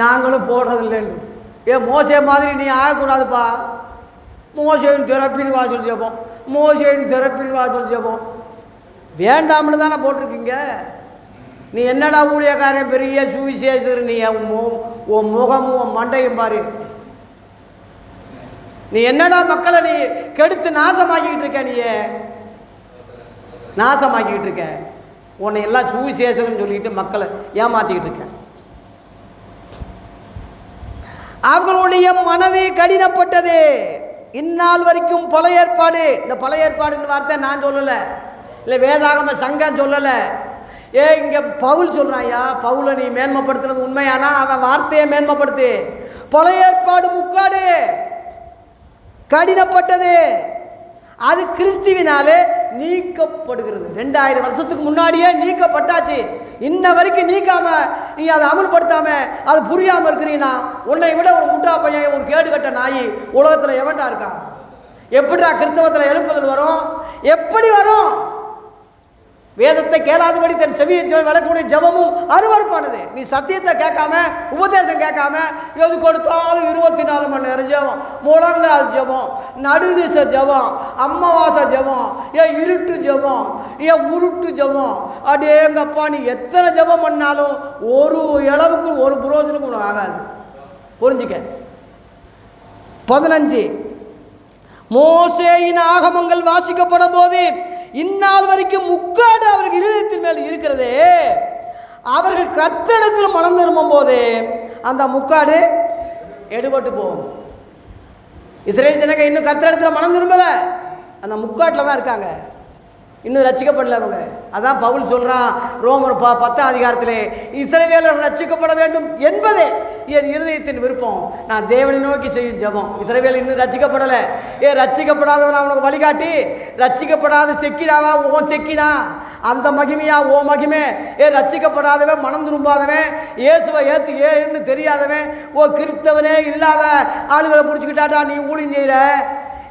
நாங்களும் போடுறதில்லைன்னு. மோசே மாதிரி நீ ஆகக்கூடாதுப்பா. மோசேன்னு திறப்பின்னு வாசல் செய்வோம், மோசேன்னு திறப்பின்னு வாசல் செய்வோம் வேண்டாம்னு தானே போட்டிருக்கீங்க. நீ என்னடா ஊழியக்காரன் பெரிய சுவிசேஷர், நீ உன் முகமும் உன் மண்டையும் பாரு. நீ என்னடா மக்களை நீ கெடுத்து நாசமாக்கிக்கிட்டு இருக்க, நீ நாசமாக்கிக்கிட்டு இருக்க. உன்னை எல்லாம் சுவிசேஷம்னு சொல்லிட்டு மக்களை ஏமாத்திக்கிட்டு இருக்க. அவர்களுடைய மனது கடினப்பட்டது. இந்நாள் வரைக்கும் பழைய ஏற்பாடு, இந்த பழைய ஏற்பாடுன்னு வார்த்தை நான் சொல்லலை, இல்லை வேதாகம சங்கம் சொல்லலை. இங்கே பவுல் சொல்கிறாயா, பவுலை நீ மேன்மைப்படுத்துறது உண்மையானா அவன் வார்த்தையை மேன்மைப்படுத்து. பழைய ஏற்பாடு முக்காடு, கடினப்பட்டது. அது கிறிஸ்துவினாலே நீக்கப்படுகிறது. 2000 வருஷத்துக்கு முன்னாடியே நீக்கப்பட்டாச்சு. இன்ன வரைக்கும் நீக்காம நீ அதை அமல்படுத்தாம அது புரியாமல் இருக்கிறீங்கன்னா உன்னை விட ஒரு முட்டா பையன், ஒரு கேடு கட்ட நாய் உலகத்தில் எவன்டா இருக்கான்? எப்படிடா கிறிஸ்தவத்தில் எழுப்புதல் வரும்? எப்படி வரும்? வேதத்தை கேளாதபடி தன் செவியை விளக்கக்கூடிய ஜபமும் அருவருப்பானது. நீ சத்தியத்தை கேட்காம, உபதேசம் கேட்காம, எது கொடுத்தாலும் 24 மணி நேரம் ஜபம், முழங்கால் ஜபம், நடுநிச ஜபம், அமாவாசை ஜபம், ஏன் இருட்டு ஜபம், ஏன் உருட்டு ஜபம், அப்படியே எங்கப்பா நீ எத்தனை ஜபம் பண்ணாலும் ஒரு அளவுக்கு ஒரு புரோஜனமும் உனக்கு ஆகாது. புரிஞ்சுக்க. 15 மோசேயின் ஆகமங்கள் வாசிக்கப்படும் போது இந்நாள் வரைக்கும் முக்காடு அவர்கள் இருதயத்தின் மேல் இருக்கிறதே. அவர்கள் கர்த்தரிடத்தில் மனம் திரும்பும் போது அந்த முக்காடு எடுபட்டு போகும். இஸ்ரேல் ஜனங்க இன்னும் கர்த்தரிடத்தில் மனம் திரும்பல, அந்த முக்காட்டில் தான் இருக்காங்க, இன்னும் ரட்சிக்கப்படல அவங்க. அதான் பவுல் சொல்கிறான் ரோமர் 10ஆம் அதிகாரத்திலே, இஸ்ரவேலர் ரட்சிக்கப்பட வேண்டும் என்பதே என் இருதயத்தின் விருப்பம், நான் தேவனை நோக்கி செய்யும் ஜெபம். இஸ்ரவேல் இன்னும் ரட்சிக்கப்படலை. ரட்சிக்கப்படாதவன் அவனுக்கு வழிகாட்டி, ரட்சிக்கப்படாத செக்கினாவா ஓன் செக்கினா அந்த மகிமையா ஓ மகிமே. ரட்சிக்கப்படாதவன், மனம் திரும்பாதவன், இயேசுவை ஏற்று ஏன்னு தெரியாதவன், ஓ கிறிஸ்தவனே இல்லாத ஆளுகளை பிடிச்சிக்கிட்டாட்டா நீ ஊழியம் செய்கிற.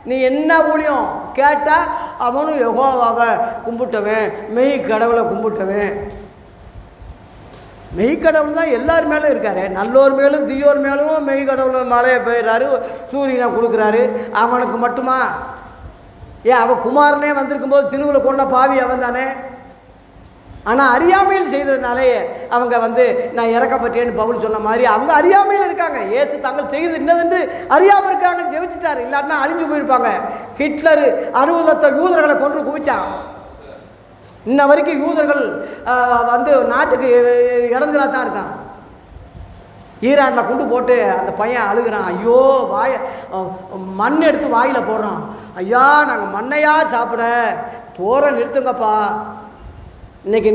நீ என்ன ஊழியம் கேட்டால் அவனும் யெகோவாவை கும்பிட்டவன், மெய் கடவுளை கும்பிட்டவன். மெய் கடவுள் தான் எல்லார் மேலும் இருக்காரு. நல்லோர் மேலும் தீயோர் மேலும் மெய் கடவுள் மழையை பெய்கிறாரு, சூரியனை கொடுக்குறாரு. அவனுக்கு மட்டுமா? அவன் குமாரனே வந்திருக்கும் போது சிலுவையில் கொண்ட பாவி அவன் தானே. ஆனால் அறியாமையில் செய்ததுனாலே அவங்க நான் இறக்கப்பட்டேன்னு பவுல் சொன்ன மாதிரி அவங்க அறியாமையில் இருக்காங்க. இயேசு தாங்கள் செய்து என்னதென்று அறியாமல் இருக்காங்கன்னு ஜெபிச்சிட்டாரு. இல்லாட்டினா அழிஞ்சு போயிருப்பாங்க. ஹிட்லர் 60 லட்சம் யூதர்களை கொண்டு குவிச்சான். இன்ன வரைக்கும் யூதர்கள் நாட்டுக்கு இறந்துனா தான் இருக்கான். ஈரானில் கொண்டு போட்டு அந்த பையன் அழுகிறான். ஐயோ மண் எடுத்து வாயில் போடுறான். ஐயா நாங்கள் மண்ணையா சாப்பிட தோற நிறுத்துங்கப்பா. இன்றைக்கி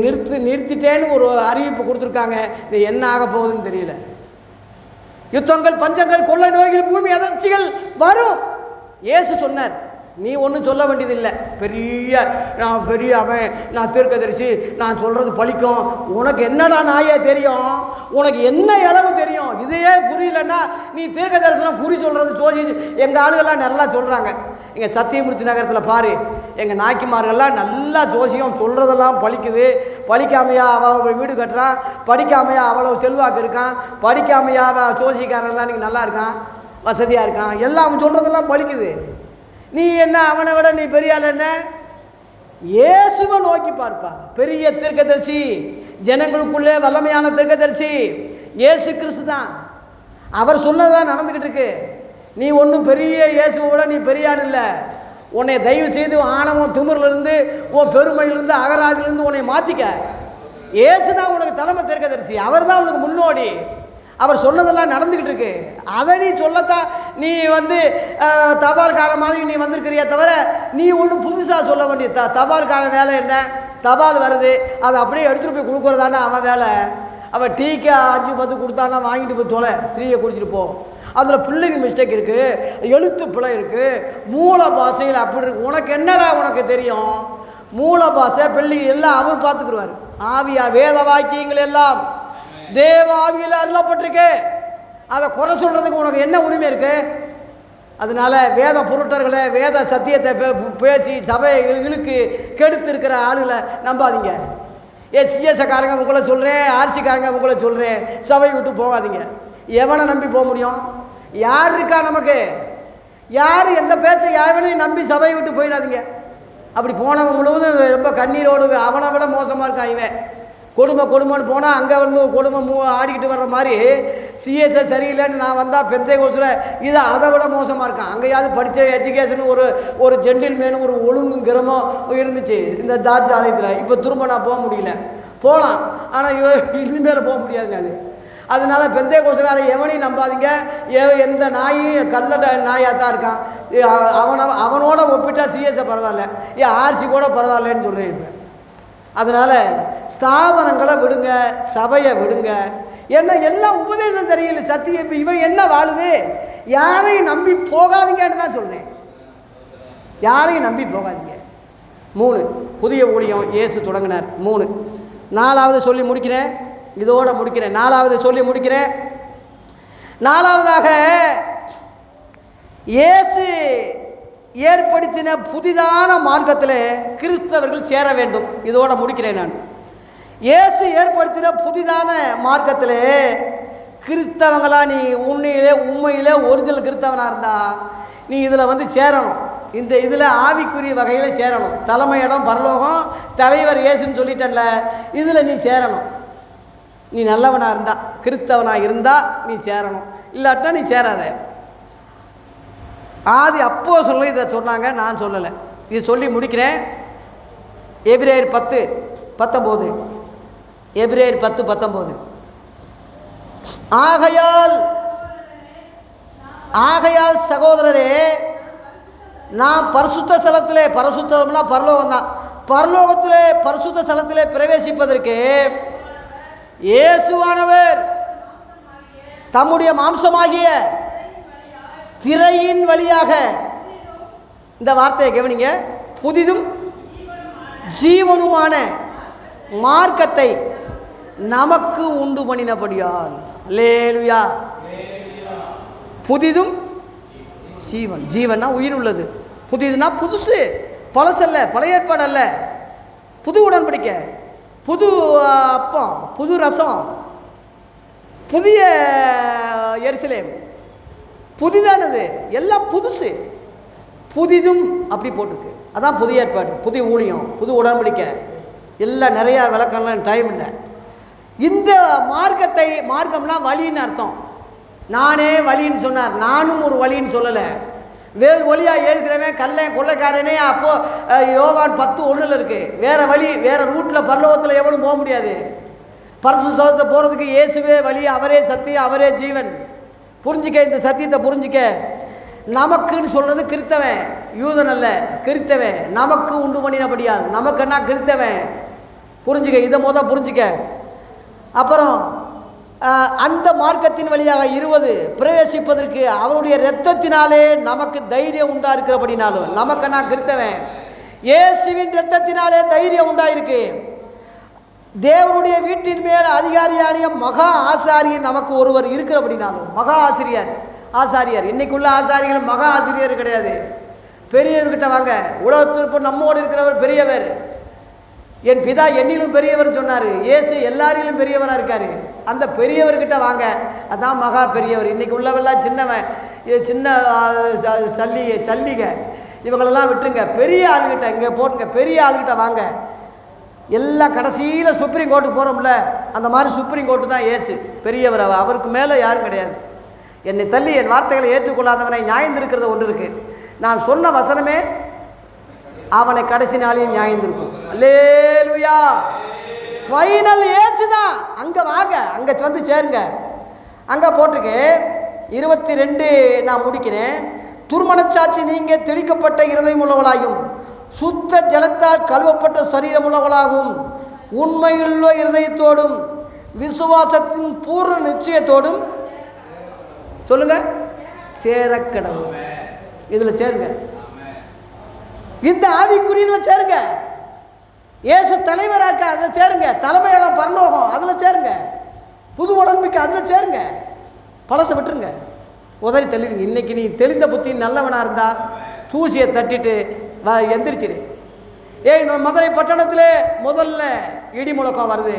நிறுத்திட்டேன்னு ஒரு அறிவிப்பு கொடுத்துருக்காங்க. இது என்ன ஆக போகுதுன்னு தெரியல. யுத்தங்கள், பஞ்சங்கள், கொள்ளை நோய்கள், பூமி அதிர்ச்சிகள் வரும். இயேசு சொன்னார், நீ ஒன்றும் சொல்ல வேண்டியதில்லை. நான் பெரிய அவன், நான் தீர்க்கதரிசி, நான் சொல்கிறது பலிக்கும். உனக்கு என்னடா நாயே தெரியும்? உனக்கு என்ன அளவு தெரியும்? இதையே புரியலன்னா நீ தீர்க்க தரிசனம் குறி சொல்கிறது ஜோதி. எங்கள் ஆளுகள்லாம் நல்லா சொல்கிறாங்க. எங்கள் சத்தியமூர்த்தி நகரத்தில் பாரு, எங்கள் நாய்க்குமார்கள்லாம் நல்லா ஜோசியம் சொல்கிறதெல்லாம் பலிக்குது. படிக்காமையா அவள் வீடு கட்டுறான், படிக்காமையா அவ்வளோ செல்வாக்கு இருக்கான், படிக்காமையா அவன் ஜோசிக்காரெல்லாம் நீங்கள் நல்லா இருக்கான், வசதியாக இருக்கான், எல்லாம் அவன் சொல்கிறதெல்லாம் பலிக்குது. நீ என்ன அவனை விட நீ பெரிய ஆள் என்ன? இயேசுவை நோக்கி பார்ப்பா. பெரிய தீர்க்கதரிசி, ஜனங்களுக்குள்ளே வல்லமையான தீர்க்கதரிசி இயேசு கிறிஸ்து தான். அவர் சொன்னதான் நடந்துக்கிட்டு இருக்கு. நீ ஒன்றும் பெரிய இயேசுவோட நீ பெரிய ஆள் இல்லை. உன்னை தயவு செய்து ஆணவம் திமிரிலிருந்து, உன் பெருமையிலிருந்து, அகராதிலிருந்து உன்னை மாற்றிக்க. இயேசு தான் உனக்கு தலைமை தீர்க்கதரிசி. அவர் தான் உனக்கு முன்னோடி. அவர் சொன்னதெல்லாம் நடந்துக்கிட்டு இருக்கு. அதை நீ சொல்லத்தான் நீ தபால்காரன் மாதிரி நீ வந்திருக்கிறிய தவிர நீ ஒன்றும் புதுசாக சொல்ல வேண்டிய தபால்காரன் வேலை என்ன? தபால் வருது, அதை அப்படியே எடுத்துகிட்டு போய் கொடுக்குறதாண்டா அவன் வேலை. அவன் டீக்கு 5-10 கொடுத்தானா வாங்கிட்டு போய் தொலை, 3 குடிச்சிட்டு போ. அதில் பிள்ளைங்க மிஸ்டேக் இருக்குது, எழுத்து பிழை இருக்குது, மூல பாஷையில் அப்படி இருக்கு. உனக்கு என்னடா உனக்கு தெரியும்? மூல பாஷை பிள்ளை எல்லாம் அவர் பார்த்துக்குருவார். ஆவியா வேத வாக்கியங்கள் எல்லாம் தேவ ஆவியில் அருளப்பட்டிருக்கு. அதை குறை சொல்கிறதுக்கு உனக்கு என்ன உரிமை இருக்குது? அதனால் வேத பொருட்டர்களை, வேத சத்தியத்தை பேசி சபையை இழுக்கு கெடுத்து இருக்கிற ஆளுகளை நம்பாதீங்க. சிஎஸ்காரங்க உங்களை சொல்கிறேன், ஆர்சிக்காரங்க உங்களை சொல்கிறேன், சபை விட்டு போகாதீங்க. எவனை நம்பி போக முடியும்? யார் இருக்கா நமக்கு? யார் எந்த பேச்சை யாரையும் நம்பி சபையை விட்டு போயிடாதீங்க. அப்படி போனவன் முழுவதும் ரொம்ப கண்ணீரோடு அவனை விட மோசமாக இருக்கான். இவன் கொடுமைன்னு போனால் அங்கே கொடுமை ஆடிக்கிட்டு வர்ற மாதிரி சிஎஸ்ஐ சரியில்லைன்னு நான் வந்தால் பெந்தைகோஸ்ல இது அதை விட மோசமாக இருக்கான். அங்கேயாவது படித்த எஜுகேஷனு ஒரு ஜென்டில்மேனு ஒரு ஒழுங்கும் கிரமோ இருந்துச்சு இந்த ஜார்ஜ் ஆலயத்தில். இப்போ திரும்ப நான் போக முடியல. போகலாம், ஆனால் இனிமேல் போக முடியாது நான். அதனால பெந்தைகோஸ்காரன் எவனையும் நம்பாதீங்க. எந்த நாயும் கல்ல நாயாக தான் இருக்கான். அவனோட ஒப்பிட்டா சிஎஸ்ஐ பரவாயில்ல, ஆர்சி கூட பரவாயில்லன்னு சொல்கிறேன் இப்போ. அதனால் ஸ்தாபனங்களை விடுங்க, சபையை விடுங்க. ஏன்னா எல்லாம் உபதேசம் தெரியல, சத்தியம். இப்போ இவன் என்ன வாழுது? யாரையும் நம்பி போகாதீங்கன்னு தான் சொல்கிறேன். யாரையும் நம்பி போகாதீங்க. 3 புதிய ஊழியம் இயேசு தொடங்கினார். 3 4வது சொல்லி முடிக்கிறேன், இதோட முடிக்கிறேன். 4வது சொல்லி முடிக்கிறேன். 4வதாக இயேசு ஏற்படுத்தின புதிதான மார்க்கத்தில் கிறிஸ்தவர்கள் சேர வேண்டும். இதோட முடிக்கிறேன் நான். இயேசு ஏற்படுத்தின புதிதான மார்க்கத்தில் கிறிஸ்தவங்களா நீ உண்மையிலே ஒரிஜினல் கிறிஸ்தவனாக இருந்தா நீ இதில் சேரணும். இந்த இதில் ஆவிக்குரிய வகையில் சேரணும். தலைமை இடம் பரலோகம், தலைவர் இயேசுன்னு சொல்லிட்டேன்ல, இதில் நீ சேரணும். நீ நல்லவனாக இருந்தா, கிறிஸ்தவனாக இருந்தால் நீ சேரணும், இல்லாட்டா நீ சேராத. ஆதி அப்போ சொல்ல இதை சொன்னாங்க, நான் சொல்லலை. இது சொல்லி முடிக்கிறேன். எபிரேயர் 10:19. எபிரேயர் 10:19. ஆகையால் சகோதரரே, நான் பரிசுத்த ஸ்தலத்திலே, பரிசுத்தம்னா பரலோகம் தான், பரலோகத்திலே பரிசுத்த ஸ்தலத்திலே பிரவேசிப்பதற்கு இயேசுவானவர் தம்முடைய மாம்சமாகிய திரையின் வழியாக, இந்த வார்த்தையை கவனிங்க, புதிதும் ஜீவனுமான மார்க்கத்தை நமக்கு உண்டு பண்ணினபடியால். அல்லேலூயா. புதிதும் ஜீவன், ஜீவன்னா உயிர் உள்ளது, புதிதுனா புதுசு, பழசல்ல, பழைய ஏற்பாடு அல்ல, புது உடன்படிக்கை, புது அப்பம், புது ரசம், புதிய எருசலேம், புதிதானது, எல்லாம் புதுசு. புதிதும் அப்படி போட்டிருக்கு. அதான் புதிய ஏற்பாடு, புதிய ஊழியம், புது உடன்படிக்கை, எல்லாம் நிறையா விளக்கம்லாம் டைம் இல்லை. இந்த மார்க்கத்தை, மார்க்கம்னா வழின்னு அர்த்தம். நானே வழின்னு சொன்னார், நானும் ஒரு வழின்னு சொல்லலை. வேறு வழியாக ஏற்கிறவன் கொள்ளைக்காரனே. அப்போது யோவான் 10:1 இருக்குது. வேறு வழி, வேறு ரூட்டில் பரலோகத்தில் எவனும் போக முடியாது. பரிசுத்த ஸ்தலத்தை போகிறதுக்கு இயேசுவே வழி, அவரே சத்தியம், அவரே ஜீவன். புரிஞ்சிக்க, இந்த சத்தியத்தை புரிஞ்சிக்க. நமக்குன்னு சொல்கிறது கிறித்தவன், யூதன் அல்ல, கிறித்தவன். நமக்கு உண்டு பண்ணினபடியால், நமக்குன்னா கிறித்தவன். புரிஞ்சிக்க, இதை புரிஞ்சிக்க. அப்புறம் அந்த மார்க்கத்தின் வழியாக 20 பிரவேசிப்பதற்கு அவருடைய இரத்தத்தினாலே நமக்கு தைரியம் உண்டா இருக்கிறபடினாலும், நமக்குன்னா கிறித்தவன். இயேசுவின் இரத்தத்தினாலே தைரியம் உண்டாயிருக்கு. தேவனுடைய வீட்டின் மேல் அதிகாரியானிய மகா ஆசாரியர் நமக்கு ஒருவர் இருக்கிறபடினாலும், மகா ஆசாரியார். இன்னைக்குள்ள ஆசாரிகள் மகா ஆசிரியர் கிடையாது. பெரியவர்கிட்ட வாங்க. உலகத்திற்கு நம்மோடு இருக்கிறவர் பெரியவர். என் பிதா என்னிலும் பெரியவர் சொன்னார். இயேசு எல்லாரிலும் பெரியவராக இருக்கார். அந்த பெரியவர்கிட்ட வாங்க, அதான் மகா பெரியவர். இன்றைக்கி உள்ளவெல்லாம் சின்னவன், சின்ன சல்லிக, இவங்களெல்லாம் விட்டுருங்க. பெரிய ஆளுகிட்ட இங்கே போட்டுங்க, பெரிய ஆளுகிட்ட வாங்க. எல்லாம் கடைசியில் சுப்ரீம் கோர்ட்டுக்கு போகிறோம்ல, அந்த மாதிரி சுப்ரீம் கோர்ட்டு தான் இயேசு பெரியவர். அவருக்கு மேலே யாரும் கிடையாது. என்னை தள்ளி என் வார்த்தைகளை ஏற்றுக்கொள்ளாதவனை நியாயந்திருக்கிறது ஒன்று இருக்குது. நான் சொன்ன வசனமே அவனை கடைசி நாளையும் நியாயந்திருக்கும். அல்லேலூயா. ஃபைனல் இயேசு தான். அங்கே வாங்க, அங்கே சேருங்க. அங்கே போட்டிருக்கு 22. நான் முடிக்கிறேன். துர்மனச்சாட்சி நீங்க தெளிக்கப்பட்ட இருதயம் உள்ளவளாயும் சுத்த ஜலத்தால் கழுவப்பட்ட சரீரம் உள்ளவளாகும் உண்மையுள்ள இருதயத்தோடும் விசுவாசத்தின் பூர்ண நிச்சயத்தோடும் சொல்லுங்க சேரக்கடவும். இதில் சேருங்க. இந்த ஆவிக்குரியதில் சேருங்க. இயேசு தலைவராக்க அதில் சேருங்க. தலைமையிடம் பரலோகம் அதில் சேருங்க. புது உடன்படிக்கை அதில் சேருங்க. பழசை விட்டுருங்க, உதறி தள்ளிடுங்க. இன்றைக்கி நீ தெளிந்த புத்தி நல்லவனாக இருந்தால் தூசியை தட்டிட்டு எந்திரிச்சிடு. இந்த மதுரை பட்டணத்தில் முதல்ல இடி முழக்கம் வருது,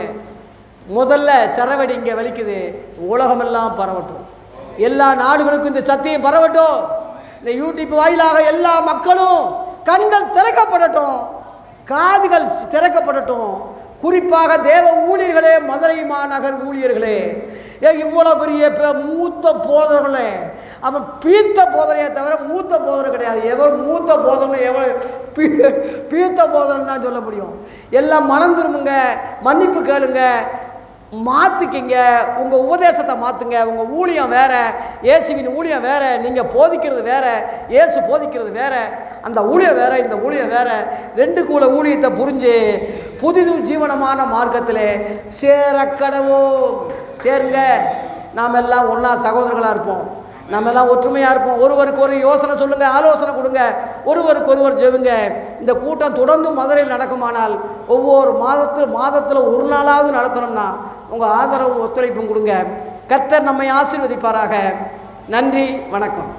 முதல்ல சரவடி இங்கே வலிக்குது. உலகமெல்லாம் பரவட்டும், எல்லா நாடுகளுக்கும் இந்த சத்தியம் பரவட்டும். இந்த யூடியூப் வாயிலாக எல்லா மக்களும் கண்கள் திறக்கப்படட்டும், காதுகள் திறக்கப்படட்டும். குறிப்பாக தேவ ஊழியர்களே, மதுரை மாநகர் ஊழியர்களே, இவ்வளோ பெரிய மூத்த போதர்களே, அவன் பீத்த போதனையை தவிர மூத்த போதனை கிடையாது. எவர் மூத்த போதனை, எவர் பீத்த போதனை தான் சொல்ல முடியும். எல்லாம் மனம் திரும்புங்க, மன்னிப்பு கேளுங்க, மாற்றிக்கிங்க, உங்கள் உபதேசத்தை மாற்றுங்க. உங்கள் ஊழியம் வேறு, இயேசுவின் ஊழியம் வேறு, நீங்கள் போதிக்கிறது வேறு, இயேசு போதிக்கிறது வேறு, அந்த ஊழியம் வேறு, இந்த ஊழியம் வேறு. ரெண்டுக்குள்ள ஊழியத்தை புரிஞ்சு புதிதும் ஜீவனமான மார்க்கத்தில் சேரக்கடவும். சேருங்க. நாம் எல்லாம் ஒன்றா சகோதரர்களாக இருப்போம். நம்ம எல்லாம் ஒற்றுமையாக இருப்போம். ஒருவருக்கு ஒரு யோசனை சொல்லுங்கள், ஆலோசனை கொடுங்க, ஒருவருக்கு ஒருவர் ஜெபுங்க. இந்த கூட்டம் தொடர்ந்து மதுரையில் நடக்குமானால் ஒவ்வொரு மாதத்தில் ஒரு நாளாவது நடத்தணும்னா உங்கள் ஆதரவு ஒத்துழைப்பும் கொடுங்க. கர்த்தர் நம்மை ஆசீர்வதிப்பாராக. நன்றி, வணக்கம்.